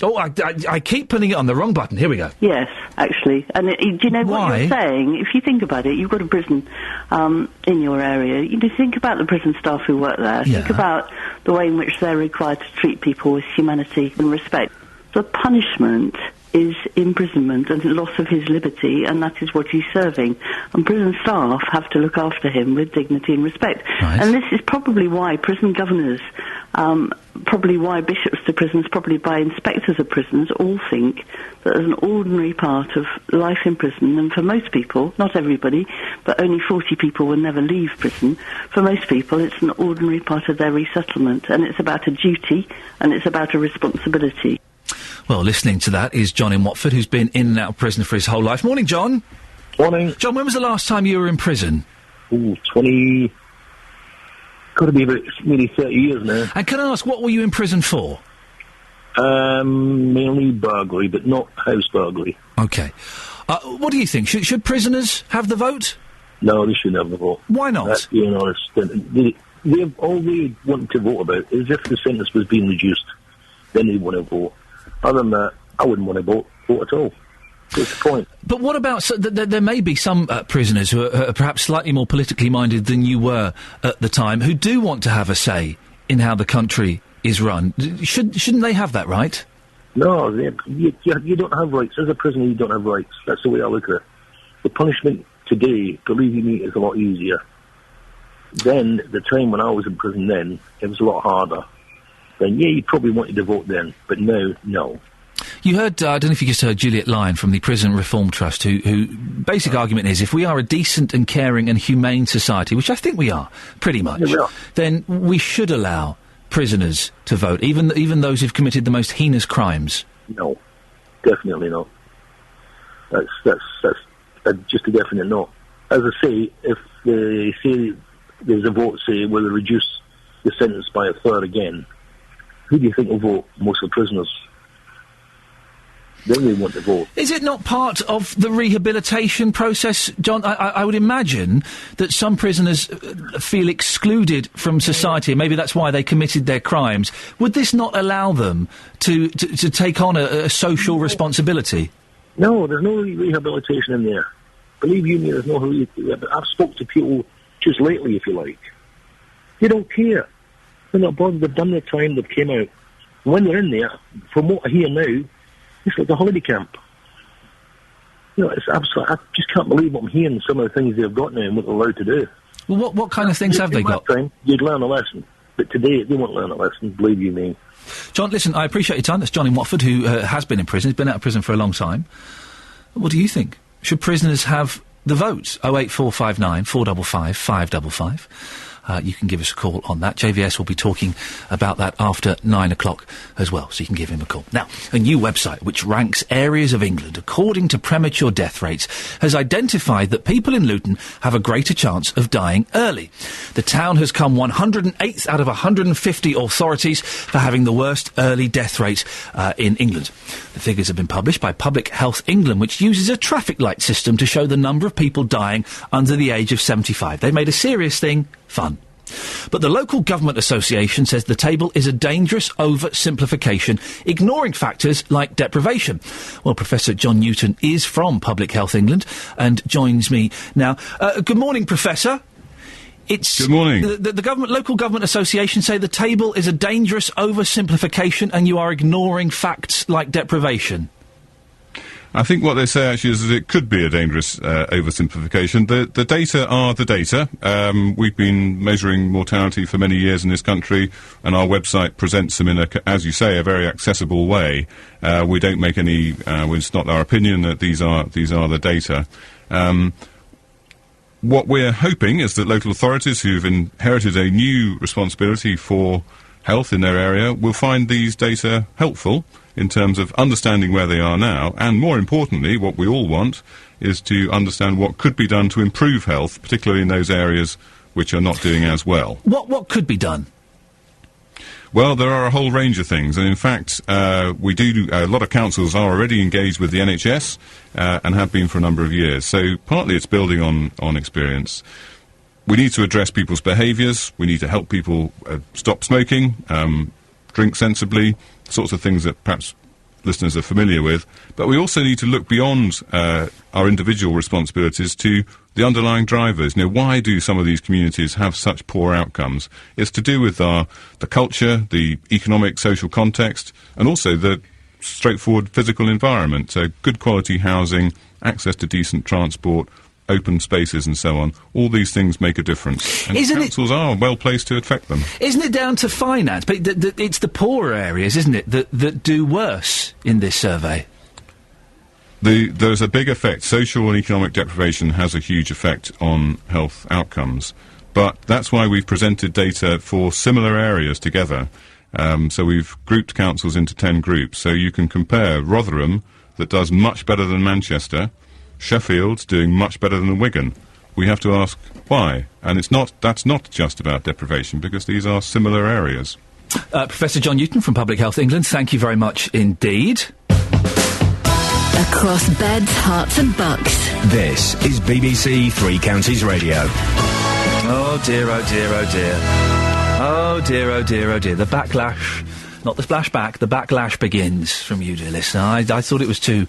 Oh, I keep putting it on the wrong button. Here we go. Yes, actually. And do you know what you're saying? If you think about it, you've got a prison in your area. You know, think about the prison staff who work there. Yeah. Think about the way in which they're required to treat people with humanity and respect. The punishment is imprisonment and loss of his liberty, and that is what he's serving. And prison staff have to look after him with dignity and respect. Right. And this is probably why prison governors, probably why bishops to prisons, probably by inspectors of prisons, all think that as an ordinary part of life in prison, and for most people, not everybody, but only 40 people will never leave prison, for most people it's an ordinary part of their resettlement, and it's about a duty, and it's about a responsibility. Well, listening to that is John in Watford, who's been in and out of prison for his whole life. Morning, John. Morning. John, when was the last time you were in prison? Ooh, got to be about nearly 30 years now. And can I ask, what were you in prison for? Mainly burglary, but not house burglary. OK. What do you think? Should prisoners have the vote? No, they shouldn't have the vote. Why not? That's being honest. All they want to vote about is if the sentence was being reduced, then they want to vote. Other than that, I wouldn't want to vote at all. What's the point? But what about... there may be some prisoners who are perhaps slightly more politically minded than you were at the time, who do want to have a say in how the country is run. Shouldn't they have that right? No, you don't have rights. As a prisoner, you don't have rights. That's the way I look at it. The punishment today, believe you me, is a lot easier. Then, the time when I was in prison then, it was a lot harder. Then, yeah, you probably wanted to vote then, but now, no. You heard, I don't know if you just heard Juliet Lyon from the Prison Reform Trust, who basic argument is if we are a decent and caring and humane society, which I think we are, pretty much, then we should allow prisoners to vote, even those who've committed the most heinous crimes. No, definitely not. That's just a definite no. As I say, if they say there's a vote, say, where they reduce the sentence by a third again, who do you think will vote? Most of the prisoners. Then they want to vote. Is it not part of the rehabilitation process, John? I would imagine that some prisoners feel excluded from society, and maybe that's why they committed their crimes. Would this not allow them to take on a social responsibility? No, there's no rehabilitation in there. Believe you me, there's no rehabilitation. I've spoken to people just lately, if you like. They don't care. They're not bothered. They've done their time. They've came out. When they're in there, from what I hear now, it's like a holiday camp. You know, it's absolutely... I just can't believe what I'm hearing, some of the things they've got now and what they're allowed to do. Well, what kind of things have they got? Time, you'd learn a lesson. But today, they won't learn a lesson, believe you me. John, listen, I appreciate your time. That's John in Watford, who has been in prison. He's been out of prison for a long time. What do you think? Should prisoners have the votes? 08459 455 555. You can give us a call on that. JVS will be talking about that after 9 o'clock as well, so you can give him a call. Now, a new website which ranks areas of England according to premature death rates has identified that people in Luton have a greater chance of dying early. The town has come 108th out of 150 authorities for having the worst early death rate in England. The figures have been published by Public Health England, which uses a traffic light system to show the number of people dying under the age of 75. They made a serious thing fun. But the local government association says the table is a dangerous oversimplification, ignoring factors like deprivation. Well, Professor John Newton is from Public Health England and joins me now. Good morning, Professor. Good morning. The local government association say the table is a dangerous oversimplification and you are ignoring facts like deprivation. I think what they say actually is that it could be a dangerous oversimplification. The data are the data. We've been measuring mortality for many years in this country, and our website presents them in, as you say, a very accessible way. We don't make any. It's not our opinion that these are the data. What we're hoping is that local authorities who've inherited a new responsibility for health in their area will find these data helpful in terms of understanding where they are now, and more importantly, what we all want is to understand what could be done to improve health, particularly in those areas which are not doing as well. What could be done? Well, there are a whole range of things, and in fact, a lot of councils are already engaged with the NHS and have been for a number of years. So partly it's building on experience. We need to address people's behaviours. We need to help people stop smoking, drink sensibly, sorts of things that perhaps listeners are familiar with. But we also need to look beyond our individual responsibilities to the underlying drivers. Why do some of these communities have such poor outcomes? It's to do with the culture, the economic, social context, and also the straightforward physical environment. So good quality housing, access to decent transport, open spaces and so on. All these things make a difference. And councils are well placed to affect them. Isn't it down to finance? But it's the poorer areas, isn't it, that do worse in this survey? There's a big effect. Social and economic deprivation has a huge effect on health outcomes. But that's why we've presented data for similar areas together. So we've grouped councils into 10 groups. So you can compare Rotherham, that does much better than Manchester, Sheffield's doing much better than Wigan. We have to ask why, and that's not just about deprivation, because these are similar areas. Professor John Newton from Public Health England, thank you very much indeed. Across beds, hearts and bucks. This is BBC Three Counties Radio. Oh dear, oh dear, oh dear. Oh dear, oh dear, oh dear. The backlash, not the splashback, the backlash begins from you, dear listener. I thought it was too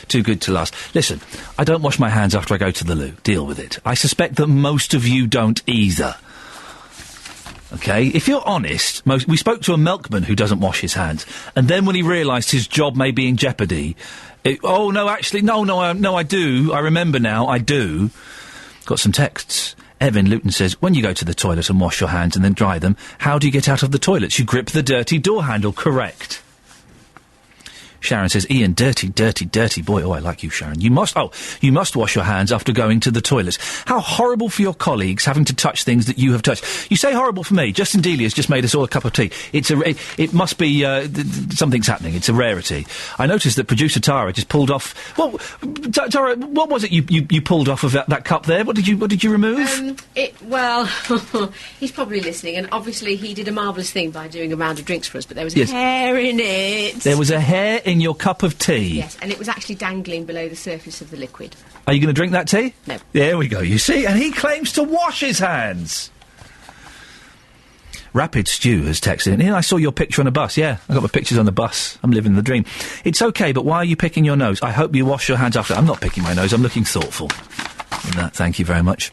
good to last. Listen, I don't wash my hands after I go to the loo. Deal with it. I suspect that most of you don't either. OK? If you're honest, we spoke to a milkman who doesn't wash his hands, and then when he realised his job may be in jeopardy, no, I do. I remember now, I do. Got some texts. Evan Luton says, when you go to the toilet and wash your hands and then dry them, how do you get out of the toilets? You grip the dirty door handle. Correct. Sharon says, Iain, dirty, dirty, dirty boy. Oh, I like you, Sharon. You must wash your hands after going to the toilet. How horrible for your colleagues having to touch things that you have touched. You say horrible for me. Justin Delia's just made us all a cup of tea. It must be, something's happening. It's a rarity. I noticed that producer Tara just pulled off, Tara, what was it you pulled off of that cup there? What did you remove? He's probably listening, and obviously he did a marvellous thing by doing a round of drinks for us, but there was a hair in it. There was a hair in your cup of tea? Yes, and it was actually dangling below the surface of the liquid. Are you going to drink that tea? No. There we go, you see? And he claims to wash his hands! Rapid Stew has texted in. I saw your picture on a bus. Yeah, I got my pictures on the bus. I'm living the dream. It's okay, but why are you picking your nose? I hope you wash your hands after. I'm not picking my nose, I'm looking thoughtful. In that, thank you very much.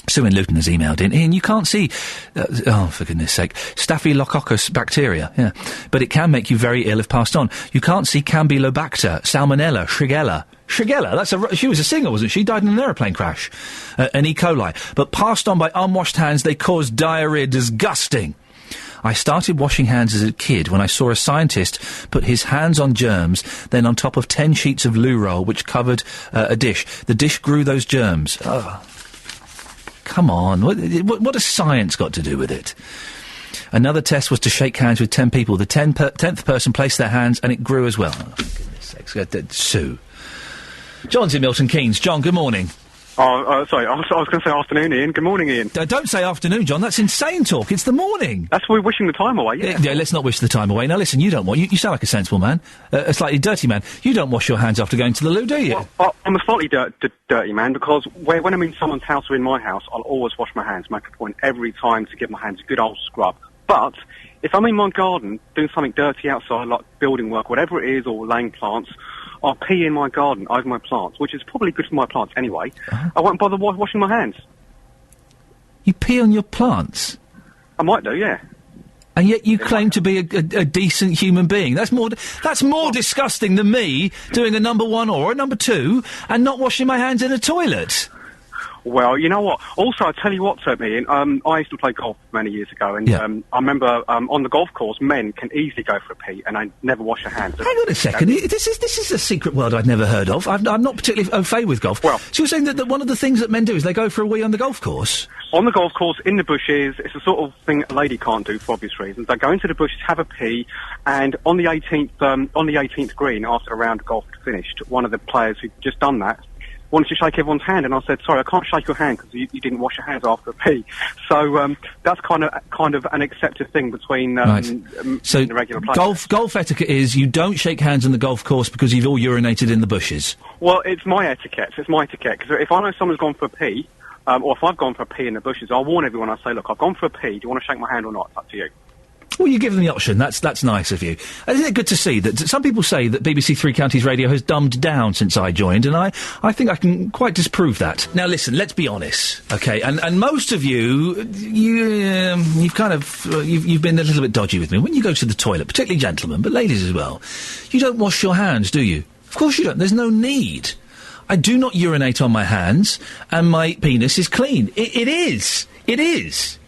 Sue in Luton has emailed in. Ian, you can't see... for goodness sake. Staphylococcus bacteria, yeah. But it can make you very ill if passed on. You can't see Campylobacter, Salmonella, Shigella. Shigella, she was a singer, wasn't she? Died in an aeroplane crash. An E. coli. But passed on by unwashed hands, they cause diarrhoea. Disgusting. I started washing hands as a kid when I saw a scientist put his hands on germs, then on top of 10 sheets of loo roll which covered a dish. The dish grew those germs. Oh. Come on, what has science got to do with it? Another test was to shake hands with 10 people. The 10th person placed their hands and it grew as well. Oh, for goodness sakes. Sue. John's in Milton Keynes. John, good morning. Sorry, I was going to say afternoon, Ian. Good morning, Ian. Don't say afternoon, John. That's insane talk. It's the morning. That's why we're wishing the time away, yeah. Yeah, let's not wish the time away. Now, listen, you don't you sound like a sensible man. A slightly dirty man. You don't wash your hands after going to the loo, do you? Well, I'm a slightly dirty man because when I'm in someone's house or in my house, I'll always wash my hands. Make a point every time to give my hands a good old scrub. But if I'm in my garden doing something dirty outside, like building work, whatever it is, or laying plants, I'll pee in my garden over my plants, which is probably good for my plants anyway. I won't bother washing my hands. You pee on your plants? I might do, yeah. And yet you claim to be a decent human being. That's more disgusting than me doing a number 1 or a number 2 and not washing my hands in a toilet. Well, you know what? Also, I tell you what, Ian, I used to play golf many years ago, and I remember on the golf course, men can easily go for a pee, and I never wash their hands. Hang on a second. This is a secret world I'd never heard of. I'm not particularly au fait with golf. Well, so you're saying that one of the things that men do is they go for a wee on the golf course? On the golf course, in the bushes, it's the sort of thing a lady can't do for obvious reasons. They go into the bushes, have a pee, and on the 18th green, after a round of golf had finished, one of the players who'd just done that wanted to shake everyone's hand, and I said, sorry, I can't shake your hand because you didn't wash your hands after a pee. So that's kind of an accepted thing between so the regular players. Golf etiquette is you don't shake hands on the golf course because you've all urinated in the bushes. Well, it's my etiquette. Because if I know someone's gone for a pee, or if I've gone for a pee in the bushes, I'll warn everyone. I say, look, I've gone for a pee. Do you want to shake my hand or not? It's up to you. Well, you give them the option. That's nice of you. Isn't it good to see that some people say that BBC Three Counties Radio has dumbed down since I joined, and I think I can quite disprove that. Now, listen, let's be honest, okay? And most of you've kind of you've been a little bit dodgy with me when you go to the toilet, particularly gentlemen, but ladies as well. You don't wash your hands, do you? Of course you don't. There's no need. I do not urinate on my hands, and my penis is clean. It is. It is.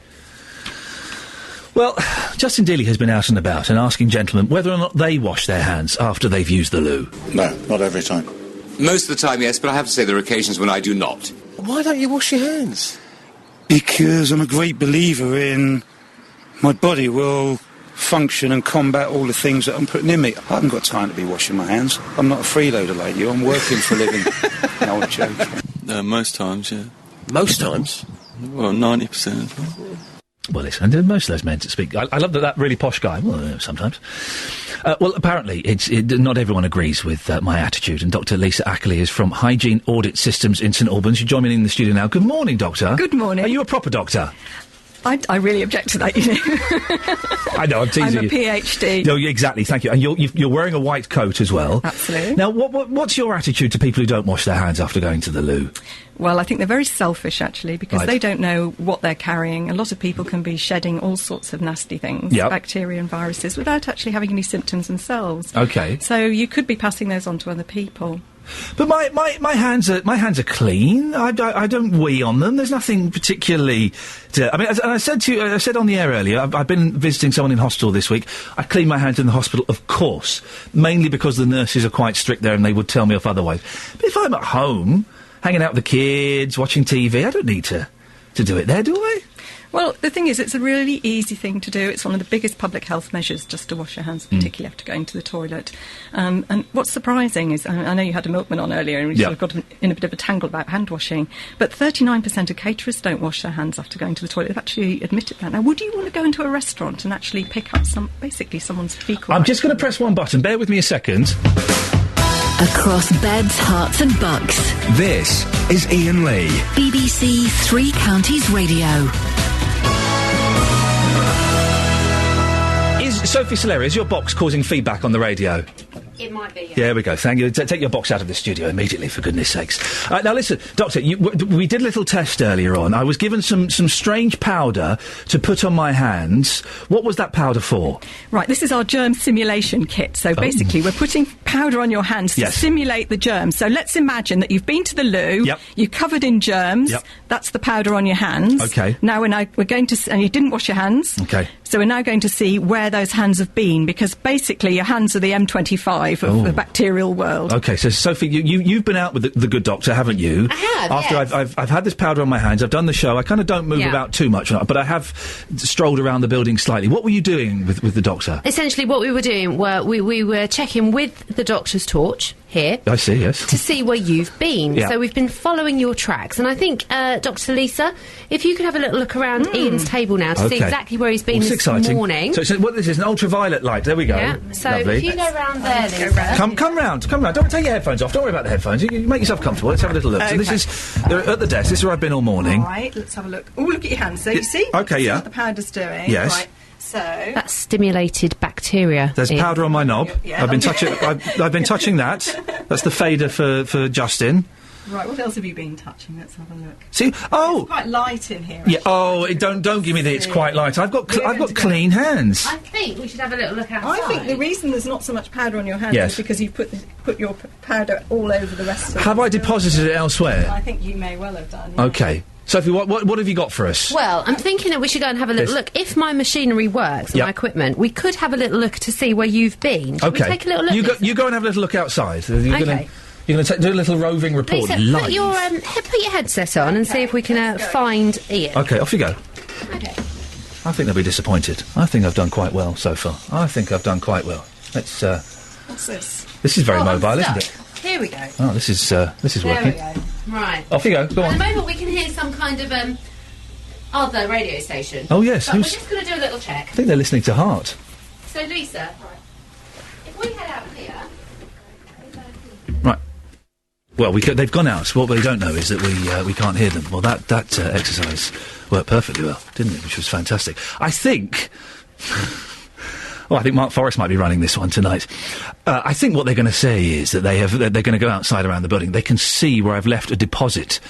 Well, Justin Dealey has been out and about and asking gentlemen whether or not they wash their hands after they've used the loo. No, not every time. Most of the time, yes, but I have to say there are occasions when I do not. Why don't you wash your hands? Because I'm a great believer in my body will function and combat all the things that I'm putting in me. I haven't got time to be washing my hands. I'm not a freeloader like you. I'm working for a living. No, I'm joking. Most times, yeah. Most times? Well, 90%. Well, listen, most of those men to speak. I love that really posh guy. Well, sometimes. Well, apparently, not everyone agrees with my attitude, and Dr. Lisa Ackley is from Hygiene Audit Systems in St Albans. You join me in the studio now. Good morning, Doctor. Good morning. Are you a proper doctor? I really object to that, you know. I know, I'm teasing you. I'm a PhD. No, exactly, thank you. And you're wearing a white coat as well. Absolutely. Now, what's your attitude to people who don't wash their hands after going to the loo? Well, I think they're very selfish, actually, because they don't know what they're carrying. A lot of people can be shedding all sorts of nasty things, bacteria and viruses, without actually having any symptoms themselves. Okay. So you could be passing those on to other people. But my hands are clean. I don't wee on them. There's nothing particularly. I said on the air earlier. I've been visiting someone in hospital this week. I clean my hands in the hospital, of course, mainly because the nurses are quite strict there, and they would tell me off otherwise. But if I'm at home, hanging out with the kids, watching TV, I don't need to do it there, do I? Well, the thing is, it's a really easy thing to do. It's one of the biggest public health measures just to wash your hands, particularly after going to the toilet. And what's surprising is, I know you had a milkman on earlier and we sort of got in a bit of a tangle about hand washing, but 39% of caterers don't wash their hands after going to the toilet. They've actually admitted that. Now, would you want to go into a restaurant and actually pick up basically someone's fecal... I'm just going to press one button. Bear with me a second. Across beds, hearts and bucks. This is Iain Lee. BBC Three Counties Radio. Sophie Solera, is your box causing feedback on the radio? It might be, yeah. There we go. Thank you. Take your box out of the studio immediately, for goodness sakes. Now, listen, Doctor, we did a little test earlier on. I was given some strange powder to put on my hands. What was that powder for? Right, this is our germ simulation kit. So basically, we're putting powder on your hands to simulate the germs. So let's imagine that you've been to the loo, you're covered in germs, that's the powder on your hands. Okay. Now we're going to... And you didn't wash your hands. Okay. So we're now going to see where those hands have been, because basically your hands are the M25 of the bacterial world. Okay, so Sophie, you've been out with the good doctor, haven't you? I have, After yes. I've had this powder on my hands, I've done the show, I kind of don't move Yeah. about too much, but I have strolled around the building slightly. What were you doing with the doctor? Essentially, what we were doing were we were checking with the doctor's torch here. I see, yes. To see where you've been. Yeah. So we've been following your tracks. And I think, Dr. Lisa, if you could have a little look around Ian's table now to see exactly where he's been It's this exciting. morning. So this is an ultraviolet light. There we go. Yeah. So Lovely. if you go round there, Lisa. Come round. Don't take your headphones off. Don't worry about the headphones. You make yourself comfortable. Let's have a little look. So this is at the desk. This is where I've been all morning. Right, let's have a look. Oh, look at your hands. So you see? Okay, See yeah. what the powder's doing. Yes. Right. So That's stimulated bacteria. There's Ian. powder on my knob. Yeah. I've been touching. I've been touching that. That's the fader for Justin. Right, what else have you been touching? Let's have a look. See? Oh, It's quite light in here. yeah. Oh, don't give me the. It's quite light. I've got clean hands. I think we should have a little look outside. I think the reason there's not so much powder on your hands Yes. is because you put your powder all over the rest of Have I deposited it elsewhere? I think you may well have done. Yeah. Okay. Sophie, what have you got for us? Well, I'm thinking that we should go and have a little Yes. look. If my machinery works and Yep. my equipment, we could have a little look to see where you've been. Should we Okay. take a little look? You go and have a little look outside. You're Okay. You're going to do a little roving report. Lisa, live. put your headset on and see if we can find Ian. Okay, off you go. Okay. I think they'll be disappointed. I think I've done quite well so far. Let's. What's this? This is very I'm mobile, isn't stuck. it? Here we go. Oh, this is There working. we go. Right. Off you go. Go At on. the moment, we can hear some kind of other radio station. Oh, yes, But we're who's- just going to do a little check. I think they're listening to Heart. So, Lisa, if we head out here. Right. Well, they've gone out. What they don't know is that we can't hear them. Well, that exercise worked perfectly well, didn't it? Which was fantastic. I think. Well, I think Mark Forrest might be running this one tonight. I think what they're going to say is that they're going to go outside around the building. They can see where I've left a deposit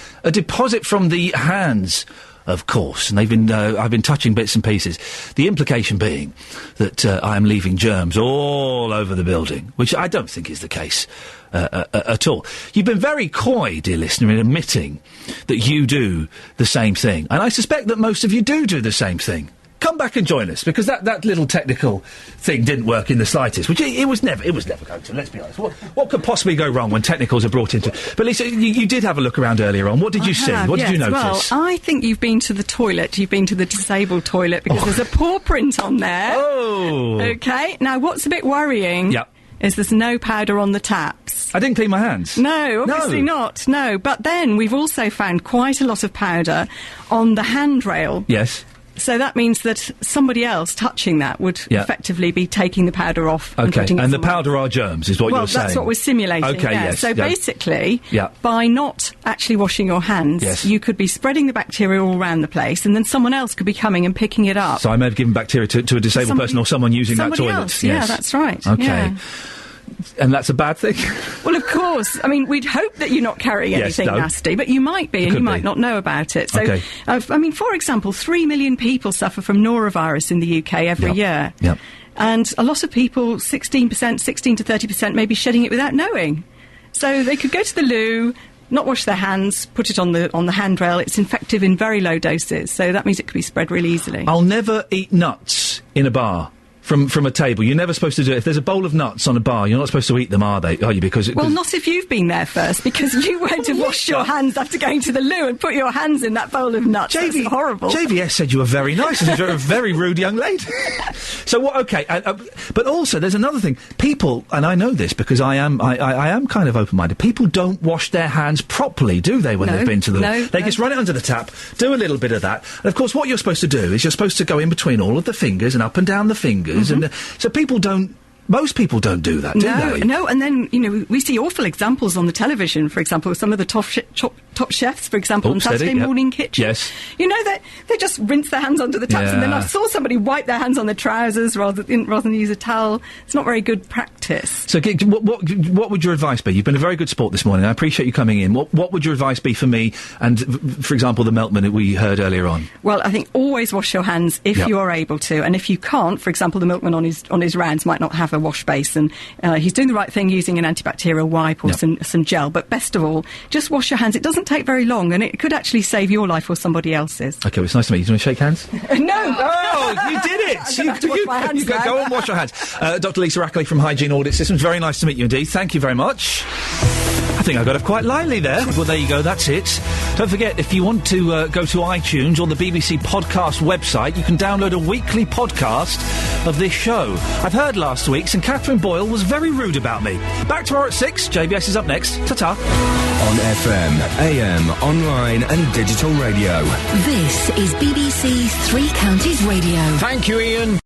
from the hands, of course. And I've been touching bits and pieces. The implication being that I am leaving germs all over the building, which I don't think is the case at all. You've been very coy, dear listener, in admitting that you do the same thing, and I suspect that most of you do the same thing. Come back and join us, because that little technical thing didn't work in the slightest, which it was never going to, let's be honest. What could possibly go wrong when technicals are brought into... But Lisa, you did have a look around earlier on. What did you see? What did you notice? Well, I think you've been to the toilet. You've been to the disabled toilet, because there's a paw print on there. Oh! Okay, now what's a bit worrying... Yep. Is there's no powder on the taps. I didn't clean my hands. No, obviously not, no. But then we've also found quite a lot of powder on the handrail. Yes. So that means that somebody else touching that would effectively be taking the powder off and putting it and the somewhere. powder are germs, is what you're saying. Well, that's what we're simulating. Okay, yeah. yes. So basically, by not actually washing your hands, you could be spreading the bacteria all around the place, and then someone else could be coming and picking it up. So I may have given bacteria to a disabled person or someone using that toilet. Else. Yeah, that's right. Okay. Yeah. And that's a bad thing? Well, of course. I mean, we'd hope that you're not carrying anything nasty, but you might be, and you might not know about it. So, I mean, for example, 3 million people suffer from norovirus in the UK every year. Yep. And a lot of people, 16 to 30%, may be shedding it without knowing. So they could go to the loo, not wash their hands, put it on the handrail. It's infective in very low doses, so that means it could be spread really easily. I'll never eat nuts in a bar. From a table. You're never supposed to do it. If there's a bowl of nuts on a bar, you're not supposed to eat them, are you? Well, not if you've been there first, because you won't have washed your hands after going to the loo and put your hands in that bowl of nuts. That's horrible. JVS said you were very nice. You're a very rude young lady. So what? Okay, but also there's another thing. People, and I know this because I am kind of open-minded. People don't wash their hands properly, do they? When they've been to the loo, they just run it under the tap, do a little bit of that, and of course, what you're supposed to do is you're supposed to go in between all of the fingers and up and down the fingers. And so people don't Most people don't do that, do they? No, and then, we see awful examples on the television, for example, some of the top chefs, for example, on Saturday Morning Kitchen. Yes. They just rinse their hands under the taps, and then I saw somebody wipe their hands on their trousers rather than use a towel. It's not very good practice. So what would your advice be? You've been a very good sport this morning. I appreciate you coming in. What would your advice be for me and, for example, the milkman that we heard earlier on? Well, I think always wash your hands if you are able to, and if you can't, for example, the milkman on his rounds might not have a wash basin. He's doing the right thing using an antibacterial wipe or some gel, but best of all, just wash your hands. It doesn't take very long, and it could actually save your life or somebody else's. Okay, well, it's nice to meet you. Do you want to shake hands? No! Oh, you did it! You go and wash your hands. Dr. Lisa Rackley from Hygiene Audit Systems, very nice to meet you indeed. Thank you very much. I think I got up quite lively there. Well, there you go, that's it. Don't forget, if you want to go to iTunes or the BBC podcast website, you can download a weekly podcast of this show. I've heard last week's, and Catherine Boyle was very rude about me. Back tomorrow at 6. JBS is up next. Ta-ta. On FM, AM, online and digital radio. This is BBC Three Counties Radio. Thank you, Iain.